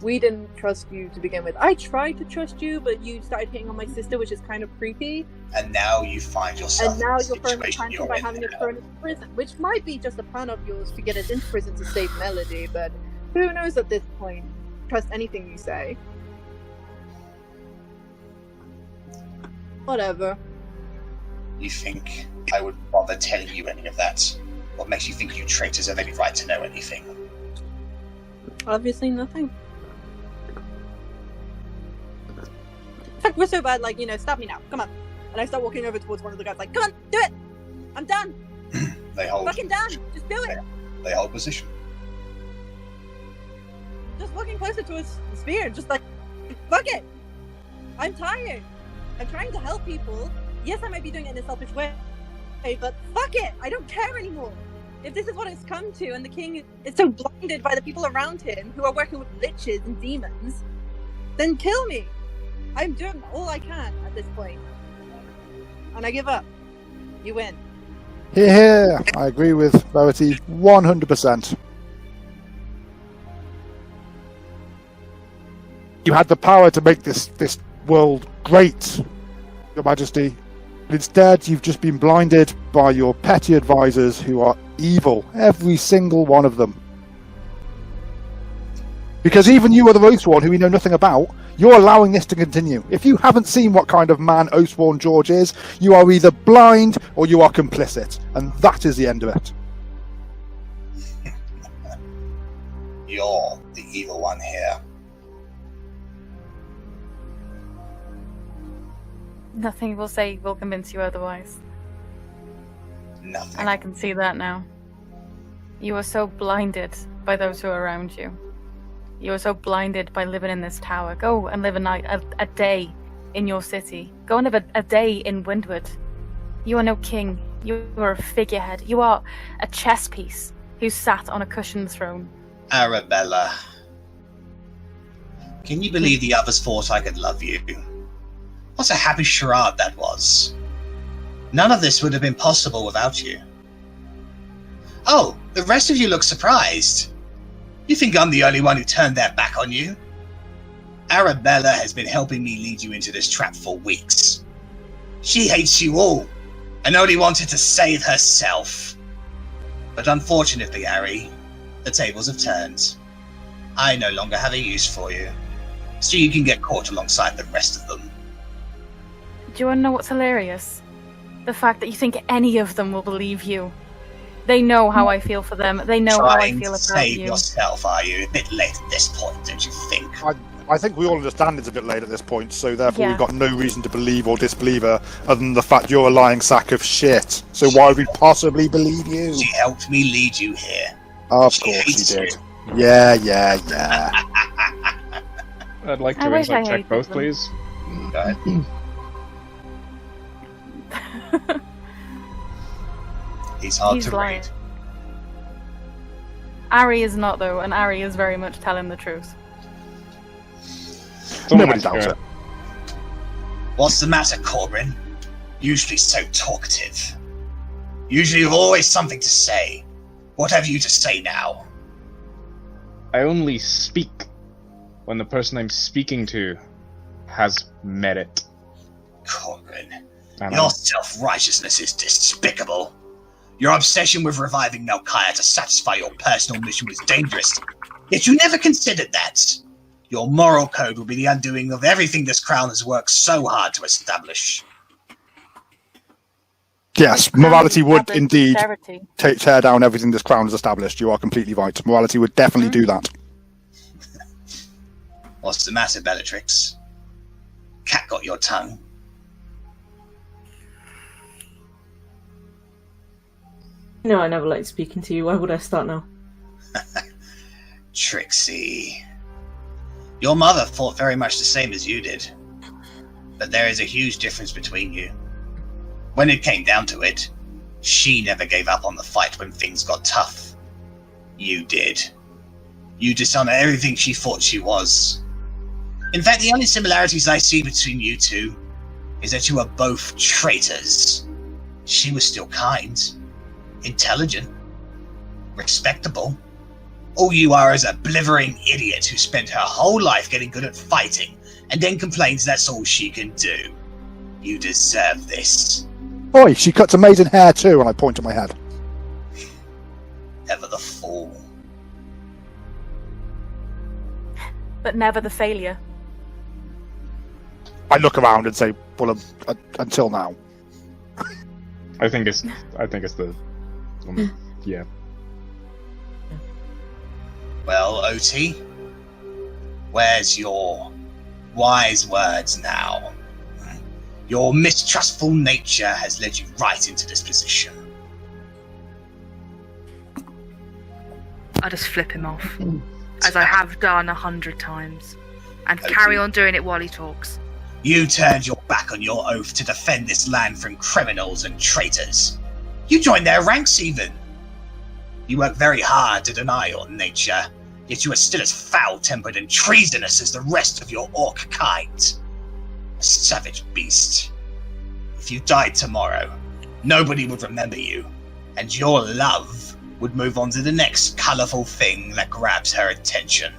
we didn't trust you to begin with. I tried to trust you, but you started hitting on my sister, which is kind of creepy. And now you find yourself and now in a you're throwing a situation tantrum by having her thrown into prison, which might be just a plan of yours to get us into prison to save Melody, but who knows at this point? Trust anything you say. Whatever. You think I would bother telling you any of that? What makes you think you traitors have any right to know anything? Obviously nothing. In fact, we're so bad, stop me now, come on. And I start walking over towards one of the guys, come on, do it! I'm done! They hold. Fucking done! Just do it! They hold position. Just walking closer towards the spear and just fuck it! I'm tired! I'm trying to help people. Yes, I might be doing it in a selfish way, but fuck it! I don't care anymore! If this is what it's come to, and the king is so blinded by the people around him who are working with liches and demons, then kill me! I'm doing all I can at this point. And I give up. You win. Here, I agree with Verity 100%. You had the power to make this world great, Your Majesty. But instead, you've just been blinded by your petty advisors who are evil. Every single one of them. Because even you are the Oathsworn, who we know nothing about, you're allowing this to continue. If you haven't seen what kind of man Oathsworn George is, you are either blind or you are complicit. And that is the end of it. You're the evil one here. Nothing we'll say will convince you otherwise. Nothing. And I can see that now. You are so blinded by those who are around you. You are so blinded by living in this tower. Go and live a day in your city. Go and live a day in Windward. You are no king. You are a figurehead. You are a chess piece who sat on a cushioned throne. Arrabella. Can you believe the others thought I could love you? What a happy charade that was. None of this would have been possible without you. Oh, the rest of you look surprised. You think I'm the only one who turned their back on you? Arrabella has been helping me lead you into this trap for weeks. She hates you all, and only wanted to save herself. But unfortunately, Arri, the tables have turned. I no longer have a use for you, so you can get caught alongside the rest of them. Do you want to know what's hilarious? The fact that you think any of them will believe you. They know how I feel for them. They know how I feel about save you. yourself, are you? A bit late at this point, don't you think? I think we all understand it's a bit late at this point, so therefore Yeah. we've got no reason to believe or disbelieve her, other than the fact you're a lying sack of shit. So why would we possibly believe you? She helped me lead you here. Of She course hates she did. Yeah. I'd like I to wish I insight check hated both, them. please. Go ahead. He's hard He's to lying. read. Arri is not, though, and Arri is very much telling the truth. Nobody doubts it. What's the matter, Korgrin? Usually so talkative. Usually you've always something to say. What have you to say now? I only speak when the person I'm speaking to has merit. Korgrin, And your self-righteousness is despicable. Your obsession with reviving Melchiah to satisfy your personal mission was dangerous, yet you never considered that. Your moral code will be the undoing of everything this crown has worked so hard to establish. Yes, morality would Added indeed Verity. tear down everything this crown has established. You are completely right. Morality would definitely do that. What's the matter, Bellatrix? Cat got your tongue. No, I never liked speaking to you. Why would I start now? Trixie. Your mother thought very much the same as you did. But there is a huge difference between you. When it came down to it, she never gave up on the fight when things got tough. You did. You dishonor everything she thought she was. In fact, the only similarities I see between you two is that you are both traitors. She was still kind, intelligent, respectable. All you are is a blithering idiot who spent her whole life getting good at fighting and then complains that's all she can do. You deserve this. Oi, she cuts amazing hair too, and I point to my head. Ever the fool. But never the failure. I look around and say, well, until now. I think it's the yeah. Well, Otti, where's your wise words now? Your mistrustful nature has led you right into this position. I just flip him off, as I have done 100 times, and carry on doing it while he talks. You turned your back on your oath to defend this land from criminals and traitors. You joined their ranks even. You work very hard to deny your nature, yet you are still as foul-tempered and treasonous as the rest of your orc kind. A savage beast. If you died tomorrow, nobody would remember you, and your love would move on to the next colourful thing that grabs her attention.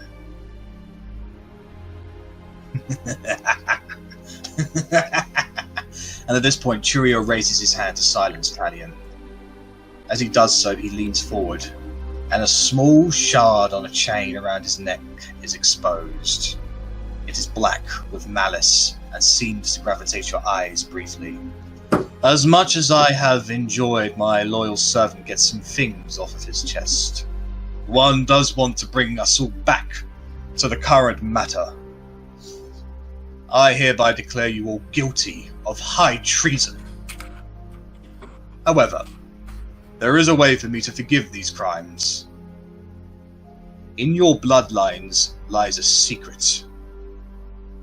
And at this point, Churio raises his hand to silence Talion. As he does so, he leans forward, and a small shard on a chain around his neck is exposed. It is black with malice and seems to gravitate your eyes briefly. As much as I have enjoyed my loyal servant get some things off of his chest, one does want to bring us all back to the current matter. I hereby declare you all guilty of high treason. However, there is a way for me to forgive these crimes. In your bloodlines lies a secret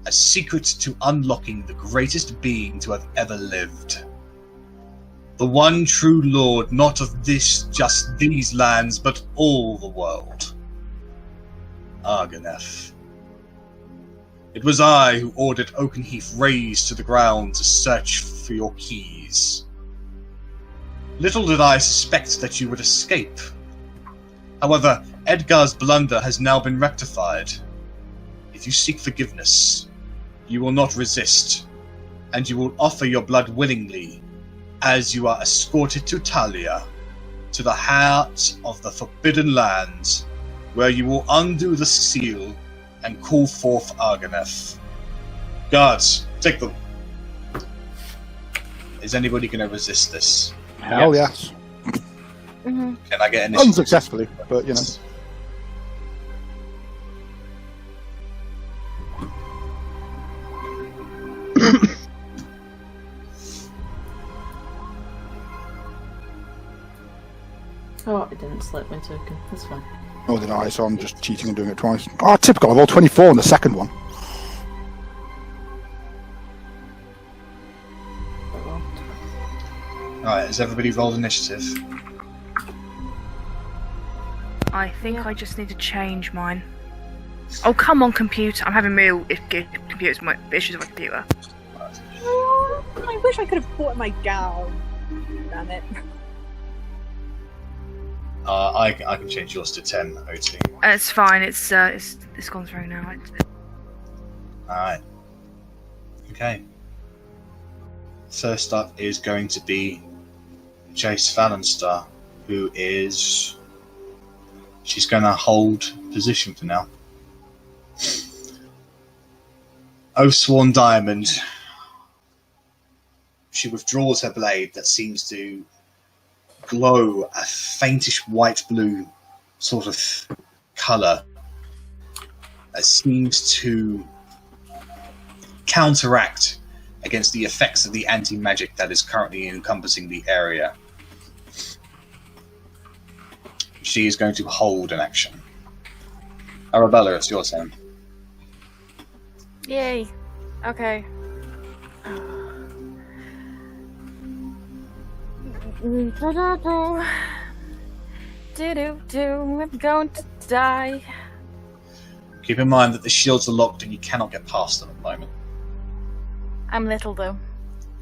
to unlocking the greatest being to have ever lived. The one true lord, not of just these lands, but all the world. Argonef. It was I who ordered Oakenheath razed to the ground to search for your keys. Little did I suspect that you would escape. However, Edgar's blunder has now been rectified. If you seek forgiveness, you will not resist, and you will offer your blood willingly as you are escorted to Talia, to the heart of the Forbidden Lands, where you will undo the seal and call forth Arganeth. Guards, take them. Is anybody going to resist this? Hell yes. Mm-hmm. Can I get initiative? Unsuccessfully, but you know. Oh, I didn't select my token. That's fine. Nor did I, so I'm just cheating and doing it twice. Oh, typical. I rolled 24 on the second one. Oh, well. Alright, has everybody rolled initiative? I think I just need to change mine. Oh, come on, computer. I'm having real issues with my computer. I wish I could have bought my gown. Damn it. I can change yours to 10, OT. It's fine. It's gone through now. Alright. Okay. First up is going to be Jace Falenstar, who is... She's going to hold position for now. Oathsworn Diamond. She withdraws her blade that seems to glow a faintish white-blue sort of colour that seems to counteract against the effects of the anti-magic that is currently encompassing the area. She is going to hold an action. Arrabella, it's your turn. Yay. Okay. I'm going to die. Keep in mind that the shields are locked and you cannot get past them at the moment. I'm little though.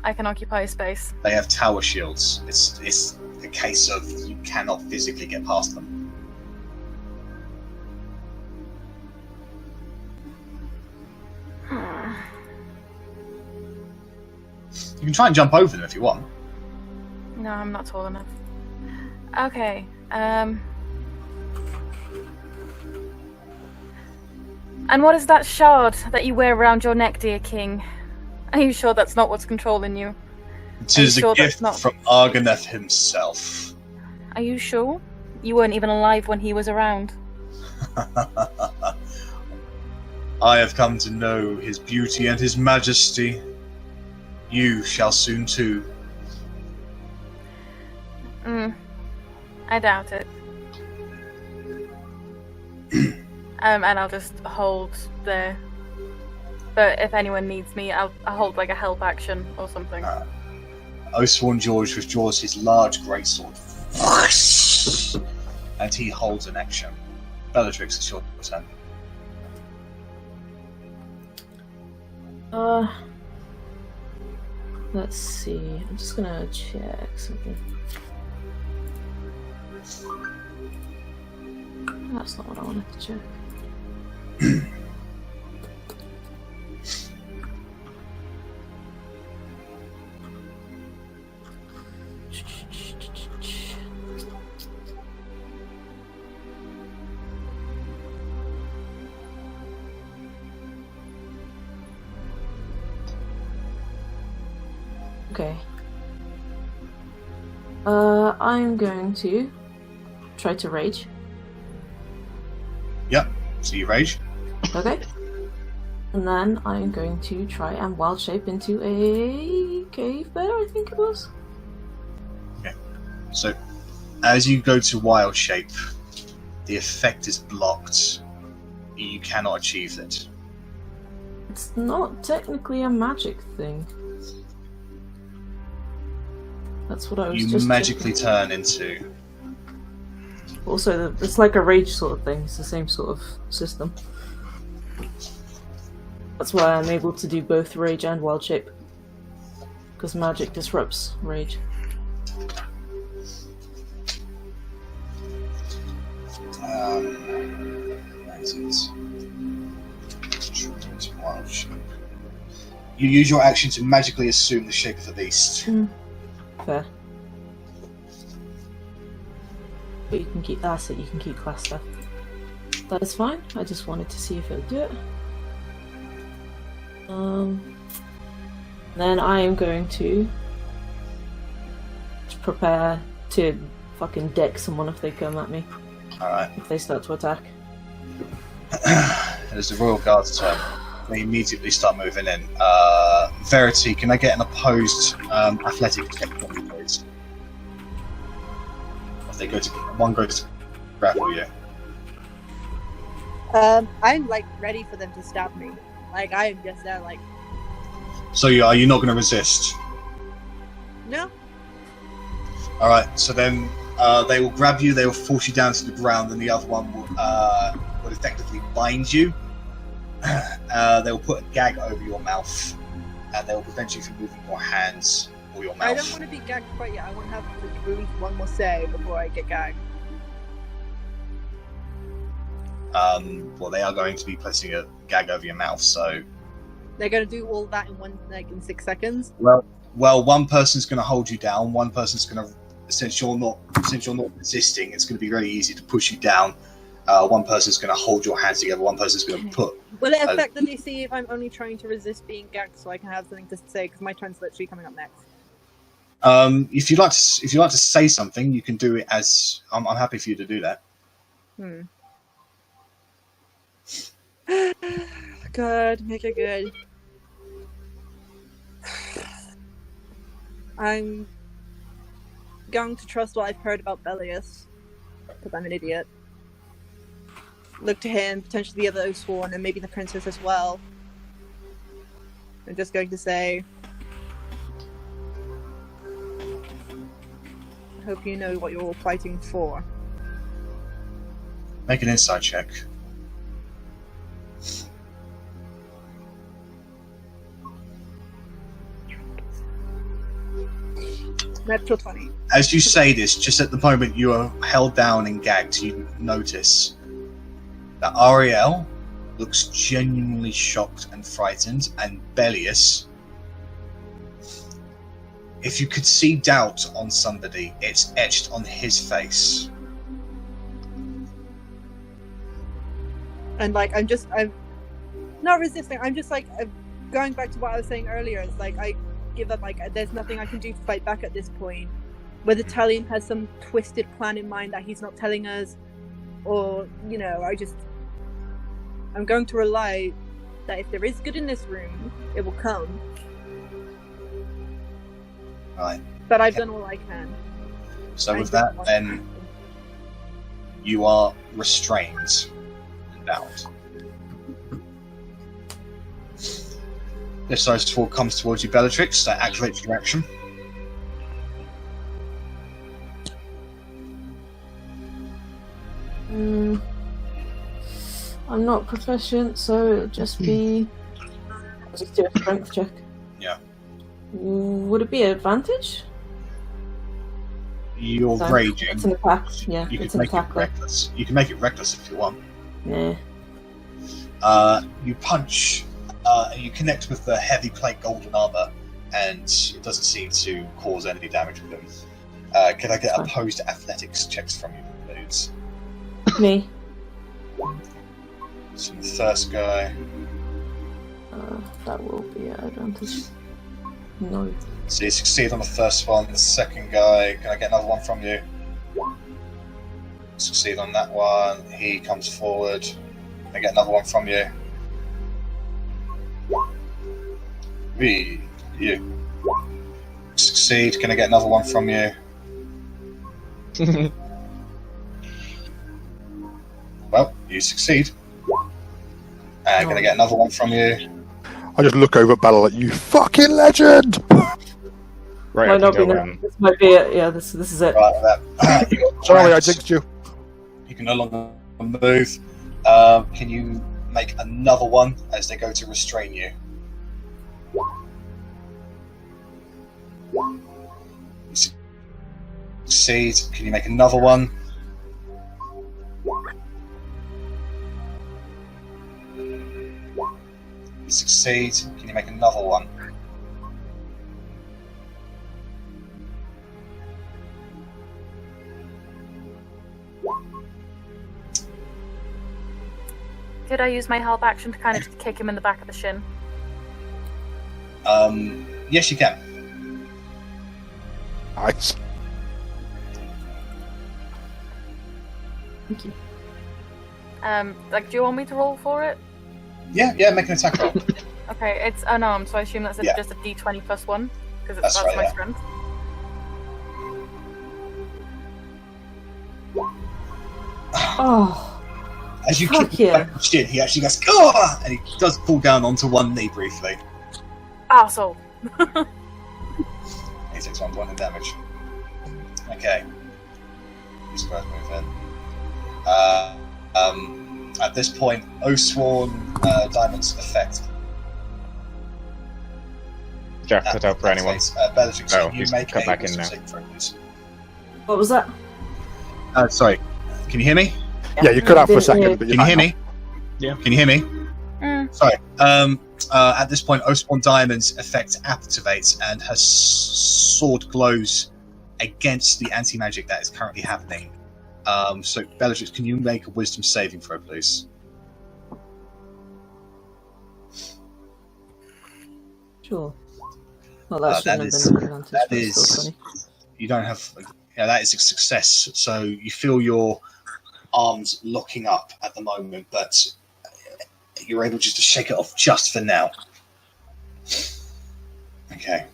I can occupy space. They have tower shields. It's a case of you cannot physically get past them. You can try and jump over them if you want. No, I'm not tall enough. Okay. And what is that shard that you wear around your neck, dear king? Are you sure that's not what's controlling you? It is sure a gift that's from Arganeth himself. Are you sure? You weren't even alive when he was around. I have come to know his beauty and his majesty. You shall soon too. I doubt it. And I'll just hold there. But if anyone needs me, I'll hold like a help action or something. Oathsworn George withdraws his large greatsword. And he holds an action. Bellatrix, it's your turn. Let's see. I'm just gonna check something. That's not what I wanted to check. Okay. I'm going to try to rage. Yep, so you rage. Okay. And then I'm going to try and wild shape into a cave bear, I think it was. Okay. So, as you go to wild shape, the effect is blocked. You cannot achieve it. It's not technically a magic thing. That's what I was You just magically checking. turn into... Also, it's like a rage sort of thing. It's the same sort of system. That's why I'm able to do both rage and wild shape. Because magic disrupts rage. Wild shape. You use your action to magically assume the shape of the beast. Fair. But you can keep that's it. You can keep class stuff. That is fine. I just wanted to see if it would do it. Then I am going to prepare to fucking deck someone if they come at me. Alright. If they start to attack. It is the Royal Guard's turn. They immediately start moving in. Verity, can I get an opposed athletic check from you, please? If they go to one goes to grapple you. I'm like ready for them to stab me. Like I am just there, like. So are you not going to resist? No. All right. So then they will grab you. They will force you down to the ground, and the other one will effectively bind you. They will put a gag over your mouth, and they will prevent you from moving your hands or your mouth. I don't want to be gagged quite yet. I want to have to release one more save before I get gagged. Well, they are going to be placing a gag over your mouth, so they're going to do all that in 6 seconds. Well, one person's going to hold you down. One person's going to, since you're not resisting, it's going to be very easy to push you down. One person's going to hold your hands together. One person's going to put. Will it effectively see if I'm only trying to resist being gagged, so I can have something to say? Because my turn's literally coming up next. If you like to say something, you can do it as. I'm happy for you to do that. Good, make it good. I'm going to trust what I've heard about Bellius, because I'm an idiot. Look to him, potentially the other Oathsworn, and maybe the princess as well. I'm just going to say, I hope you know what you're all fighting for. Make an insight check. Natural 20. As you say this, just at the moment you are held down and gagged, you notice that Ariel looks genuinely shocked and frightened, and Bellius, if you could see doubt on somebody, it's etched on his face. And like, I'm not resisting, I'm just like, going back to what I was saying earlier, it's like, I give up, like, there's nothing I can do to fight back at this point. Whether Talion has some twisted plan in mind that he's not telling us, or, you know, I'm going to rely that if there is good in this room, it will come. Right. But I've done all I can. So with that, then, you are restrained and bound. This size 4 comes towards you, Bellatrix, so activate your action. I'm not proficient, so it'll just be. I'll just do a strength check. Yeah. Would it be an advantage? You're So, raging. It's an attack. Yeah, You it's can an make it attack. reckless. You can make it reckless if you want. Nah. You punch, and you connect with the heavy plate golden armor, and it doesn't seem to cause any damage with them. Can I get opposed athletics checks from you, please? Me. So the first guy. That will be an advantage. No. So you succeed on the first one. The second guy, can I get another one from you? Succeed on that one. He comes forward. Can I get another one from you? You. Succeed. Can I get another one from you? Well, you succeed. And can I get another one from you? I just look over at Bella like, you fucking legend! Right, Might not be this might be it. Yeah, this is it. Right, Sorry, I jinxed you. You can no longer move. Can you make another one as they go to restrain you? You succeed. Can you make another one? You succeed. Can you make another one? Could I use my help action to kind of just kick him in the back of the shin? Yes, you can. Nice. Thank you. Like, do you want me to roll for it? Yeah, make an attack roll. Okay, it's unarmed, so I assume that's Yeah. just a d20 plus 1, because That's that's right, my yeah. strength. Oh, As you Fuck kick him yeah. back the shin, he actually goes, "Oh!" and he does fall down onto one knee briefly. Arsehole. He takes 1 point of damage. Okay. These guys move in. At this point, Oathsworn Diamond's effect. Jack cut out for anyone. Bellatrix, Oh, you he's make cut a back in wisdom now. saving throw, please. what was that? Sorry. Can you hear me? Yeah, you cut out for a Didn't second, hear- but Can you hear me? Yeah. Can you hear me? Mm. Sorry. At this point, Oathsworn Diamond's effect activates, and her sword glows against the anti-magic that is currently happening. So, Bellatrix, can you make a wisdom saving throw, please? Sure. Well, that that shouldn't is- have been an advantage. that but it's still is- funny. You don't have... Yeah, that is a success. So, you feel your arms locking up at the moment, but you're able just to shake it off just for now. Okay.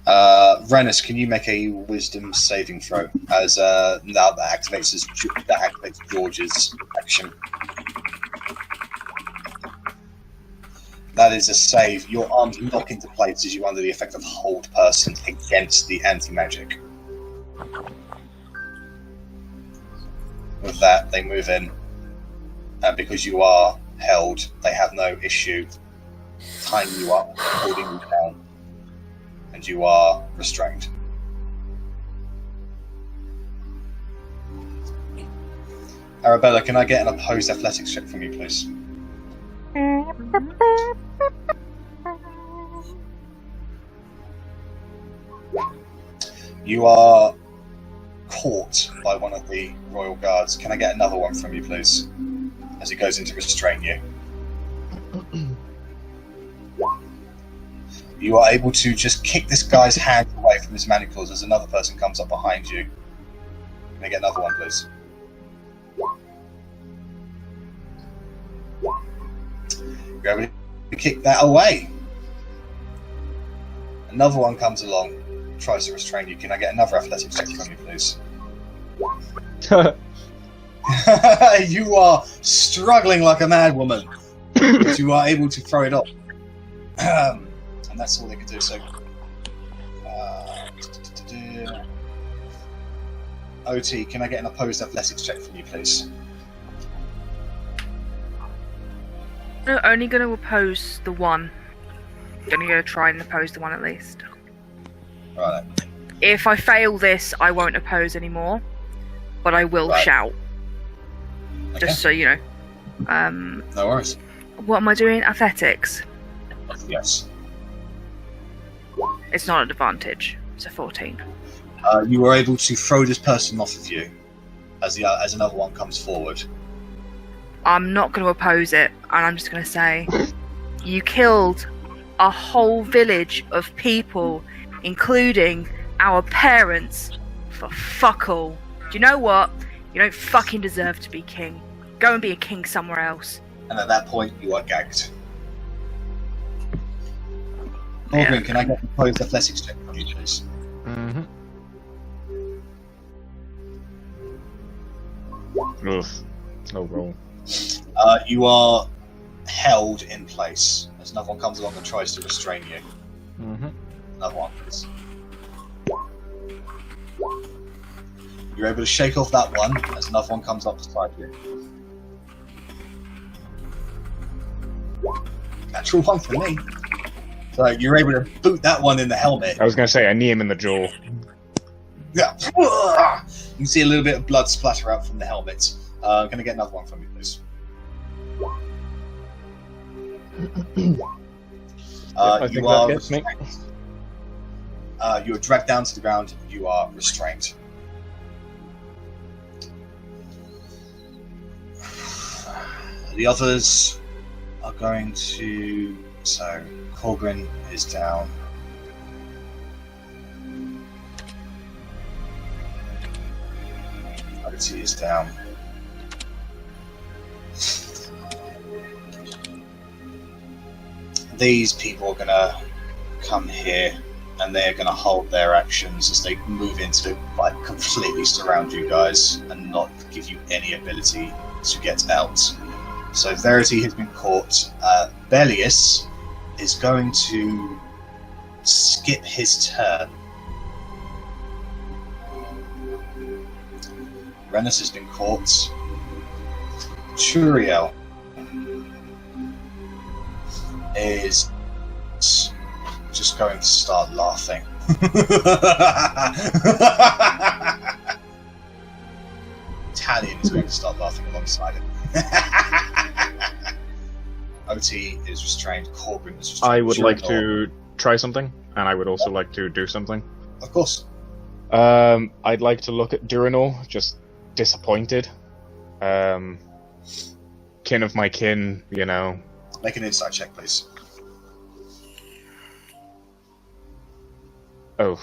Rennas, can you make a wisdom saving throw? As now that activates George's action. That is a save. Your arms lock into place as you under the effect of hold person against the anti-magic. With that, they move in. And because you are held, they have no issue tying you up, holding you down. And you are restrained. Arrabella, can I get an opposed athletics check from you, please? You are caught by one of the royal guards. Can I get another one from you, please? As he goes in to restrain you. You are able to just kick this guy's hand away from his manacles as another person comes up behind you. Can I get another one, please? You're able to kick that away. Another one comes along, tries to restrain you. Can I get another athletics check from you, please? You are struggling like a mad woman, but you are able to throw it off. And that's all they can do. So, Otti, can I get an opposed athletics check from you, please? No, only going to oppose the one. Going to go try and oppose the one at least. Right. If I fail this, I won't oppose anymore, but I will Right. shout. Okay. Just so you know. No worries. What am I doing? Athletics. Yes. It's not an advantage. It's a 14. You were able to throw this person off of you as another one comes forward. I'm not going to oppose it, and I'm just going to say, you killed a whole village of people, including our parents, for fuck all. Do you know what? You don't fucking deserve to be king. Go and be a king somewhere else. And at that point, you are gagged. Korgrin, Yeah. can I get an opposed athletics check from you, please? Mm-hmm. Oof. No roll. You are held in place as another one comes along and tries to restrain you. Mm-hmm. Another one, please. You're able to shake off that one as another one comes up beside you. Natural one for me. So you're able to boot that one in the helmet. I was going to say, I knee him in the jaw. Yeah. You can see a little bit of blood splatter out from the helmet. Can I get another one from you, please? I think You that are gets me. you are dragged down to the ground. You are restrained. The others are going to... So, Korgrin is down. Otti is down. These people are going to come here, and they're going to hold their actions as they move into, like, completely surround you guys and not give you any ability to get out. So Verity has been caught. Bellius is going to skip his turn. Rennas has been caught. Turiel is just going to start laughing. Italian is going to start laughing alongside him. Otti is restrained. Korgrin is restrained. I would like to try something, and I would also like to do something. Of course. I'd like to look at Durinor, just disappointed. Kin of my kin, you know. Make an insight check, please. Oh.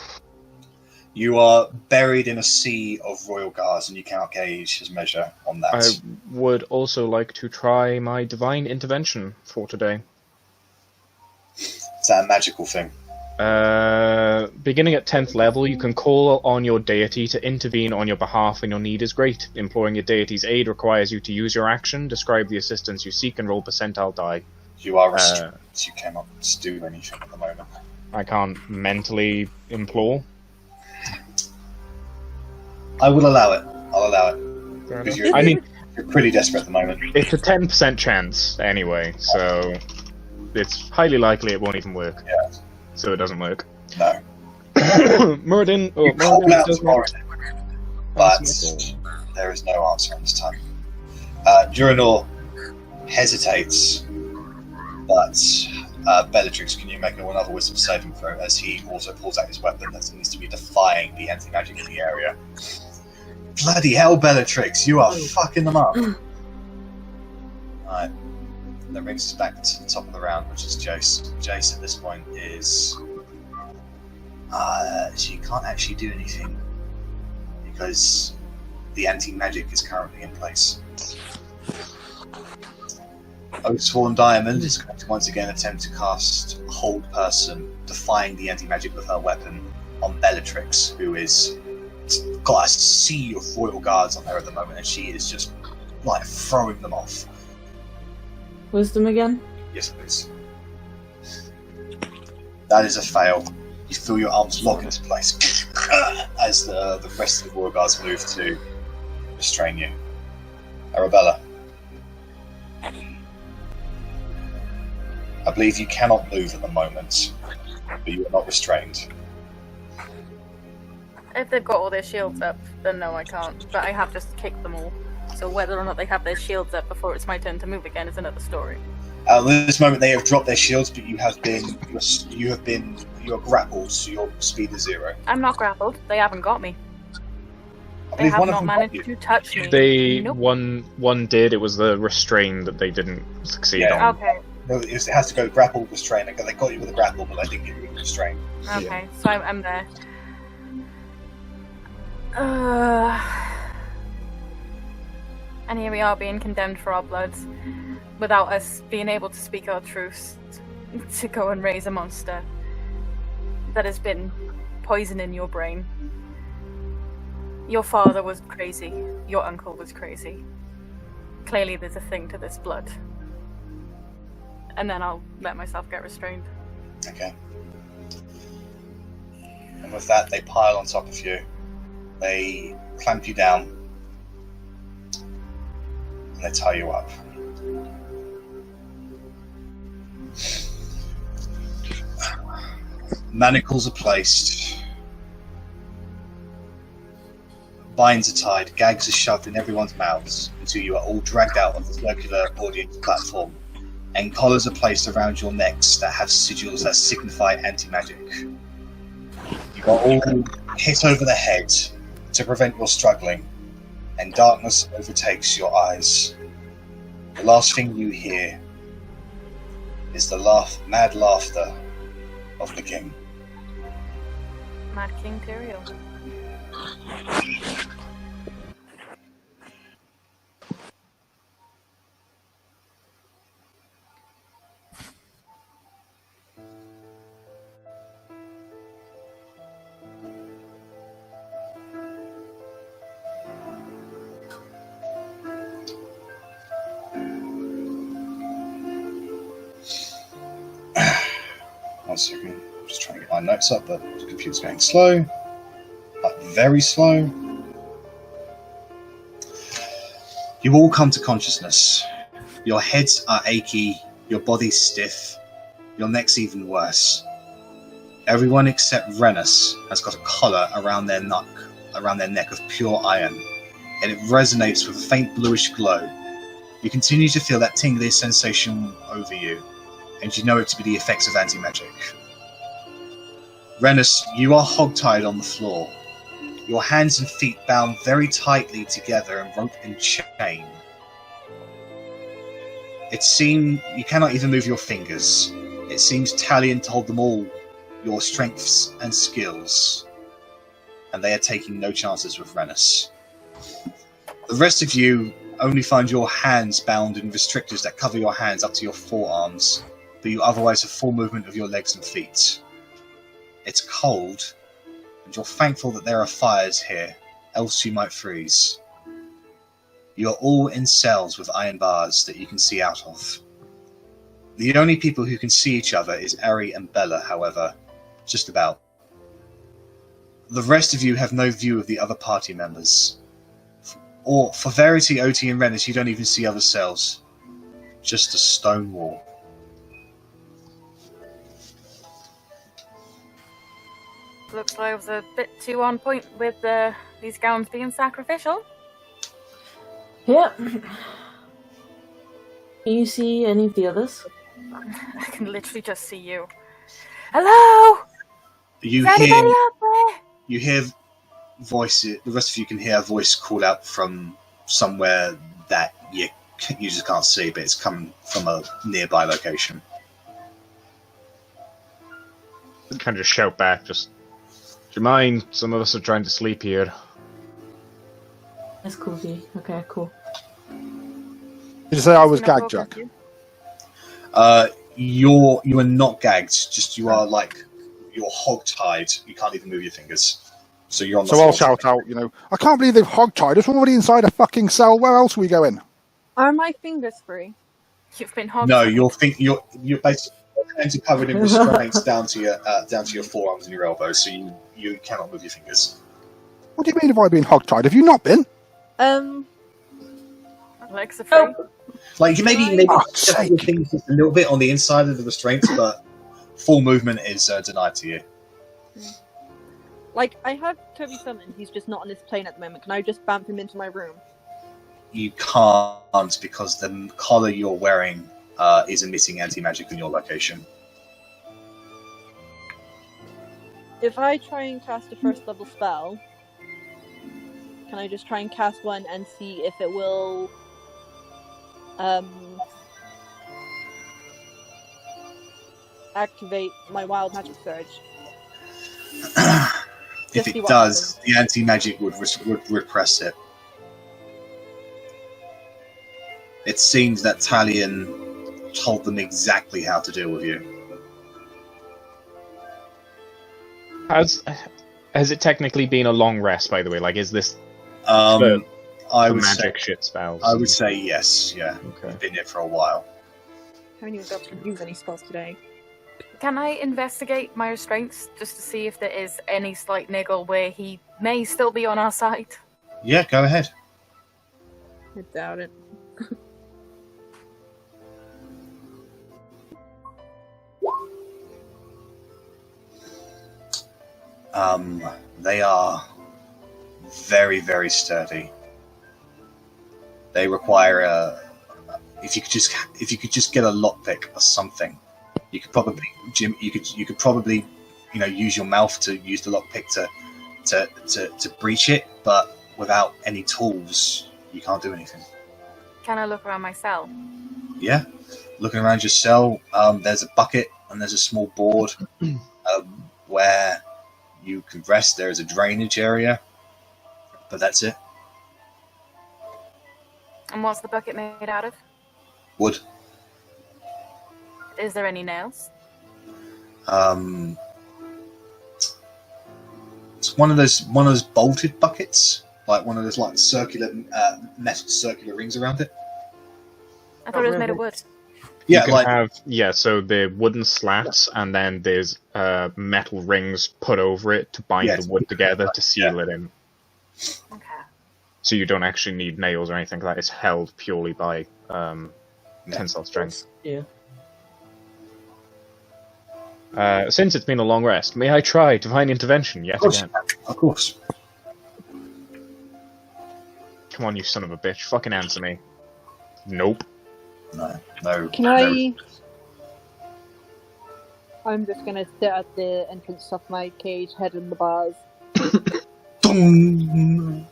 You are buried in a sea of royal guards, and you cannot gauge his measure on that. I would also like to try my divine intervention for today. Is that a magical thing? Beginning at 10th level, you can call on your deity to intervene on your behalf when your need is great. Imploring your deity's aid requires you to use your action, describe the assistance you seek, and roll percentile die. You are restrained. You cannot do anything at the moment. I can't mentally implore. I will allow it. I'll allow it. Because you're pretty desperate at the moment. It's a 10% chance anyway, so it's highly likely it won't even work. Yeah. So it doesn't work. No. Muradin, You call out does to not. Moradin, but there is no answer on this time. Durinor hesitates, but Bellatrix, can you make another wisdom saving throw as he also pulls out his weapon that seems to be defying the anti-magic in the area? Bloody hell, Bellatrix, you are fucking them up. Alright. That brings us back to the top of the round, which is Jace. Jace at this point is... she can't actually do anything because the anti-magic is currently in place. Oathsworn Diamond is going to once again attempt to cast Hold Person, defying the anti-magic with her weapon on Bellatrix, who is got a sea of royal guards on her at the moment, and she is just like throwing them off. Wisdom again? Yes, please. That is a fail. You feel your arms lock into place as the rest of the royal guards move to restrain you. Arrabella. I believe you cannot move at the moment, but you are not restrained. If they've got all their shields up, then no, I can't. But I have just kicked them all. So whether or not they have their shields up before it's my turn to move again is another story. At this moment, they have dropped their shields, but you are grappled, so your speed is 0. I'm not grappled. They haven't got me. I They believe have one of not them got managed you. to touch me. They Nope. one did. It was the restrain that they didn't succeed Yeah. on. Okay. No, it has to go grapple, restrain. They got you with a grapple, but they didn't get you with a restrain. Okay. So I'm there. And here we are being condemned for our bloods, without us being able to speak our truths, to go and raise a monster that has been poisoning your brain. Your father was crazy. Your uncle was crazy. Clearly there's a thing to this blood. And then I'll let myself get restrained. Okay. And with that, they pile on top of you. They clamp you down. And they tie you up. Manacles are placed. Binds are tied. Gags are shoved in everyone's mouths until you are all dragged out of the circular audience platform. And collars are placed around your necks that have sigils that signify anti-magic. You are all hit over the head to prevent your struggling, and darkness overtakes your eyes. The last thing you hear is the mad laughter of the king. Mad King Tyrael. One second, I'm just trying to get my notes up, but the computer's going slow. Very slow. You all come to consciousness. Your heads are achy, your body's stiff, your neck's even worse. Everyone except Rennas has got a collar around their neck of pure iron, and it resonates with a faint bluish glow. You continue to feel that tingling sensation over you, and you know it to be the effects of anti-magic. Rennas, you are hogtied on the floor, your hands and feet bound very tightly together in rope and chain. It seems you cannot even move your fingers. It seems Talion told them all your strengths and skills, and they are taking no chances with Rennas. The rest of you only find your hands bound in restrictors that cover your hands up to your forearms, but you otherwise have full movement of your legs and feet. It's cold, and you're thankful that there are fires here, else you might freeze. You're all in cells with iron bars that you can see out of. The only people who can see each other is Arri and Bella, however, just about. The rest of you have no view of the other party members. Or, for Verity, Otti and Rennas, you don't even see other cells. Just a stone wall. Looks like I was a bit too on point with these gowns being sacrificial. Yeah. Can you see any of the others? I can literally just see you. Hello? You Is anybody hear, out there? you hear voices. The rest of you can hear a voice called out from somewhere that you just can't see, but it's coming from a nearby location. Kind of just shout back, just, do you mind? Some of us are trying to sleep here. That's cool, V. Okay, cool. Did you say I was gagged, Jack? You are not gagged. Just you're hog-tied. You can't even move your fingers. So you're on the So floor. I'll shout out, I can't believe they've hog-tied us. We're already inside a fucking cell. Where else are we going? Are my fingers free? You've been hogged. No, you're basically your hands are covered in restraints down to your forearms and your elbows, so you cannot move your fingers. What do you mean have I been hog-tied? Have you not been? Legs are free. Like you maybe just your fingers just a little bit on the inside of the restraints, but full movement is denied to you. Like, I have Toby summoned, he's just not on his plane at the moment. Can I just bump him into my room? You can't, because the collar you're wearing is emitting anti-magic in your location. If I try and cast a first level spell, can I just try and cast one and see if it will activate my wild magic surge? If it does, the anti-magic would repress it. It seems that Talion told them exactly how to deal with you. Has it technically been a long rest, by the way? Like, is this I would magic say, shit spells? I would say yes, yeah. Okay. I've been here for a while. I haven't even got to use any spells today. Can I investigate my restraints just to see if there is any slight niggle where he may still be on our side? Yeah, go ahead. I doubt it. They are very, very sturdy. They require if you could just get a lockpick or something. You could probably, Jim. You could probably, use your mouth to use the lockpick to breach it. But without any tools, you can't do anything. Can I look around my cell? Yeah. Looking around your cell, there's a bucket and there's a small board where you can rest. There is a drainage area, but that's it. And what's the bucket made out of? Wood. Is there any nails? It's one of those bolted buckets, like one of those like circular metal circular rings around it. I thought it was made of wood. Yeah, You can like have so the wooden slats, and then there's metal rings put over it to bind the wood together to seal it in. Okay. So you don't actually need nails or anything like that. It's held purely by tensile strength. Yeah. Since it's been a long rest, may I try divine intervention yet again? Of course. Come on, you son of a bitch! Fucking answer me. Nope. No. Can I? I'm just gonna sit at the entrance of my cage, head in the bars. No,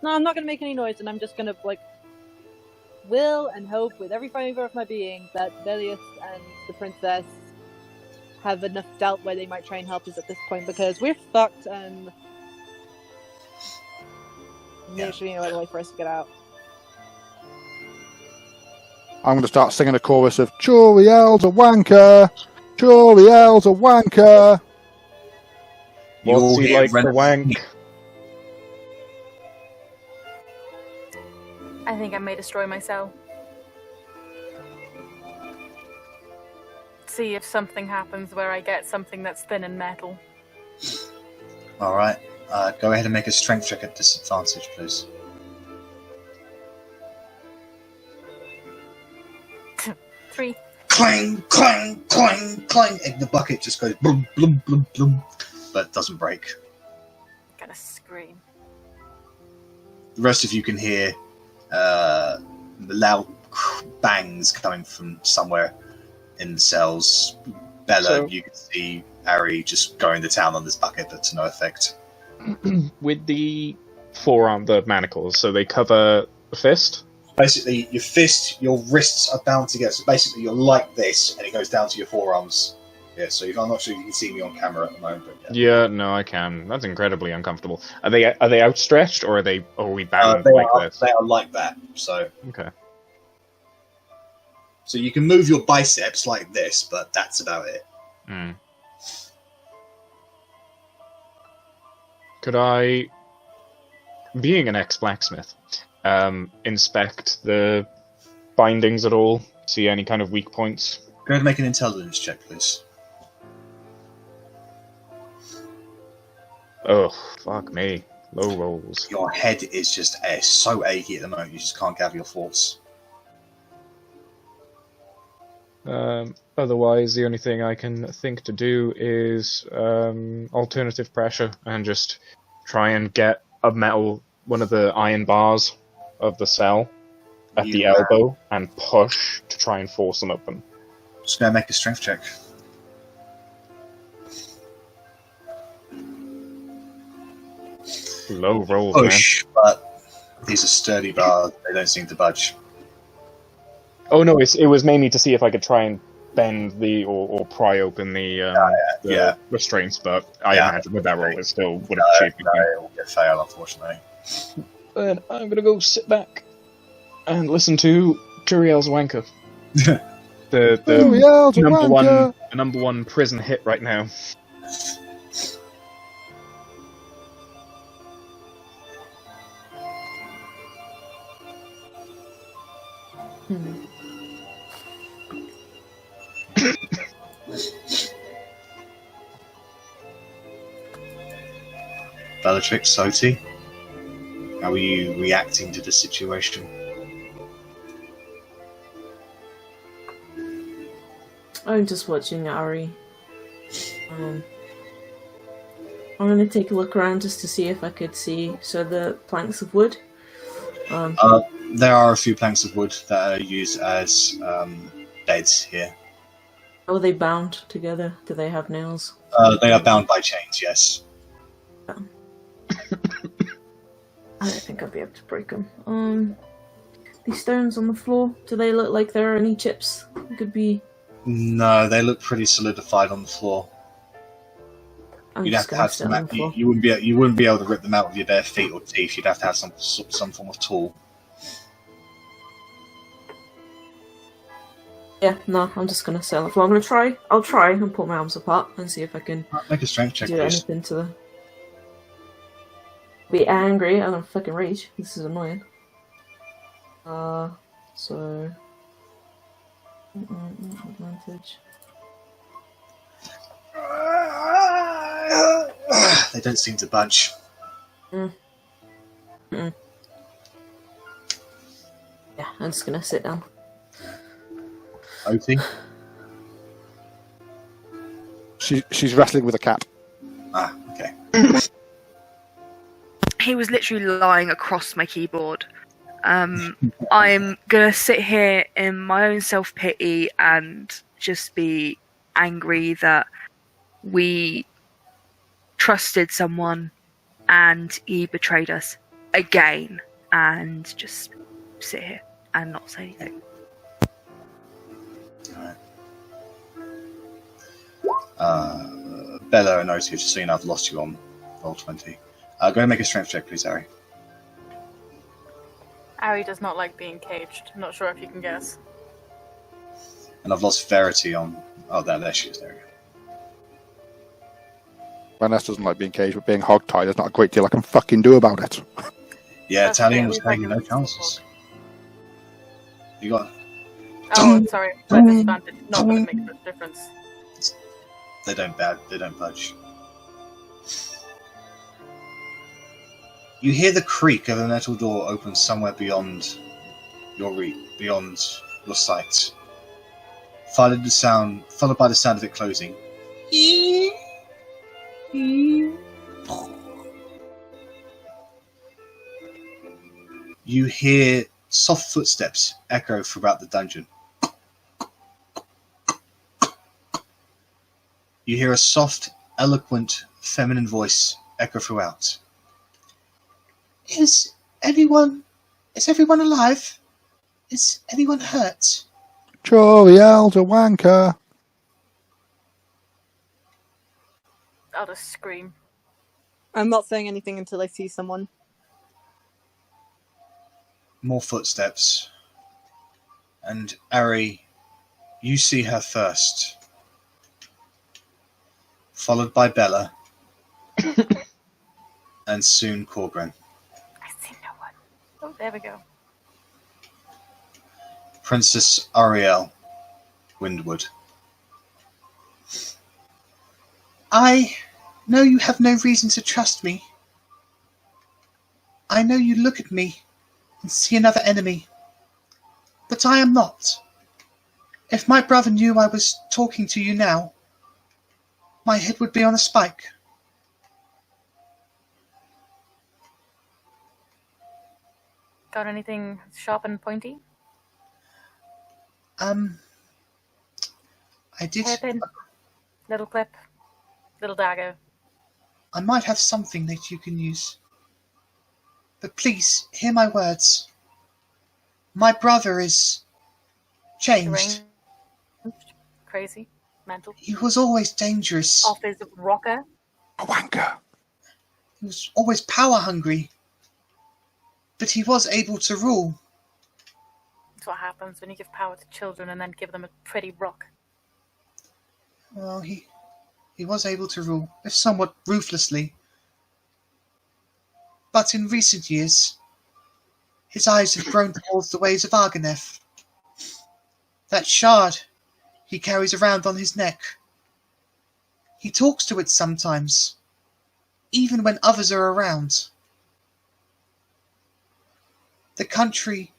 I'm not gonna make any noise, and I'm just gonna will and hope with every fiber of my being that Belius and the princess have enough doubt where they might try and help us at this point, because we're fucked and there should be no other way for us to get out. I'm going to start singing a chorus of Choriel's a wanker! Choriel's a wanker! What's he like the wank? I think I may destroy my cell. See if something happens where I get something that's thin and metal. Alright. Go ahead and make a strength check at disadvantage, please. 3. Clang, clang, clang, clang! And the bucket just goes blum, blum, blum, blum, but doesn't break. Gonna scream. The rest of you can hear the loud bangs coming from somewhere in the cells. Bella, you can see Arri just going to town on this bucket, but to no effect. With the forearm, the manacles, so they cover the fist? Basically, your fist, your wrists are bound together. So basically, you're like this, and it goes down to your forearms. Yeah, so I'm not sure you can see me on camera at the moment. But Yeah, no, I can. That's incredibly uncomfortable. Are they outstretched, or are we bound they like are, this? They are like that. So Okay. So you can move your biceps like this, but that's about it. Mm. Could I, being an ex-blacksmith, inspect the bindings at all? See any kind of weak points? Go ahead and make an intelligence check, please. Oh, fuck me. Low rolls. Your head is just so achy at the moment, you just can't gather your thoughts. Otherwise, the only thing I can think to do is alternative pressure and just try and get one of the iron bars of the cell at the elbow and push to try and force them open. Just gonna make a strength check. Low rolls, Push, but these are sturdy bars, they don't seem to budge. Oh no, it was mainly to see if I could try and bend or pry open the restraints, but I imagine with that roll it still would have achieved it. It will get fail, unfortunately. And I'm gonna go sit back and listen to Turiel's Wanker. the Turiel's Wanker! number one prison hit right now. Bellatrix, Otti, how are you reacting to the situation? I'm just watching Arri. I'm gonna take a look around just to see if I could see the planks of wood. There are a few planks of wood that are used as beds here. Are they bound together? Do they have nails? They are bound by chains, yes. I don't think I'll be able to break them. These stones on the floor, do they look like there are any chips? It could be... No, they look pretty solidified on the floor. I'm You'd have just to gonna have sit some. on the floor. You wouldn't be able to rip them out with your bare feet or teeth. You'd have to have some form of tool. Yeah, no, I'm just gonna sit on the floor. I'll try and pull my arms apart and see if I can Make a strength check, do please. anything to them. Be angry, I'm gonna fucking rage. This is annoying. So... advantage. They don't seem to budge. Yeah, I'm just gonna sit down. Otti? She's wrestling with a cat. Ah, okay. He was literally lying across my keyboard. I'm gonna sit here in my own self-pity and just be angry that we trusted someone and he betrayed us again, and just sit here and not say anything. Alright. Bella and Otti, just so you know, I've lost you on roll 20. Go ahead and make a strength check, please, Arri. Arri does not like being caged. I'm not sure if you can guess. And I've lost Verity on... Oh, there she is. There we go. Rennas doesn't like being caged, but being hogtied, there's not a great deal I can fucking do about it. Yeah, That's Italian okay, was we've had taking no chances. You got... Oh, sorry. But disadvantage. Not going to make a difference. They don't budge. You hear the creak of a metal door open somewhere beyond your beyond your sight. Followed by the sound of it closing. You hear soft footsteps echo throughout the dungeon. You hear a soft, eloquent, feminine voice echo throughout. Is everyone alive? Is anyone hurt? Joriel's a wanker. I'll just scream. I'm not saying anything until I see someone. More footsteps. And Arri, you see her first. Followed by Bella. And soon Korgrin. I see no one. Oh, there we go. Princess Ariel Windward. I know you have no reason to trust me. I know you look at me and see another enemy. But I am not. If my brother knew I was talking to you now, my head would be on a spike. Got anything sharp and pointy? I did. Hairpin? Little clip? Little dagger? I might have something that you can use. But please, hear my words. My brother is changed. Deranged? Crazy? Mental? He was always dangerous. Off his rocker? A wanker. He was always power hungry. But he was able to rule. That's what happens when you give power to children and then give them a pretty rock. Well, he was able to rule, if somewhat ruthlessly. But in recent years, his eyes have grown towards the ways of Arganeth. That shard he carries around on his neck. He talks to it sometimes, even when others are around. The country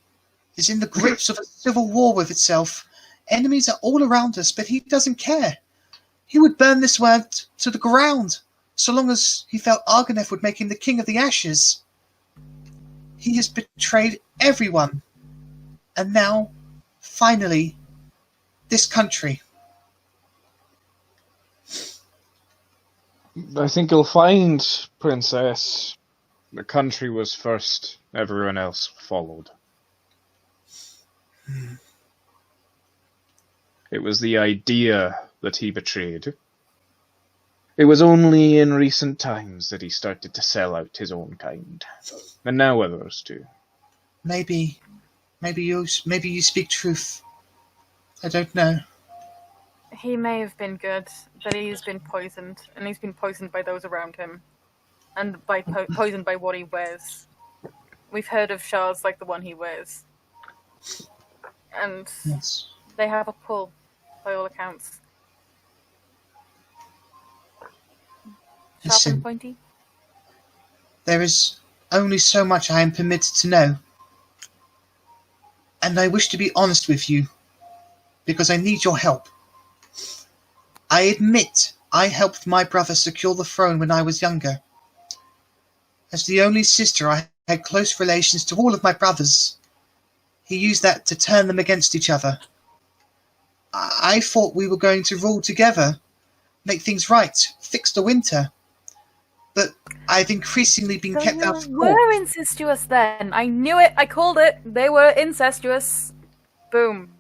is in the grips of a civil war with itself. Enemies are all around us, but he doesn't care. He would burn this world to the ground, so long as he felt Arganeth would make him the king of the ashes. He has betrayed everyone. And now, finally, this country. I think you'll find, Princess, the country was first, everyone else followed. It was the idea that he betrayed. It was only in recent times that he started to sell out his own kind. And now others do. Maybe you speak truth. I don't know. He may have been good, but he's been poisoned, and he's been poisoned by those around him, and by poisoned by what he wears. We've heard of shards like the one he wears, and Yes. they have a pull, by all accounts. Sharp Listen, and pointy. there is only so much I am permitted to know. And I wish to be honest with you, because I need your help. I admit I helped my brother secure the throne when I was younger. As the only sister, I had close relations to all of my brothers. He used that to turn them against each other. I thought we were going to rule together, make things right, fix the winter. But I've increasingly been kept out of They court. were incestuous then. I knew it. I called it. They were incestuous. Boom.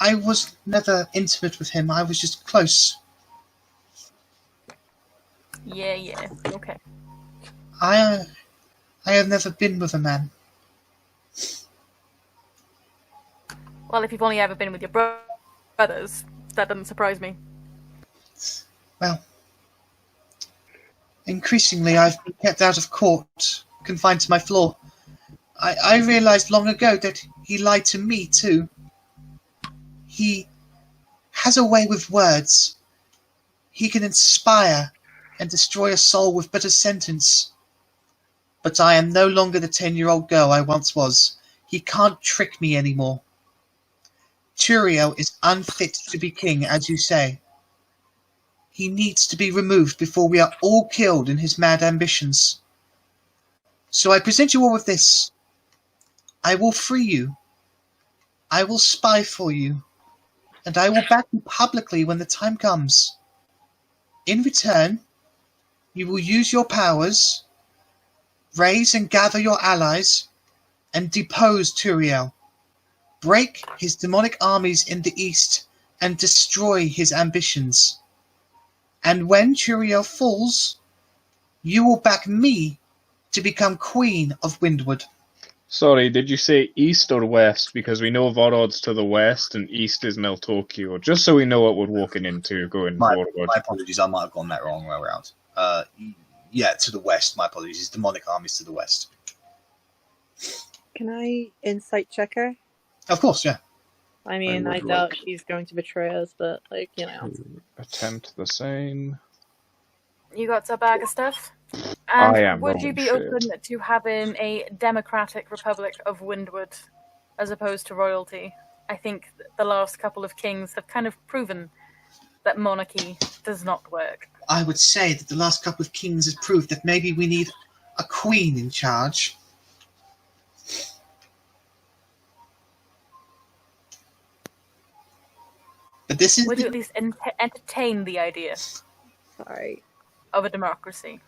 I was never intimate with him. I was just close. Yeah. Okay. I have never been with a man. Well, if you've only ever been with your brothers, that doesn't surprise me. Well, increasingly I've been kept out of court, confined to my floor. I realized long ago that he lied to me too. He has a way with words. He can inspire and destroy a soul with but a sentence. But I am no longer the 10-year-old girl I once was. He can't trick me anymore. Turiel is unfit to be king, as you say. He needs to be removed before we are all killed in his mad ambitions. So I present you all with this. I will free you. I will spy for you. And I will back you publicly when the time comes. In return, you will use your powers, raise and gather your allies, and depose Turiel. Break his demonic armies in the east and destroy his ambitions. And when Turiel falls, you will back me to become Queen of Windward. Sorry, did you say east or west? Because we know Vorod's to the west and east is Nel Tokyo. Just so we know what we're walking into going forward. My apologies, I might have gone that wrong way around. Yeah, to the west, my apologies. His demonic armies to the west. Can I insight check her? Of course, yeah. I mean, I would doubt like- she's going to betray us, but, like, you know. Attempt the same. You got a bag of stuff? I And am would you rolling be shit. open to having a democratic republic of Windward as opposed to royalty? I think the last couple of kings have kind of proven that monarchy does not work. I would say that the last couple of kings have proved that maybe we need a queen in charge. But this is Would you at least entertain the idea Sorry. of a democracy?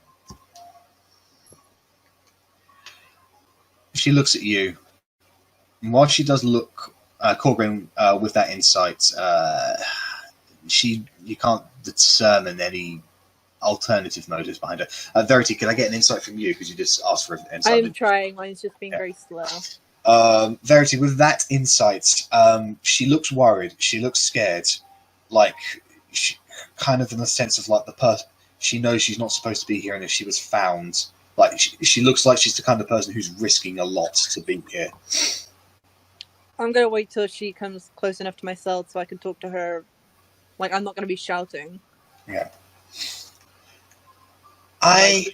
she looks at you. And while she does look, Korgrin, with that insight, you can't discern any alternative motives behind her. Verity, can I get an insight from you? Because you just asked for an insight. I'm trying, mine's just being very slow. Verity, with that insight, she looks worried. She looks scared. Like, she, kind of in the sense of like the person, she knows she's not supposed to be here, and if she was found, like, she looks like she's the kind of person who's risking a lot to be here. I'm gonna wait till she comes close enough to my cell so I can talk to her. Like, I'm not gonna be shouting. Yeah. I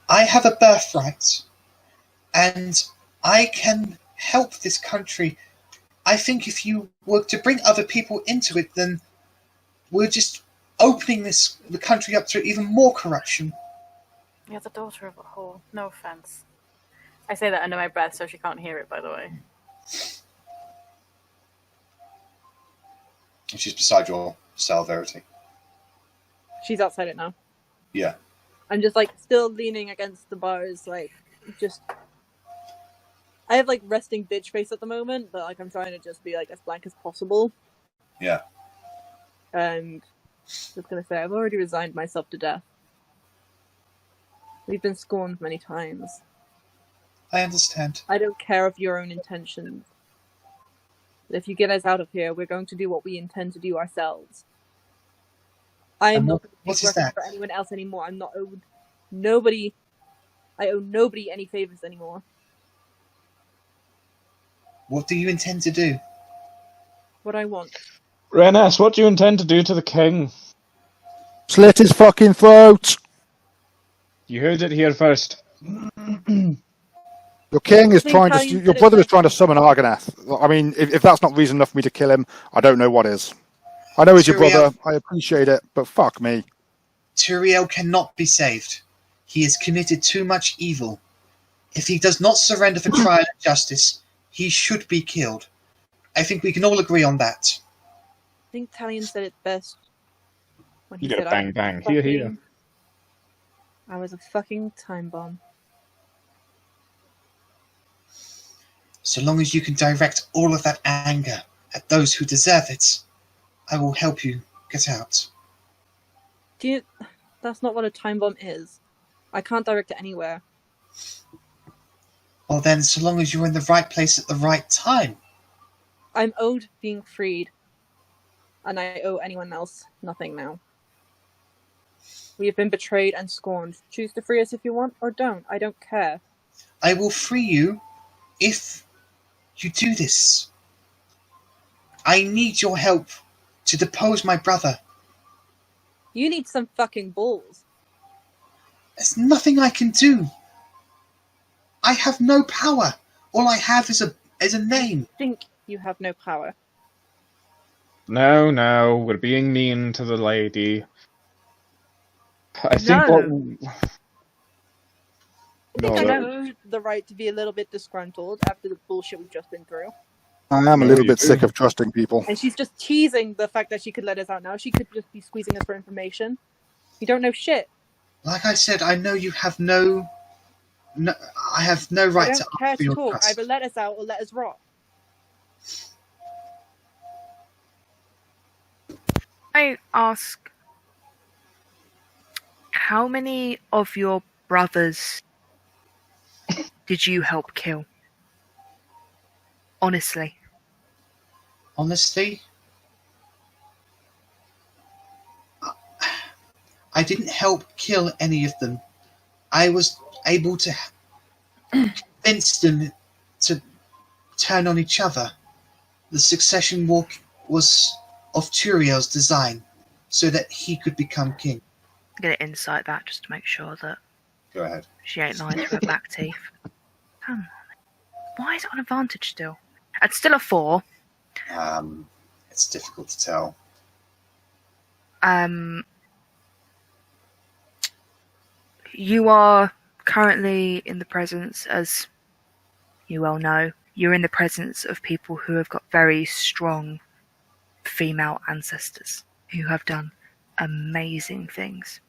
have a birthright, and I can help this country. I think if you were to bring other people into it, then we're just opening the country up to even more corruption. You're the daughter of a whore. No offense. I say that under my breath so she can't hear it, by the way. She's beside your cell, Verity. She's outside it now. Yeah. I'm just, like, still leaning against the bars, like, just... I have like resting bitch face at the moment, but like I'm trying to just be like as blank as possible. Yeah. And just gonna say I've already resigned myself to death. We've been scorned many times. I understand. I don't care of your own intentions. But if you get us out of here, we're going to do what we intend to do ourselves. I am not what is working that? for anyone else anymore. I'm not owed nobody. I owe nobody any favors anymore. What do you intend to do? What I want. Rennas, what do you intend to do to the king? Slit his fucking throat! You heard it here first. Your king is trying to... Your brother is trying to summon Argonath. I mean, if that's not reason enough for me to kill him, I don't know what is. I know he's your brother. I appreciate it, but fuck me. Turiel cannot be saved. He has committed too much evil. If he does not surrender for trial and justice, he should be killed. I think we can all agree on that. I think Talion said it best when he You said, get a bang bang. Here, here. I was a fucking time bomb. So long as you can direct all of that anger at those who deserve it, I will help you get out. That's not what a time bomb is. I can't direct it anywhere. Well then, so long as you're in the right place at the right time. I'm owed being freed. And I owe anyone else nothing now. We have been betrayed and scorned. Choose to free us if you want, or don't. I don't care. I will free you if you do this. I need your help to depose my brother. You need some fucking balls. There's nothing I can do. I have no power. All I have is a name. I think you have no power. No, we're being mean to the lady. I think I think I know the right to be a little bit disgruntled after the bullshit we've just been through. I am a little bit sick of trusting people. And she's just teasing the fact that she could let us out now. She could just be squeezing us for information. You don't know shit. Like I said, I know you have no I have no right to care ask for to your talk. trust. Either let us out or let us rot. I ask, how many of your brothers did you help kill? Honestly. Honestly, I didn't help kill any of them. I was able to convince them to turn on each other. The succession war was of Turiel's design, so that he could become king. I'm going to insight that just to make sure that Go ahead. she ain't lying through her back teeth. Come on. Why is it on advantage still? It's still a 4. It's difficult to tell. You are currently in the presence, as you well know, you're in the presence of people who have got very strong female ancestors who have done amazing things.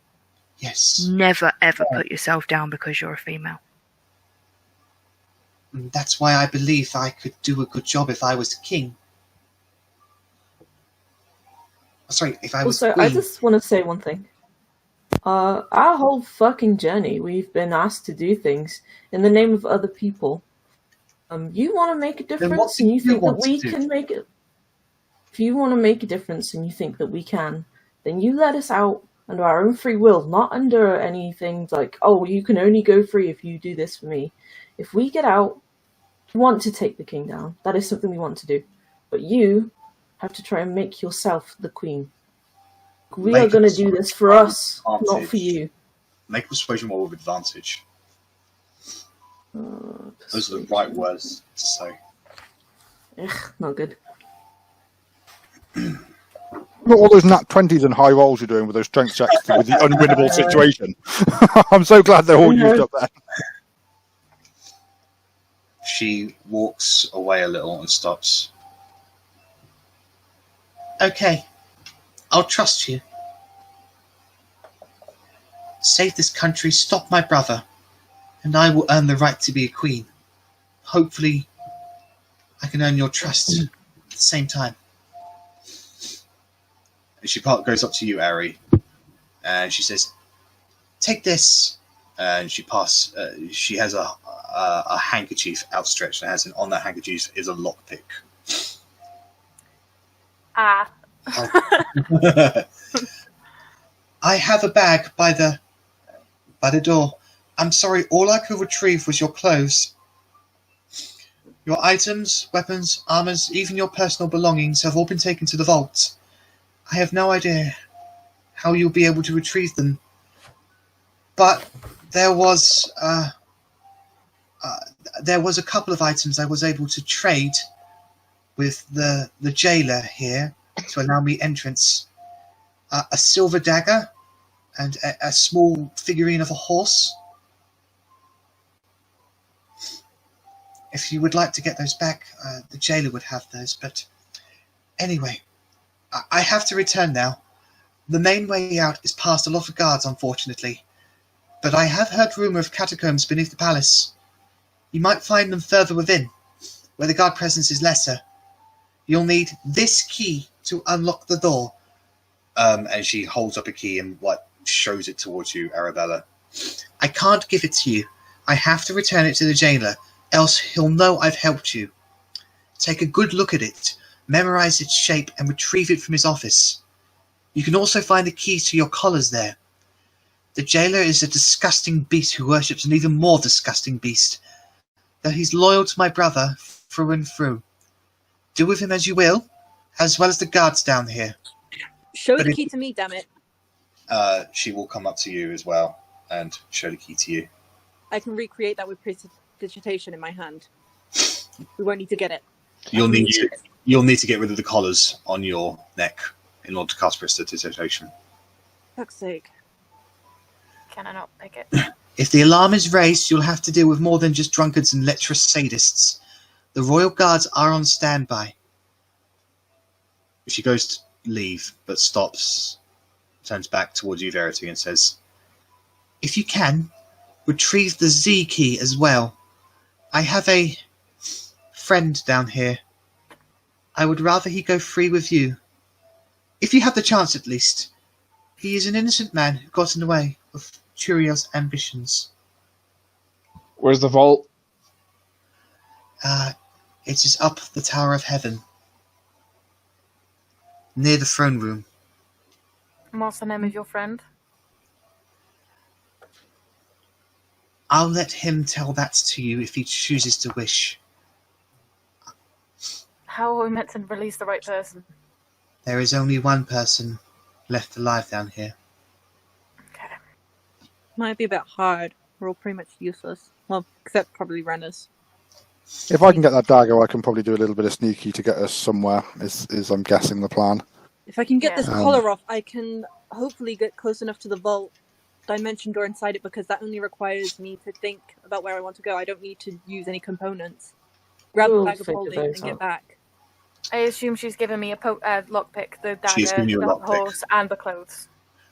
Yes. Never ever put yourself down because you're a female. That's why I believe I could do a good job if I was king. Sorry, if I was Also, queen. I just want to say one thing. Our whole fucking journey, we've been asked to do things in the name of other people. You want to make a difference, and you think that we can make it. If you want to make a difference, and you think that we can, then you let us out under our own free will, not under anything like, oh, you can only go free if you do this for me. If we get out, we want to take the king down. That is something we want to do. But you have to try and make yourself the queen. We are going to do this for us, not for you. Make a persuasion roll with advantage. Those are the right words to say. Ugh, not good. Not all those nat 20s and high rolls you're doing with those strength checks with the unwinnable situation. I'm so glad they're all used up there. She walks away a little and stops. Okay, I'll trust you. Save this country, stop my brother, and I will earn the right to be a queen. hopefully I can earn your trust at the same time. And she goes up to you, Arri, and she says, "Take this." And she has a handkerchief outstretched, and on that handkerchief is a lockpick. Ah. I have a bag by the door. I'm sorry, all I could retrieve was your clothes. Your items, weapons, armors, even your personal belongings have all been taken to the vault. I have no idea how you'll be able to retrieve them. But there was a couple of items I was able to trade with the jailer here to allow me entrance. A silver dagger and a small figurine of a horse. If you would like to get those back, the jailer would have those. But anyway, I have to return now. The main way out is past a lot of guards, unfortunately. But I have heard rumour of catacombs beneath the palace. You might find them further within, where the guard presence is lesser. You'll need this key to unlock the door. And she holds up a key and shows it towards you, Arrabella. I can't give it to you. I have to return it to the jailer, else he'll know I've helped you. Take a good look at it, memorize its shape, and retrieve it from his office. You can also find the keys to your collars there. The jailer is a disgusting beast who worships an even more disgusting beast, though he's loyal to my brother through and through. Do with him as you will, as well as the guards down here. Show the key to me, damn it. She will come up to you as well and show the key to you. I can recreate that with prestidigitation in my hand. We won't need to get it. You'll need to get rid of the collars on your neck in order to cast prestidigitation. Fuck's sake. Can I not pick it? If the alarm is raised, you'll have to deal with more than just drunkards and lecherous sadists. The royal guards are on standby. She goes to leave, but stops, turns back towards you, Verity, and says, "If you can, retrieve the Z key as well. I have a friend down here. I would rather he go free with you. If you have the chance, at least. He is an innocent man who got in the way of Churio's ambitions." Where's the vault? It is up the Tower of Heaven, near the throne room. What's the name of your friend? I'll let him tell that to you if he chooses to wish. How are we meant to release the right person? There is only one person left alive down here. Okay. Might be a bit hard. We're all pretty much useless. Well, except probably Rennas. If I can get that dagger, I can probably do a little bit of sneaky to get us somewhere, is I'm guessing the plan. If I can get this collar off, I can hopefully get close enough to the vault dimension door inside it, because that only requires me to think about where I want to go. I don't need to use any components. Grab the bag of holding and get back. I assume she's given me a lockpick, the She's dagger, given you a the lockpick. horse, and the clothes.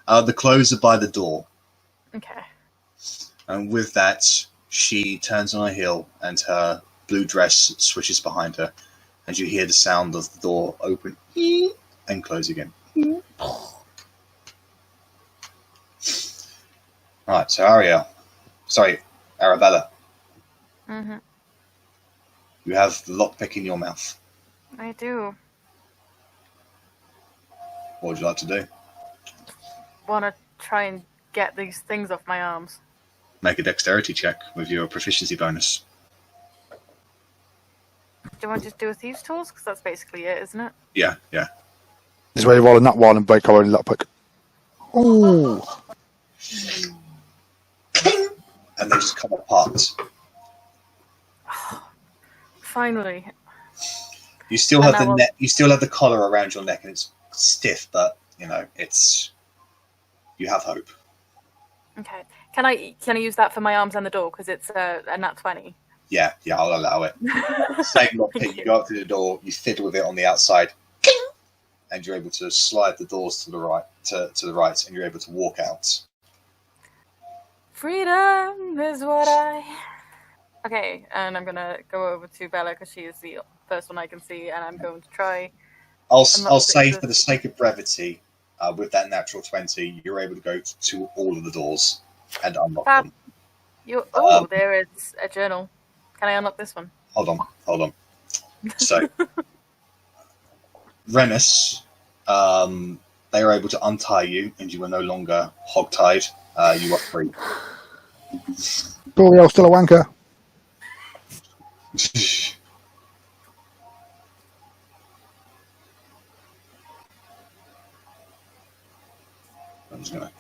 The clothes are by the door. Okay. And with that, she turns on her heel and her blue dress swishes behind her. And you hear the sound of the door open and close again. Right, so Arrabella. Mm-hmm. You have the lockpick in your mouth. I do. What would you like to do? Want to try and get these things off my arms. Make a dexterity check with your proficiency bonus. Do you want to just do a thieves' tools? Because that's basically it, isn't it? Yeah. This is where you're rolling that one and break our own lockpick. Ooh. And they just come apart. Finally. You still have You still have the collar around your neck, and it's stiff, but you have hope. Okay. Can I use that for my arms and the door? Because it's a nat 20. Yeah, I'll allow it. Same lockpick. You go up to the door, you fiddle with it on the outside, and you're able to slide the doors to the right, and you're able to walk out. Freedom is what I Okay, and I'm gonna go over to Bella because she is the first one I can see, and I'm going to try. I'll say, for the sake of brevity, with that natural 20, you're able to go to all of the doors and unlock them. There is a journal. Can I unlock this one? Hold on. So, Rennas, they were able to untie you, and you were no longer hogtied. You are free. Doriel's still a wanker. I'm just going to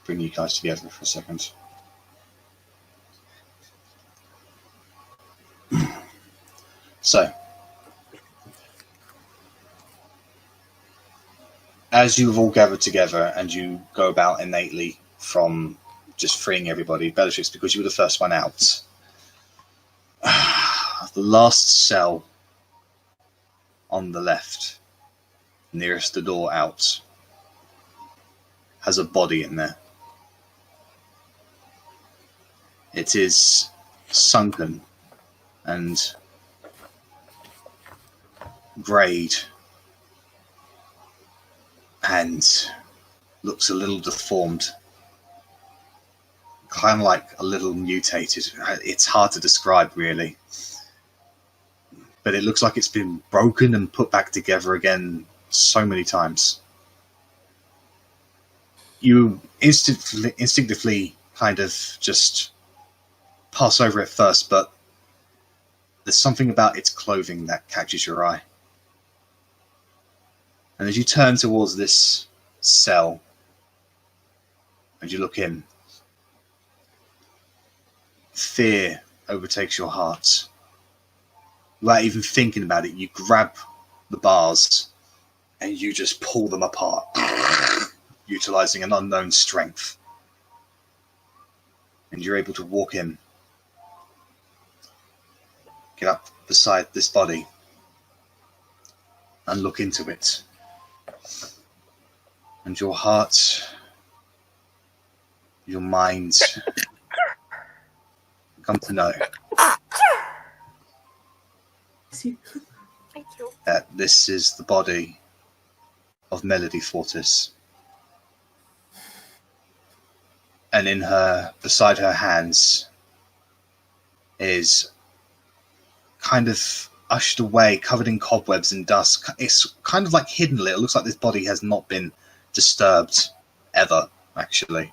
bring you guys together for a second. So, as you have all gathered together and you go about innately from just freeing everybody, Bellatrix, because you were the first one out, the last cell on the left, nearest the door out, has a body in there. It is sunken and greyed and looks a little deformed, kind of like a little mutated. It's hard to describe, really, but it looks like it's been broken and put back together again so many times. You instinctively kind of just pass over it first, but there's something about its clothing that catches your eye. And as you turn towards this cell and you look in, fear overtakes your heart. Without even thinking about it, you grab the bars and you just pull them apart, utilizing an unknown strength. And you're able to walk in, get up beside this body, and look into it. And your heart, your mind come to know Thank you. that this is the body of Melody Fortis. And in her, beside her hands, is kind of ushered away, covered in cobwebs and dust. It's kind of like hidden a little. It looks like this body has not been disturbed ever, actually.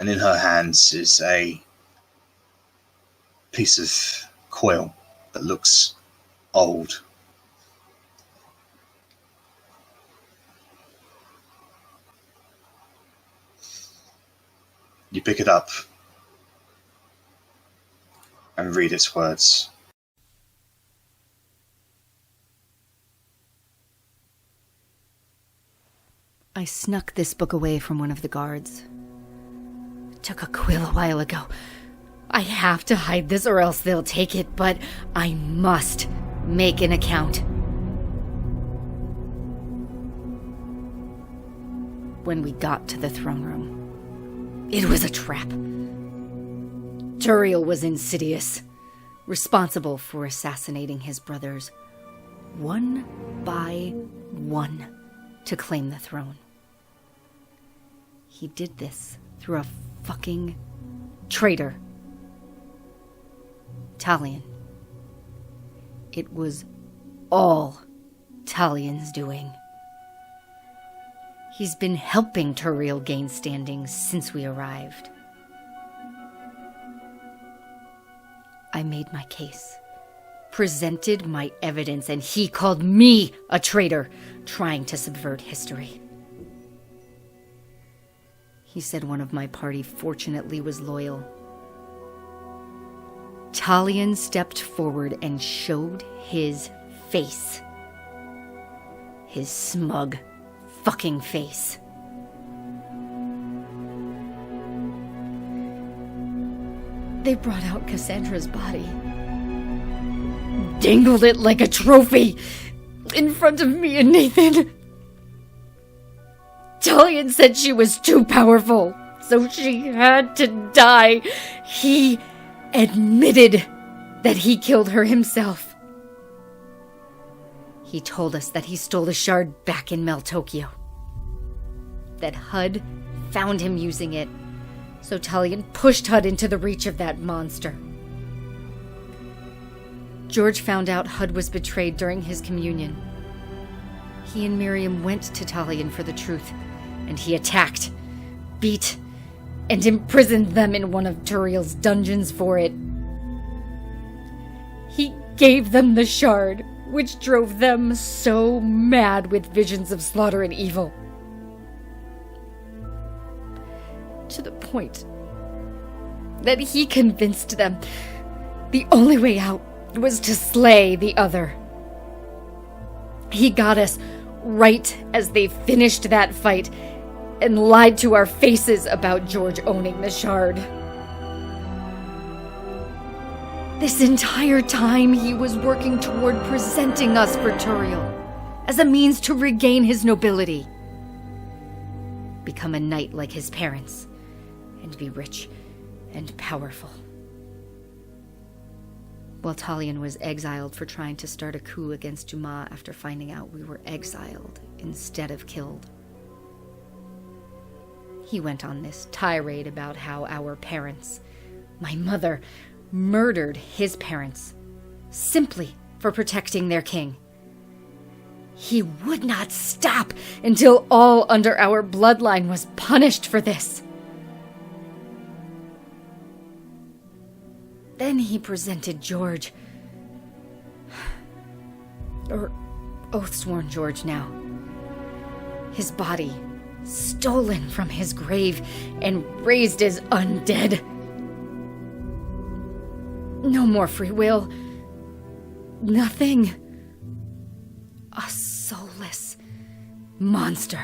And in her hands is a piece of coil that looks old. You pick it up and read its words. I snuck this book away from one of the guards. Took a quill a while ago. I have to hide this or else they'll take it, but I must make an account. When we got to the throne room, it was a trap. Turiel was insidious, responsible for assassinating his brothers, one by one, to claim the throne. He did this through a fucking traitor. Talion. It was all Talion's doing. He's been helping Turiel gain standing since we arrived. I made my case, presented my evidence, and he called me a traitor, trying to subvert history. He said one of my party fortunately was loyal. Talion stepped forward and showed his face. His smug fucking face. They brought out Cassandra's body. Dangled it like a trophy in front of me and Nathan. Talion said she was too powerful, so she had to die. He admitted that he killed her himself. He told us that he stole the shard back in Meltokyo. That Hud found him using it, so Talion pushed Hud into the reach of that monster. George found out Hud was betrayed during his communion. He and Miriam went to Talion for the truth, and he attacked, beat, and imprisoned them in one of Turiel's dungeons for it. He gave them the shard, which drove them so mad with visions of slaughter and evil. To the point that he convinced them the only way out was to slay the other. He got us right as they finished that fight and lied to our faces about George owning the shard. This entire time he was working toward presenting us for Turiel as a means to regain his nobility, become a knight like his parents, and be rich and powerful. While Talion was exiled for trying to start a coup against Dumas after finding out we were exiled instead of killed. He went on this tirade about how our parents, my mother, murdered his parents simply for protecting their king. He would not stop until all under our bloodline was punished for this. Then he presented George, or Oathsworn George now, his body stolen from his grave and raised as undead. No more free will. Nothing. A soulless monster.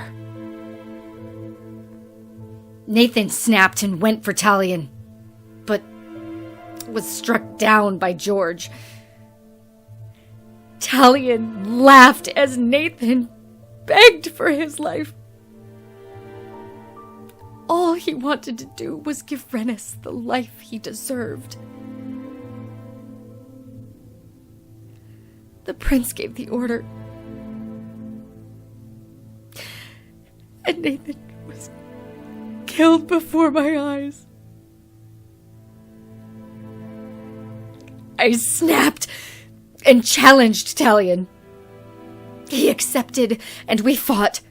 Nathan snapped and went for Talion, but was struck down by George. Talion laughed as Nathan begged for his life. All he wanted to do was give Rennas the life he deserved. The prince gave the order, and Nathan was killed before my eyes. I snapped and challenged Talion. He accepted, and we fought.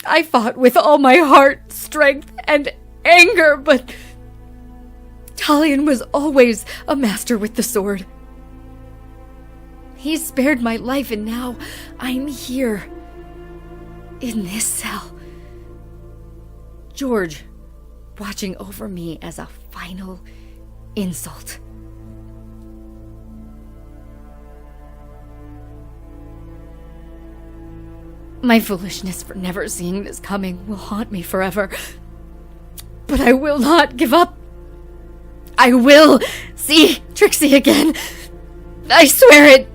I fought with all my heart, strength, and anger, but Talion was always a master with the sword. He spared my life, and now I'm here, in this cell. George watching over me as a final insult. My foolishness for never seeing this coming will haunt me forever. But I will not give up. I will see Trixie again. I swear it.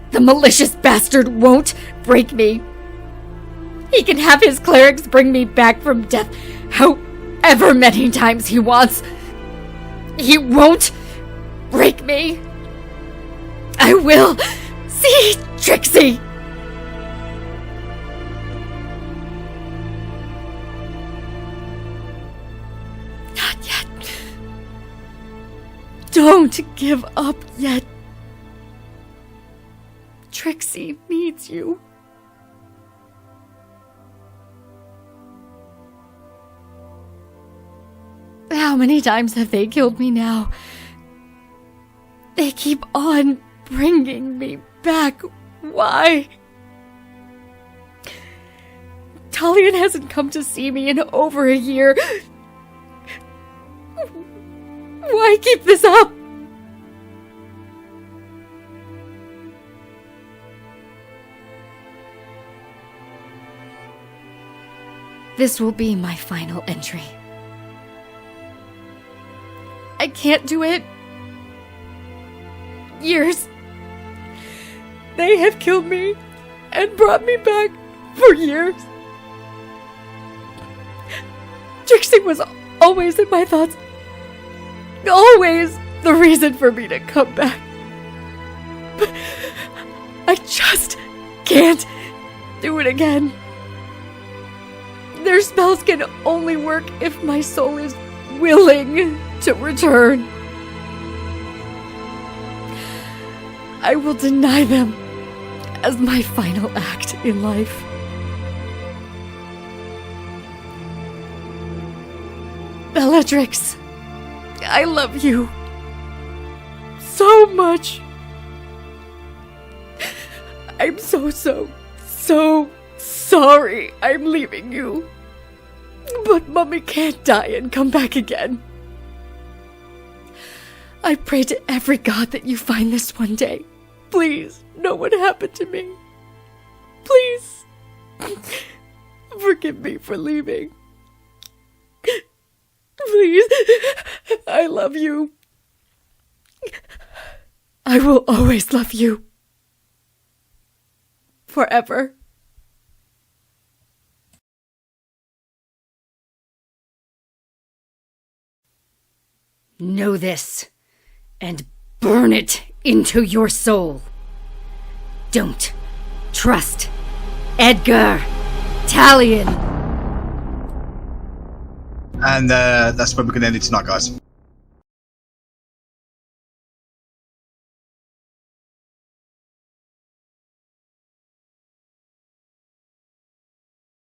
The malicious bastard won't break me. He can have his clerics bring me back from death however many times he wants. He won't break me. I will see Trixie. Not yet. Don't give up yet. Trixie needs you. How many times have they killed me now? They keep on bringing me back. Why? Talion hasn't come to see me in over a year. Why keep this up? This will be my final entry. I can't do it. Years. They have killed me and brought me back for years. Trixie was always in my thoughts. Always the reason for me to come back. But I just can't do it again. Their spells can only work if my soul is willing to return. I will deny them as my final act in life. Bellatrix, I love you so much. I'm so sorry I'm leaving you. But Mummy can't die and come back again. I pray to every god that you find this one day. Please, know what happened to me. Please. Forgive me for leaving. Please. I love you. I will always love you. Forever. Know this, and burn it into your soul. Don't trust Edgar Talion. And that's where we're going to end it tonight, guys.